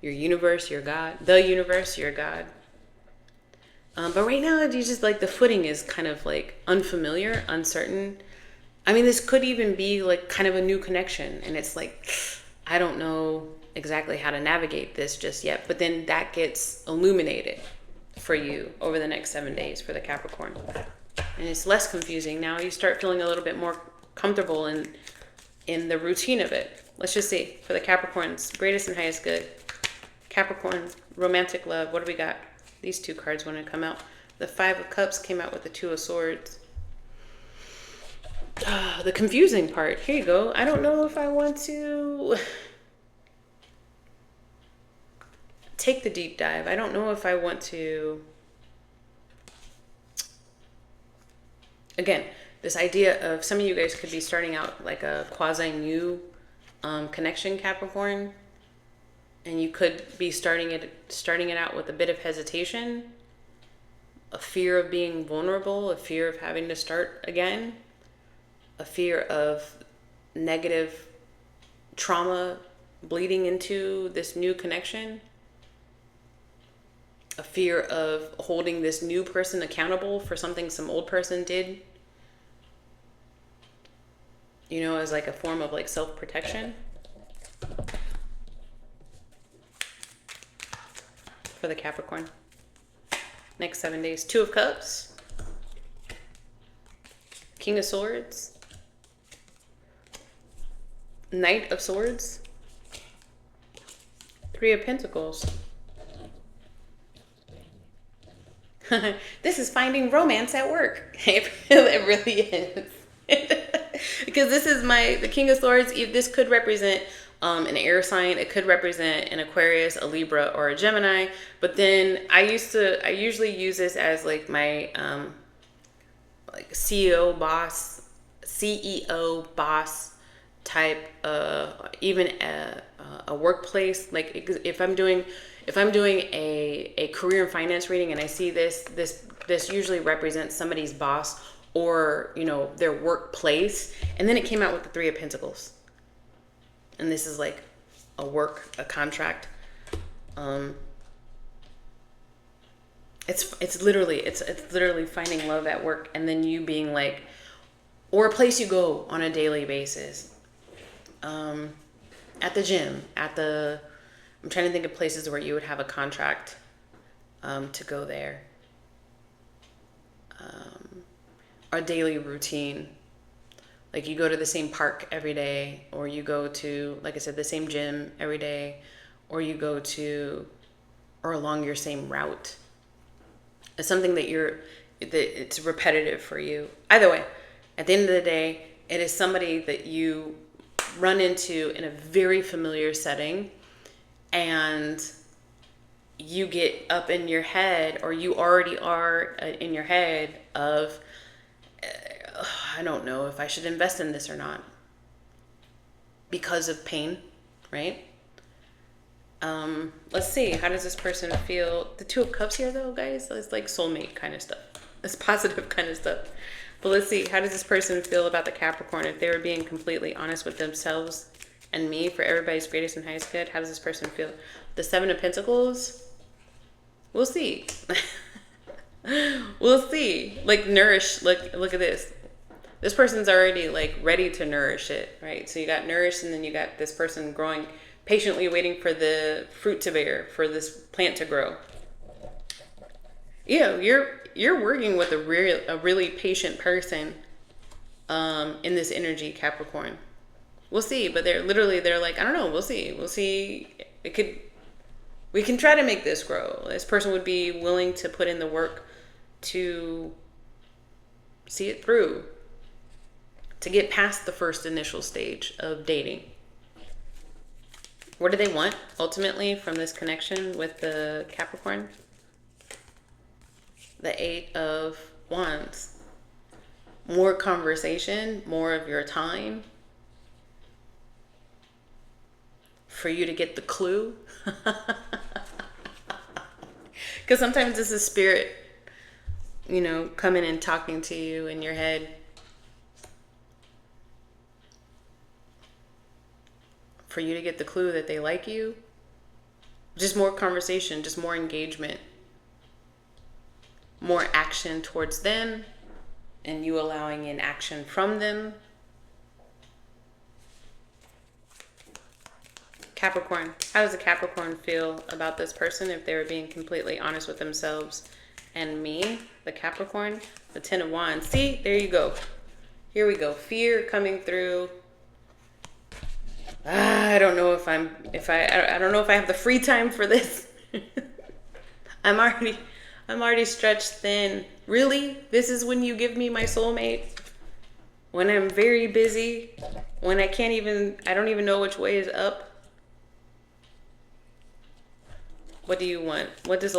A: your universe, your God, the universe, your God. But right now, you just like the footing is kind of like unfamiliar, uncertain. I mean, this could even be like kind of a new connection. And it's like, I don't know exactly how to navigate this just yet. But then that gets illuminated for you over the next 7 days for the Capricorn. And it's less confusing. Now you start feeling a little bit more comfortable in the routine of it. Let's just see. For the Capricorns, greatest and highest good. Capricorn, romantic love. What do we got? These two cards want to come out. The Five of Cups came out with the Two of Swords. The confusing part. Here you go. I don't know if I want to take the deep dive. I don't know if I want to. Again, this idea of some of you guys could be starting out like a quasi-new connection, Capricorn. And you could be starting it out with a bit of hesitation, a fear of being vulnerable, a fear of having to start again, a fear of negative trauma bleeding into this new connection, a fear of holding this new person accountable for something some old person did, you know, as like a form of like self-protection. For the Capricorn. Next 7 days. Two of Cups. King of Swords. Knight of Swords. Three of Pentacles. This is finding romance at work. It really is. Because this is the King of Swords. This could represent an air sign. It could represent an Aquarius, a Libra, or a Gemini. But then I usually use this as like my like CEO boss type, even a workplace. Like if I'm doing a career and finance reading and I see this usually represents somebody's boss or, you know, their workplace. And then it came out with the Three of Pentacles. And this is like a contract. It's literally finding love at work, and then you being like, or a place you go on a daily basis. At the gym, I'm trying to think of places where you would have a contract to go there. Our daily routine. Like you go to the same park every day, or you go to, like I said, the same gym every day, or you go to, or along your same route. It's something that it's repetitive for you. Either way, at the end of the day, it is somebody that you run into in a very familiar setting, and you get up in your head, or you already are in your head of, I don't know if I should invest in this or not because of pain, right? Let's see. How does this person feel? The Two of Cups here, though, guys, it's like soulmate kind of stuff. It's positive kind of stuff. But let's see. How does this person feel about the Capricorn? If they were being completely honest with themselves and me for everybody's greatest and highest good, how does this person feel? The Seven of Pentacles? We'll see. We'll see. Like nourish. Look at this. This person's already like ready to nourish it, right? So you got nourished, and then you got this person growing, patiently waiting for the fruit to bear, for this plant to grow. Yeah, you're working with a really patient person in this energy, Capricorn. We'll see. But they're like, I don't know. We'll see. We can try to make this grow. This person would be willing to put in the work to see it through, to get past the first initial stage of dating. What do they want ultimately from this connection with the Capricorn? The Eight of Wands. More conversation, more of your time. For you to get the clue. Because sometimes this is spirit, coming and talking to you in your head. For you to get the clue that they like you. Just more conversation, just more engagement. More action towards them. And you allowing in action from them. Capricorn. How does a Capricorn feel about this person if they were being completely honest with themselves and me, the Capricorn? The Ten of Wands. See, there you go. Here we go. Fear coming through. I don't know if I don't know if I have the free time for this. I'm already stretched thin. Really? This is when you give me my soulmate? When I'm very busy? When I don't even know which way is up? What do you want? What does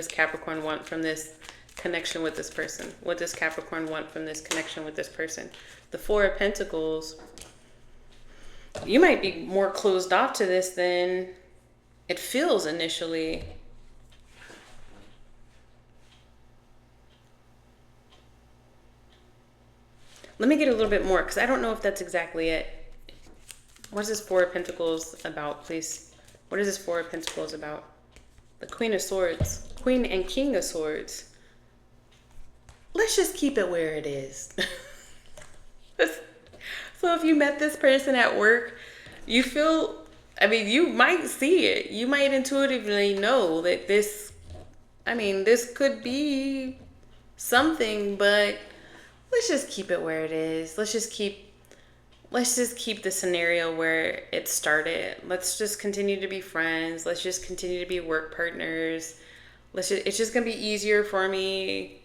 A: Capricorn want from this connection with this person? What does Capricorn want from this connection with this person? The Four of Pentacles. You might be more closed off to this than it feels initially. Let me get a little bit more, because I don't know if that's exactly it. What is this Four of Pentacles about, please? What is this Four of Pentacles about? The Queen of Swords. Queen and King of Swords. Let's just keep it where it is. So if you met this person at work, you might see it. You might intuitively know that this could be something, but let's just keep it where it is. Let's just keep the scenario where it started. Let's just continue to be friends. Let's just continue to be work partners. It's just going to be easier for me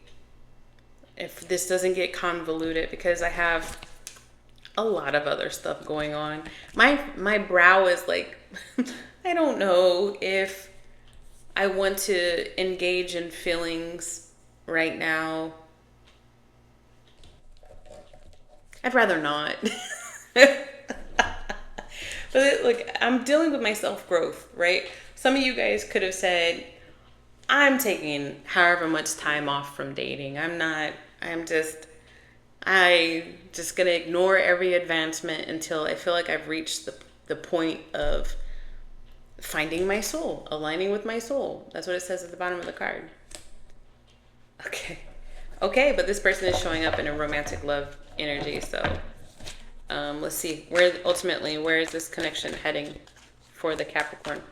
A: if this doesn't get convoluted, because I have a lot of other stuff going on. My brow is like, I don't know if I want to engage in feelings right now. I'd rather not. But look, I'm dealing with my self-growth, right? Some of you guys could have said, I'm taking however much time off from dating. I'm just gonna ignore every advancement until I feel like I've reached the point of finding my soul, aligning with my soul. That's what it says at the bottom of the card. Okay, but this person is showing up in a romantic love energy, so let's see where is this connection heading for the Capricorn?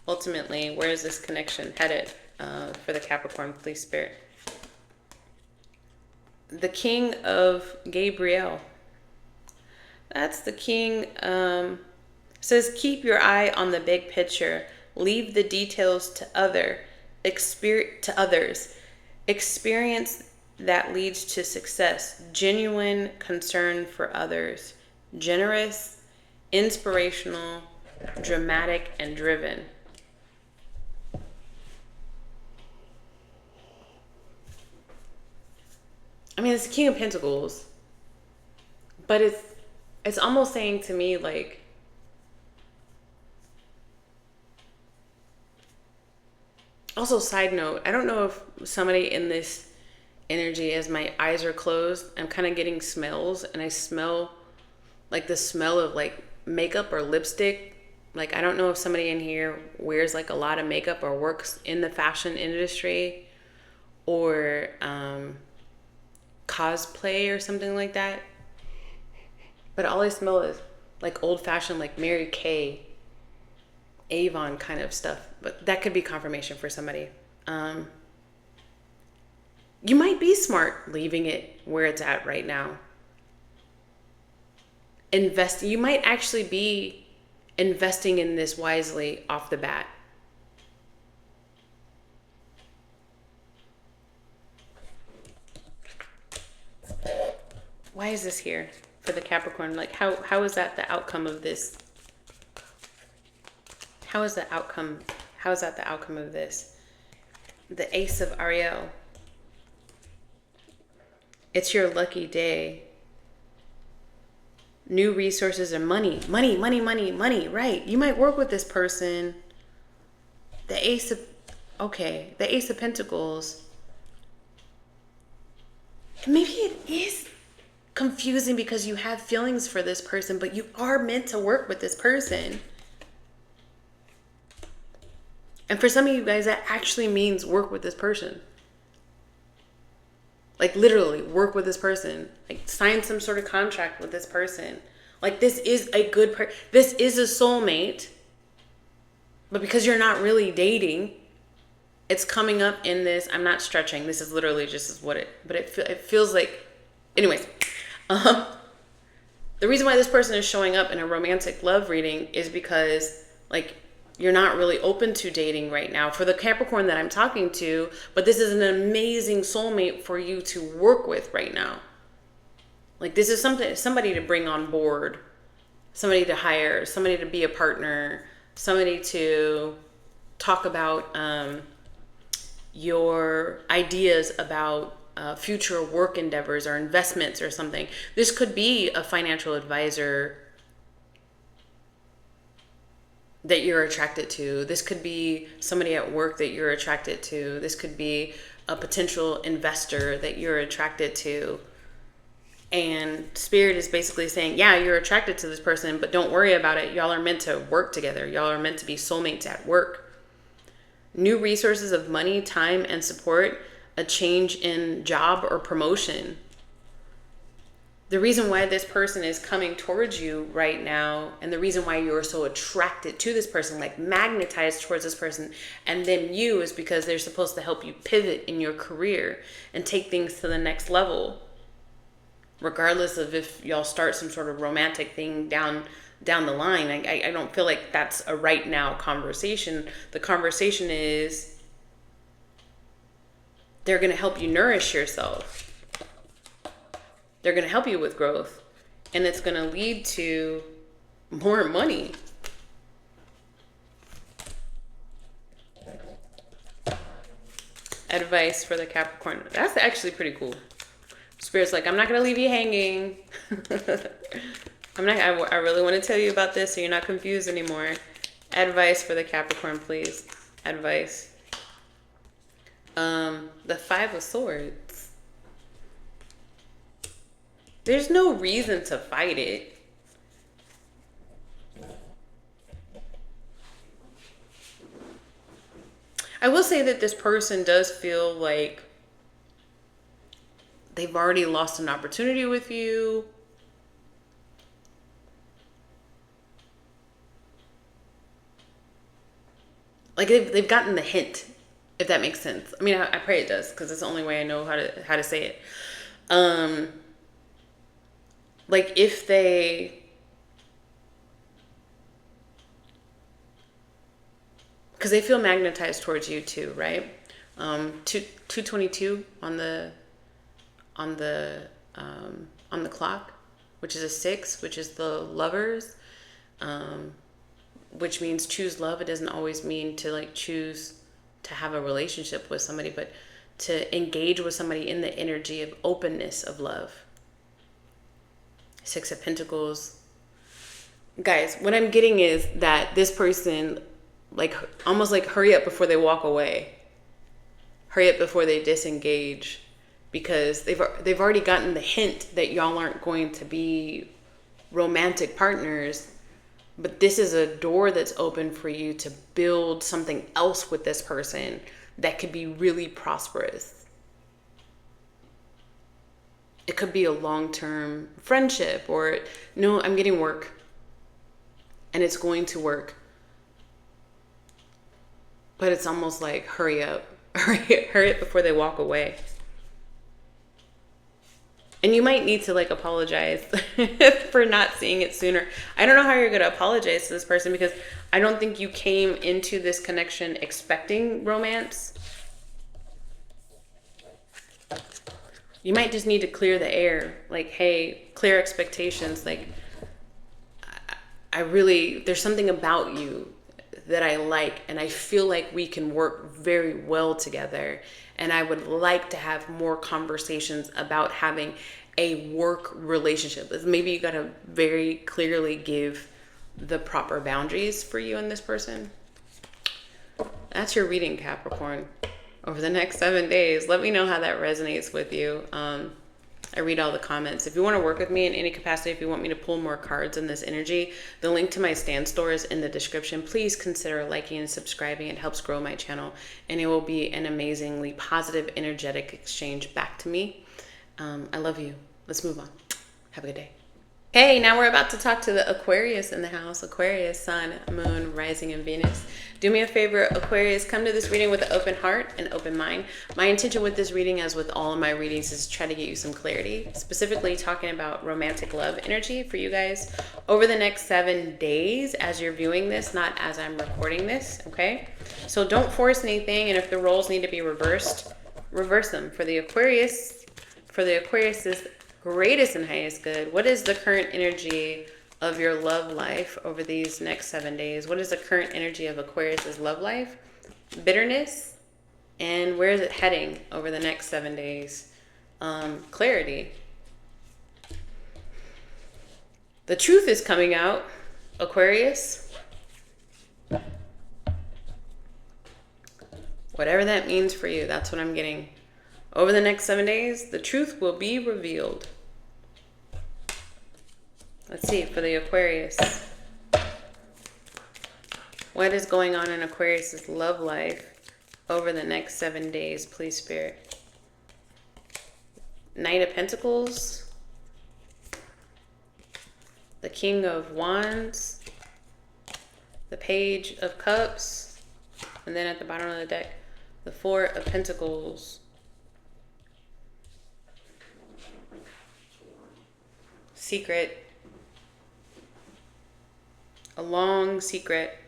A: Ultimately, where is this connection headed for the Capricorn, please, Spirit? The King of Gabriel. That's the king. Says, keep your eye on the big picture. Leave the details to others. Experience that leads to success. Genuine concern for others. Generous, inspirational, dramatic, and driven. It's the King of Pentacles, but it's almost saying to me, like, also side note, I don't know if somebody in this energy, as my eyes are closed, I'm kind of getting smells, and I smell like the smell of like makeup or lipstick. Like, I don't know if somebody in here wears like a lot of makeup or works in the fashion industry or cosplay or something like that, but all I smell is like old-fashioned, like Mary Kay, Avon kind of stuff. But that could be confirmation for somebody. You might be smart leaving it where it's at right now. You might actually be investing in this wisely off the bat. Why is this here for the Capricorn? Like, how is that the outcome of this? How is the outcome? How is that the outcome of this? The Ace of Ariel. It's your lucky day. New resources and money. Money, money, money, money. Right. You might work with this person. The Ace of... Okay. The Ace of Pentacles. Maybe it is confusing because you have feelings for this person, but you are meant to work with this person. And for some of you guys, that actually means work with this person. Like literally work with this person. Like sign some sort of contract with this person. Like this is a good this is a soulmate. But because you're not really dating, it's coming up in this. I'm not stretching. This is literally just what it, but it feels like, anyways. The reason why this person is showing up in a romantic love reading is because like you're not really open to dating right now for the Capricorn that I'm talking to, but this is an amazing soulmate for you to work with right now. Like this is somebody to bring on board, somebody to hire, somebody to be a partner, somebody to talk about your ideas about future work endeavors or investments or something. This could be a financial advisor that you're attracted to. This could be somebody at work that you're attracted to. This could be a potential investor that you're attracted to. And Spirit is basically saying, yeah, you're attracted to this person, but don't worry about it. Y'all are meant to work together. Y'all are meant to be soulmates at work. New resources of money, time, and support. A change in job or promotion. The reason why this person is coming towards you right now, and the reason why you're so attracted to this person, like magnetized towards this person, and then you, is because they're supposed to help you pivot in your career and take things to the next level. Regardless of if y'all start some sort of romantic thing down the line. I don't feel like that's a right now conversation. The conversation is they're going to help you nourish yourself. They're going to help you with growth. And it's going to lead to more money. Advice for the Capricorn. That's actually pretty cool. Spirit's like, I'm not going to leave you hanging. I really want to tell you about this so you're not confused anymore. Advice for the Capricorn, please. Advice. The Five of Swords. There's no reason to fight it. I will say that this person does feel like they've already lost an opportunity with you. Like they've gotten the hint, if that makes sense. I mean, I pray it does, because it's the only way I know how to say it. Like if they, because they feel magnetized towards you too, right? 222 on the clock, which is a 6, which is the Lovers, which means choose love. It doesn't always mean to like choose to have a relationship with somebody, but to engage with somebody in the energy of openness of love. 6 of Pentacles. Guys, what I'm getting is that this person, like, almost like hurry up before they walk away. Hurry up before they disengage. Because they've already gotten the hint that y'all aren't going to be romantic partners. But this is a door that's open for you to build something else with this person that could be really prosperous. It could be a long-term friendship, or no, I'm getting work and it's going to work. But it's almost like hurry up. Hurry up before they walk away. And you might need to like apologize for not seeing it sooner. I don't know how you're going to apologize to this person, because I don't think you came into this connection expecting romance. You might just need to clear the air. Like, hey, clear expectations. Like, there's something about you that I like, and I feel like we can work very well together. And I would like to have more conversations about having a work relationship. Maybe you got to very clearly give the proper boundaries for you and this person. That's your reading, Capricorn, over the next 7 days. Let me know how that resonates with you. I read all the comments. If you want to work with me in any capacity, if you want me to pull more cards in this energy, the link to my stand store is in the description. Please consider liking and subscribing. It helps grow my channel, and it will be an amazingly positive, energetic exchange back to me. I love you. Let's move on. Have a good day. Hey, now we're about to talk to the Aquarius in the house. Aquarius, Sun, Moon, Rising, and Venus. Do me a favor, Aquarius, come to this reading with an open heart and open mind. My intention with this reading, as with all of my readings, is to try to get you some clarity, specifically talking about romantic love energy for you guys over the next 7 days as you're viewing this, not as I'm recording this, okay? So don't force anything, and if the roles need to be reversed, reverse them. For the Aquarius's greatest and highest good, what is the current energy of your love life over these next 7 days? What is the current energy of Aquarius's love life? Bitterness. And where is it heading over the next 7 days? Clarity. The truth is coming out, Aquarius. Whatever that means for you, that's what I'm getting. Over the next 7 days, the truth will be revealed. Let's see, for the Aquarius. What is going on in Aquarius's love life over the next 7 days, please, Spirit? Knight of Pentacles. The King of Wands. The Page of Cups. And then at the bottom of the deck, the Four of Pentacles. Secret. A long secret.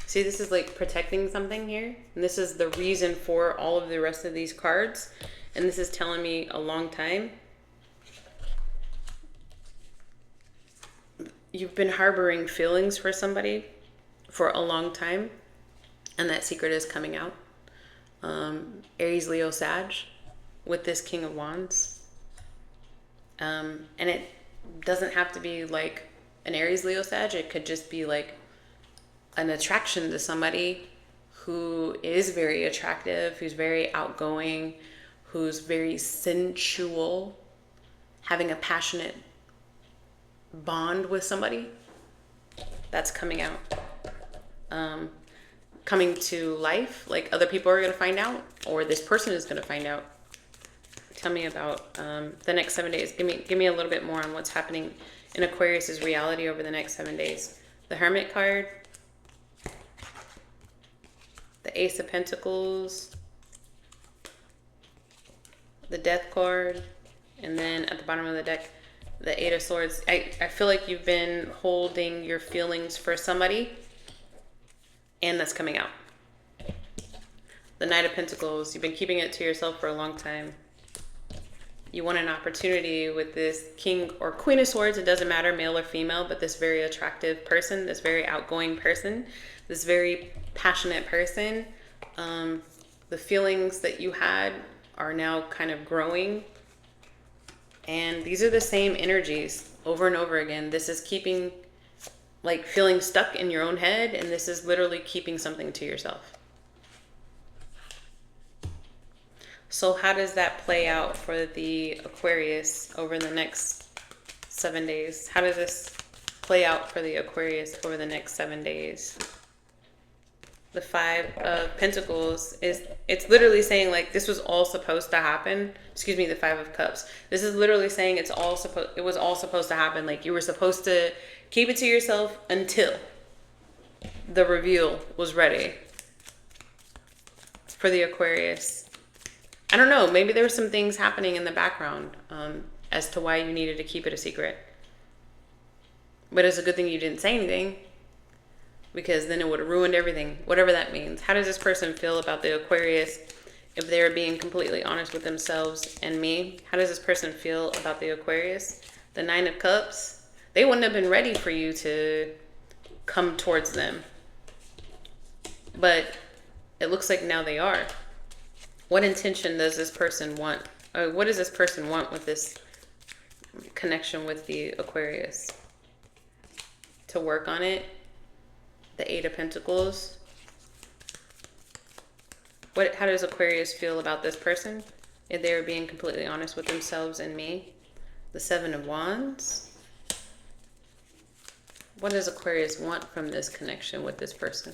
A: See, this is like protecting something here. And this is the reason for all of the rest of these cards. And this is telling me a long time. You've been harboring feelings for somebody for a long time. And that secret is coming out. Aries, Leo, Sag with this King of Wands. And it doesn't have to be like an Aries, Leo, Sag. It could just be like an attraction to somebody who is very attractive, who's very outgoing, who's very sensual, having a passionate bond with somebody. That's coming out. Coming to life, like other people are going to find out, or this person is going to find out. Tell me about the next 7 days. Give me a little bit more on what's happening in Aquarius's reality over the next 7 days. The Hermit card, the Ace of Pentacles, the Death card, and then at the bottom of the deck, the Eight of Swords. I feel like you've been holding your feelings for somebody, and that's coming out. The Knight of Pentacles, you've been keeping it to yourself for a long time. You want an opportunity with this King or Queen of Swords. It doesn't matter, male or female, but this very attractive person, this very outgoing person, this very passionate person. The feelings that you had are now kind of growing. And these are the same energies over and over again. This is keeping, like, feeling stuck in your own head, and this is literally keeping something to yourself. So how does that play out for the Aquarius over the next 7 days? How does this play out for the Aquarius over the next 7 days? The Five of Pentacles it's literally saying, like, this was all supposed to happen. Excuse me, the Five of Cups. This is literally saying it was all supposed to happen. Like, you were supposed to keep it to yourself until the reveal was ready for the Aquarius. I don't know. Maybe there were some things happening in the background as to why you needed to keep it a secret. But it's a good thing you didn't say anything, because then it would have ruined everything, whatever that means. How does this person feel about the Aquarius if they're being completely honest with themselves and me? How does this person feel about the Aquarius? The Nine of Cups. They wouldn't have been ready for you to come towards them. But it looks like now they are. What intention does this person want? Or what does this person want with this connection with the Aquarius? To work on it? The Eight of Pentacles. How does Aquarius feel about this person if they were being completely honest with themselves and me? The Seven of Wands. What does Aquarius want from this connection with this person?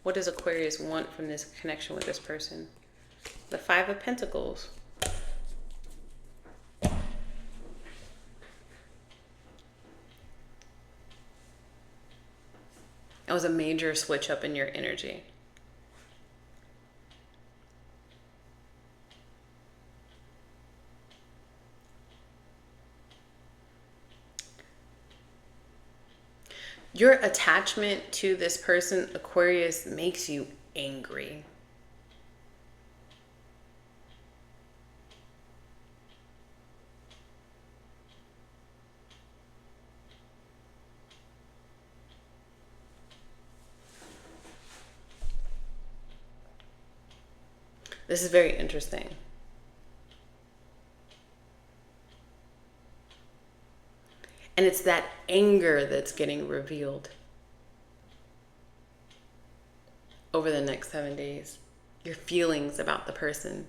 A: What does Aquarius want from this connection with this person? The Five of Pentacles. It was a major switch up in your energy. Your attachment to this person, Aquarius, makes you angry. This is very interesting. And it's that anger that's getting revealed over the next 7 days. Your feelings about the person.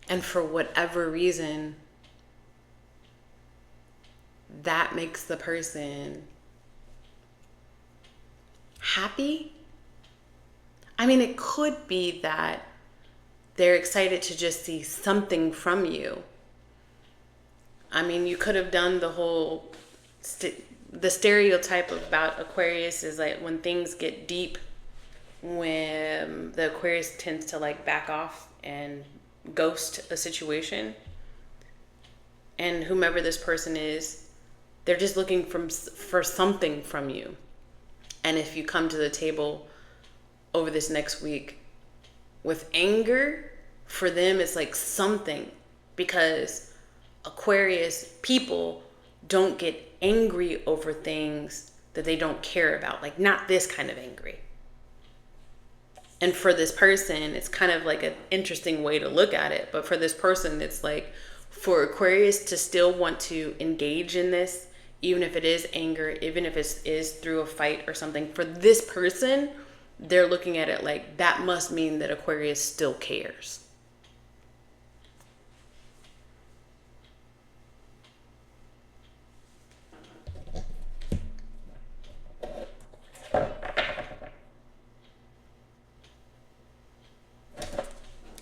A: And for whatever reason, that makes the person happy. I mean, it could be that they're excited to just see something from you. I mean, you could have done the whole, the stereotype about Aquarius is like when things get deep, when the Aquarius tends to like back off and ghost a situation. And whomever this person is, they're just looking for something from you. And if you come to the table over this next week with anger, for them it's like something, because Aquarius people don't get angry over things that they don't care about, like not this kind of angry. And for this person, it's kind of like an interesting way to look at it. But for this person, it's like for Aquarius to still want to engage in this, even if it is anger, even if it is through a fight or something, for this person, they're looking at it like that must mean that Aquarius still cares.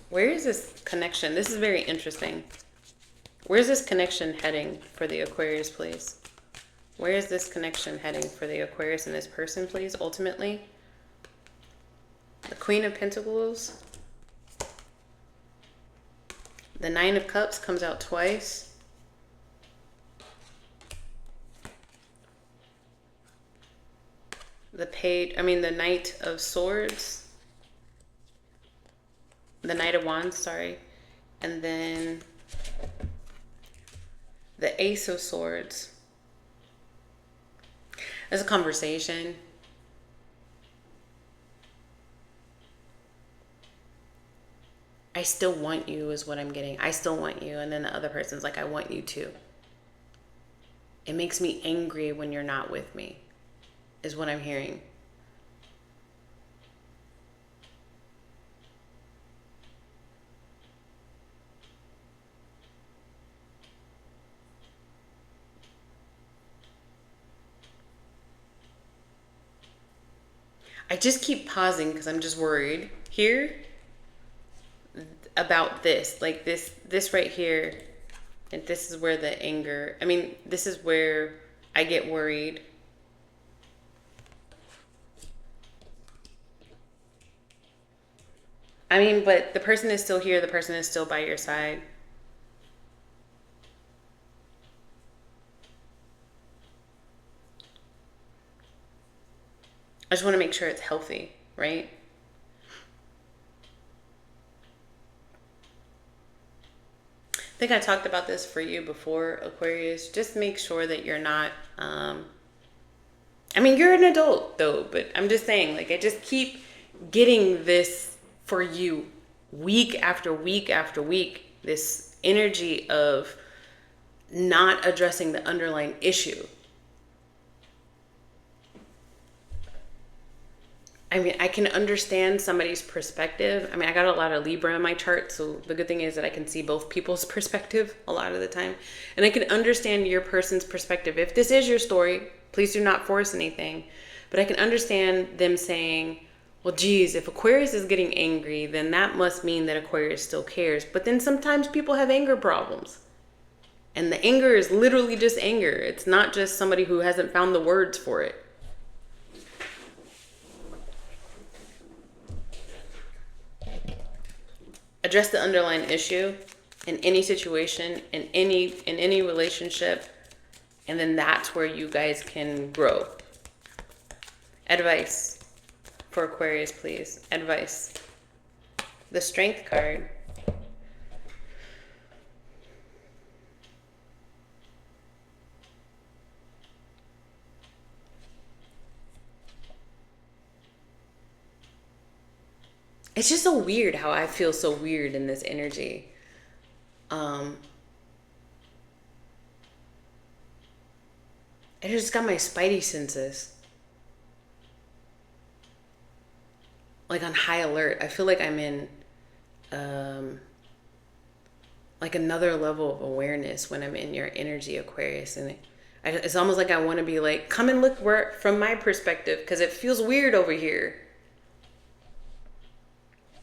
A: Where is this connection? This is very interesting. Where's this connection heading for the Aquarius, please? Where is this connection heading for the Aquarius and this person, please, ultimately? The Queen of Pentacles. The Nine of Cups comes out twice. The Knight of Swords. The Knight of Wands, sorry. And then the Ace of Swords. There's a conversation. I still want you is what I'm getting. I still want you. And then the other person's like, I want you too. It makes me angry when you're not with me, is what I'm hearing. I just keep pausing because I'm just worried here about this. Like this right here And this is where the anger, I mean, this is where I get worried. I mean, but the person is still here. The person is still by your side. I just want to make sure it's healthy, right? I think I talked about this for you before, Aquarius. Just make sure that you're not, I mean, you're an adult though, but I'm just saying, like, I just keep getting this for you week after week after week, this energy of not addressing the underlying issue. I mean, I can understand somebody's perspective. I mean, I got a lot of Libra in my chart, so the good thing is that I can see both people's perspective a lot of the time. And I can understand your person's perspective. If this is your story, please do not force anything. But I can understand them saying, well, geez, if Aquarius is getting angry, then that must mean that Aquarius still cares. But then sometimes people have anger problems. And the anger is literally just anger. It's not just somebody who hasn't found the words for it. Address the underlying issue in any situation, in any relationship, and then that's where you guys can grow. Advice for Aquarius, please. Advice. The Strength card. It's just so weird how I feel so weird in this energy. I just got my spidey senses like on high alert. I feel like I'm in like another level of awareness when I'm in your energy, Aquarius. And it's almost like I want to be like, come and look where from my perspective, because it feels weird over here.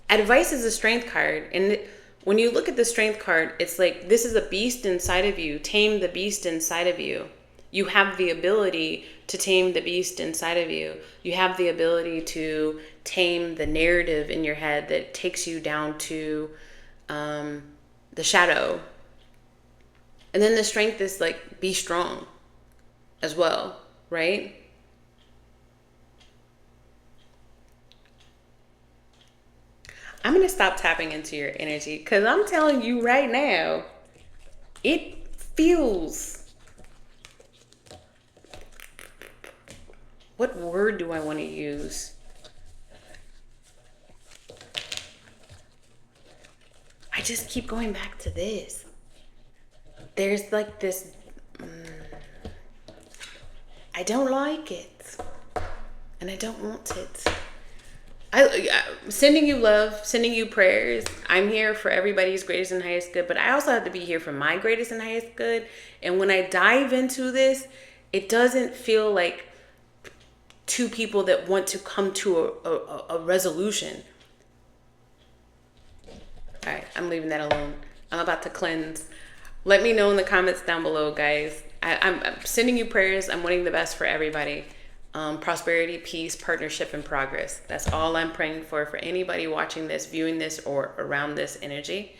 A: Advice is a Strength card, and when you look at the Strength card, it's like, this is a beast inside of you. Tame the beast inside of you. You have the ability to tame the beast inside of you. You have the ability to tame the narrative in your head that takes you down to the shadow. And then the Strength is like, be strong as well, right? I'm going to stop tapping into your energy because I'm telling you right now, it feels... What word do I want to use? I just keep going back to this. There's like this... I don't like it. And I don't want it. I'm sending you love, sending you prayers. I'm here for everybody's greatest and highest good, but I also have to be here for my greatest and highest good. And when I dive into this, it doesn't feel like two people that want to come to a resolution. All right, I'm leaving that alone. I'm about to cleanse. Let me know in the comments down below, guys. I'm sending you prayers. I'm wanting the best for everybody. Prosperity, peace, partnership, and progress. That's all I'm praying for anybody watching this, viewing this, or around this energy.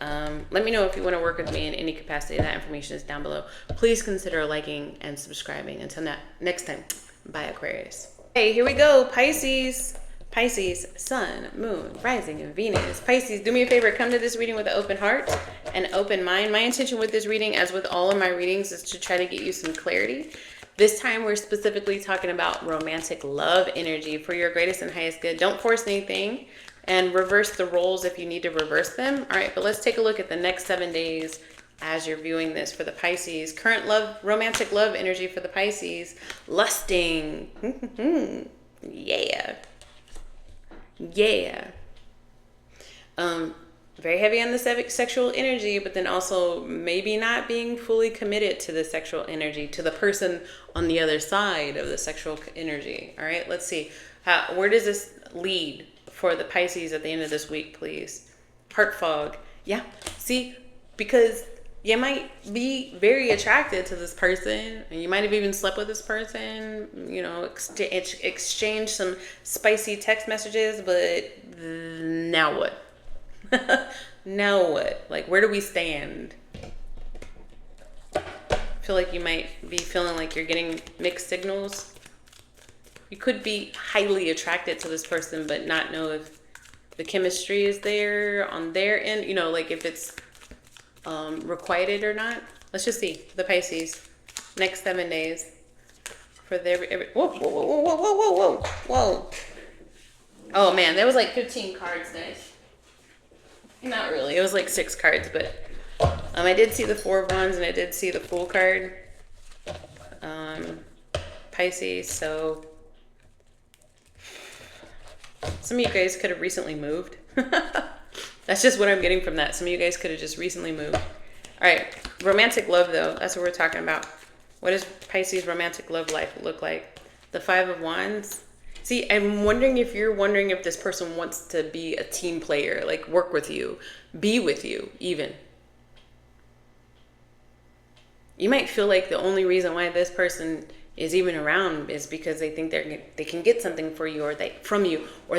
A: Let me know if you want to work with me in any capacity. That information is down below. Please consider liking and subscribing. Until next time, bye, Aquarius. Hey, here we go. Pisces. Pisces, Sun, Moon, Rising, and Venus. Pisces, do me a favor. Come to this reading with an open heart and open mind. My intention with this reading, as with all of my readings, is to try to get you some clarity. This time we're specifically talking about romantic love energy for your greatest and highest good. Don't force anything, and reverse the roles if you need to reverse them. All right, but let's take a look at the next 7 days as you're viewing this for the Pisces. Current love, romantic love energy for the Pisces. Lusting. Yeah. Yeah. Very heavy on the sexual energy, but then also maybe not being fully committed to the sexual energy, to the person on the other side of the sexual energy. All right, let's see. Where does this lead for the Pisces at the end of this week, please? Heart fog. Yeah, see, because you might be very attracted to this person, and you might have even slept with this person, you know, exchange some spicy text messages, but now what? Now what? Like, where do we stand? I feel like you might be feeling like you're getting mixed signals. You could be highly attracted to this person, but not know if the chemistry is there on their end, you know, like if it's requited or not. Let's just see the Pisces next 7 days for their whoa, whoa, whoa, whoa, whoa, whoa, whoa, whoa. Oh man, that was like 15 cards, guys. Not really, it was like 6 cards, but I did see the Four of Wands and I did see the Fool card. Pisces, so some of you guys could have recently moved. That's just what I'm getting from that. Some of you guys could have just recently moved. All right, romantic love though, that's what we're talking about. What does Pisces romantic love life look like? The Five of Wands. See, I'm wondering if you're wondering if this person wants to be a team player, like work with you, be with you even. You might feel like the only reason why this person is even around is because they think they can get something for you, or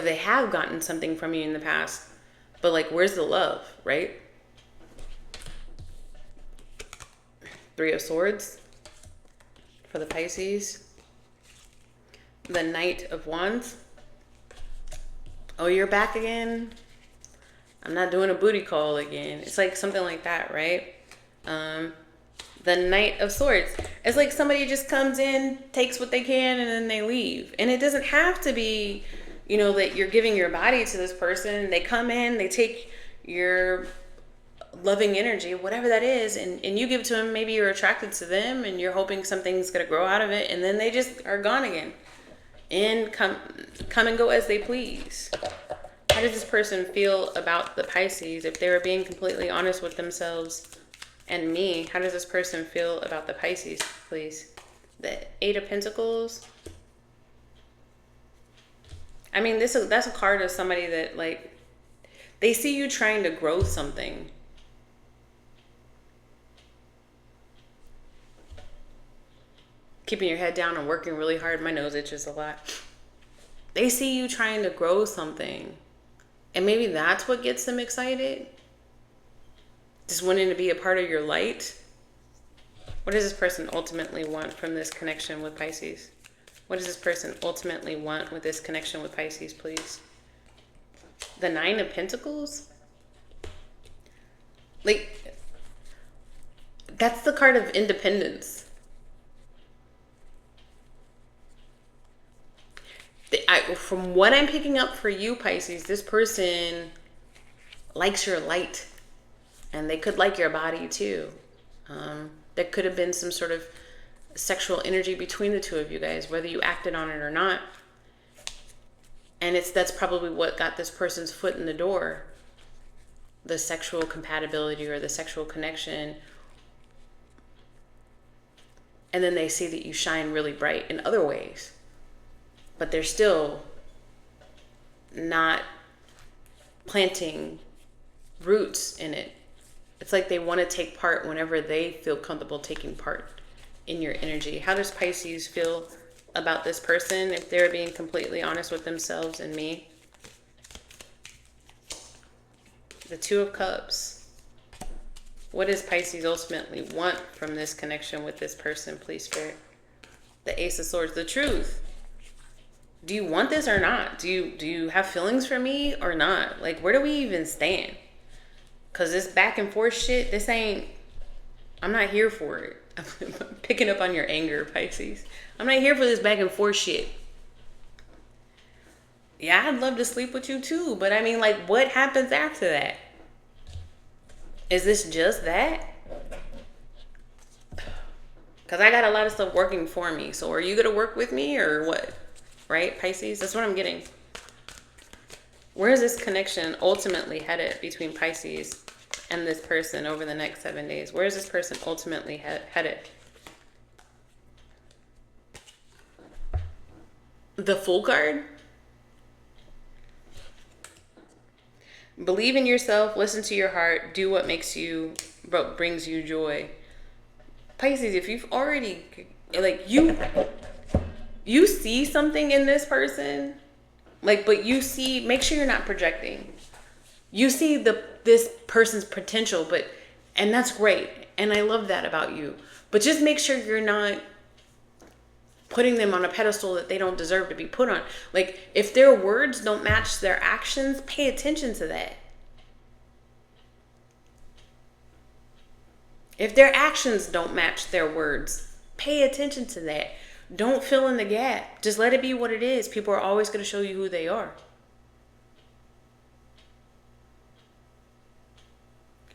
A: they have gotten something from you in the past. But like, where's the love, right? Three of Swords for the Pisces. The Knight of Wands. Oh, you're back again? I'm not doing a booty call again. It's like something like that, right? The Knight of Swords. It's like somebody just comes in, takes what they can, and then they leave. And it doesn't have to be, you know, that you're giving your body to this person. They come in, they take your loving energy, whatever that is, and you give it to them. Maybe you're attracted to them and you're hoping something's going to grow out of it, and then they just are gone again. And come and go as they please. How does this person feel about the Pisces? If they were being completely honest with themselves and me, how does this person feel about the Pisces, please? The Eight of Pentacles. I mean, that's a card of somebody that, like, they see you trying to grow something. Keeping your head down and working really hard. My nose itches a lot. They see you trying to grow something. And maybe that's what gets them excited. Just wanting to be a part of your light. What does this person ultimately want from this connection with Pisces? What does this person ultimately want with this connection with Pisces, please? The Nine of Pentacles? Like, that's the card of independence. From what I'm picking up for you, Pisces, this person likes your light. And they could like your body too. There could have been some sort of sexual energy between the two of you guys, whether you acted on it or not. And that's probably what got this person's foot in the door. The sexual compatibility or the sexual connection. And then they see that you shine really bright in other ways. But they're still not planting roots in it. It's like they want to take part whenever they feel comfortable taking part in your energy. How does Pisces feel about this person if they're being completely honest with themselves and me? The Two of Cups. What does Pisces ultimately want from this connection with this person, please, Spirit? The Ace of Swords. The truth. Do you want this or not? Do you have feelings for me or not? Like, where do we even stand? Because this back and forth shit, I'm not here for it. I'm picking up on your anger, Pisces. I'm not here for this back and forth shit. Yeah, I'd love to sleep with you too. But I mean, like, what happens after that? Is this just that? Because I got a lot of stuff working for me. So are you going to work with me or what? Right, Pisces? That's what I'm getting. Where is this connection ultimately headed between Pisces and this person over the next 7 days? Where is this person ultimately headed? The Fool card? Believe in yourself, listen to your heart, do what makes you brings you joy. Pisces, if you've already, like, you see something in this person, like, but you see, make sure you're not projecting. You see this person's potential, and that's great. And I love that about you. But just make sure you're not putting them on a pedestal that they don't deserve to be put on. Like, if their words don't match their actions, pay attention to that. If their actions don't match their words, pay attention to that. Don't fill in the gap. Just let it be what it is. People are always going to show you who they are.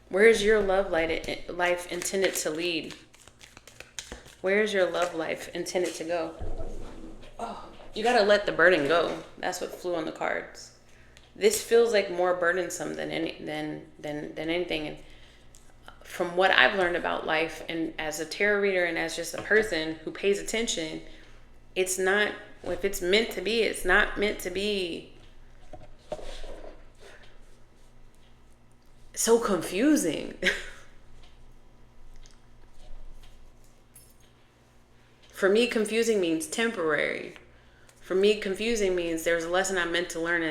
A: Where is your love life intended to lead? Where is your love life intended to go? Oh, you got to let the burden go. That's what flew on the cards. This feels like more burdensome than anything. And from what I've learned about life, and as a tarot reader and as just a person who pays attention, it's not, if it's meant to be, it's not meant to be so confusing. For me, confusing means temporary. For me, confusing means there's a lesson I'm meant to learn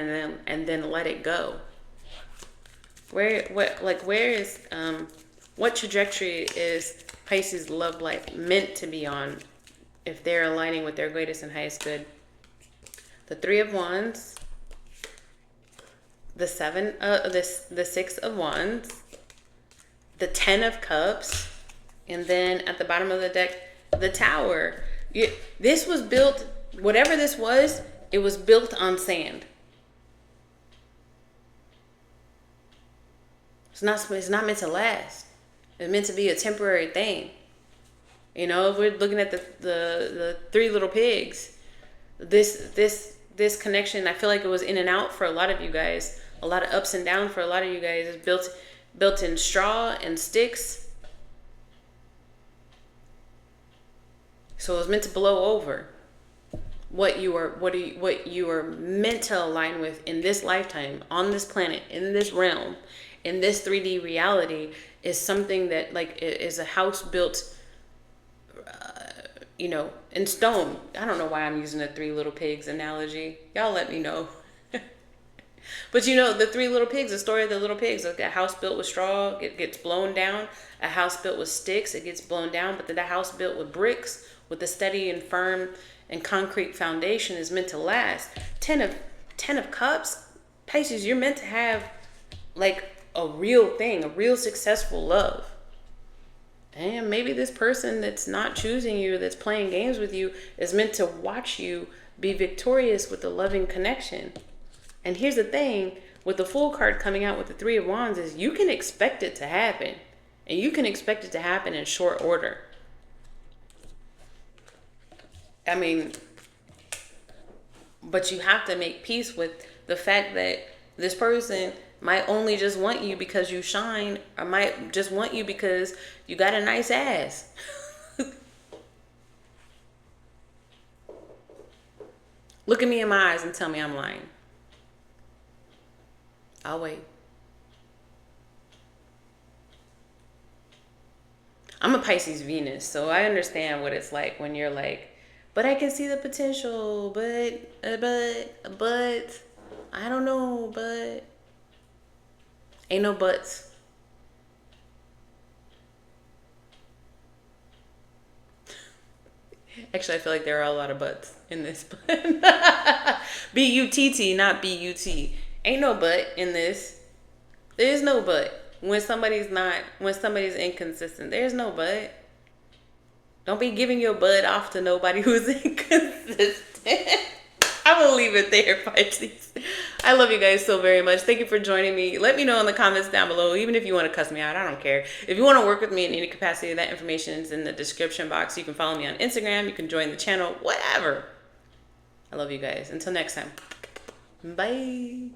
A: and then let it go. What trajectory is Pisces' love life meant to be on if they're aligning with their greatest and highest good? The Three of Wands, the Six of Wands, the Ten of Cups, and then at the bottom of the deck, the Tower. This was built, whatever this was, it was built on sand. It's not meant to last. It's meant to be a temporary thing. You know, if we're looking at the Three Little Pigs, this connection, I feel like it was in and out for a lot of you guys. A lot of ups and downs for a lot of you guys. It's built in straw and sticks. So it was meant to blow over. What you are meant to align with in this lifetime, on this planet, in this realm, in this 3D reality, is something that, like, is a house built, in stone. I don't know why I'm using the Three Little Pigs analogy. Y'all let me know. But the Three Little Pigs, the story of the little pigs, like a house built with straw, it gets blown down. A house built with sticks, it gets blown down. But the house built with bricks, with a steady and firm and concrete foundation, is meant to last. Ten of Cups, Pisces, you're meant to have, like, a real thing, a real successful love. And maybe this person that's not choosing you, that's playing games with you, is meant to watch you be victorious with a loving connection. And here's the thing, with the Fool card coming out with the Three of Wands, is you can expect it to happen. And you can expect it to happen in short order. I mean, but you have to make peace with the fact that this person might only just want you because you shine, or might just want you because you got a nice ass. Look at me in my eyes and tell me I'm lying. I'll wait. I'm a Pisces Venus, so I understand what it's like when you're like, but I can see the potential, but I don't know, but ain't no buts. Actually, I feel like there are a lot of buts in this. B-U-T-T, not B-U-T. Ain't no but in this. There's no but. When somebody's inconsistent, there's no but. Don't be giving your butt off to nobody who's inconsistent. I will leave it there, Pisces. I love you guys so very much. Thank you for joining me. Let me know in the comments down below, even if you want to cuss me out. I don't care. If you want to work with me in any capacity, that information is in the description box. You can follow me on Instagram. You can join the channel, whatever. I love you guys. Until next time. Bye.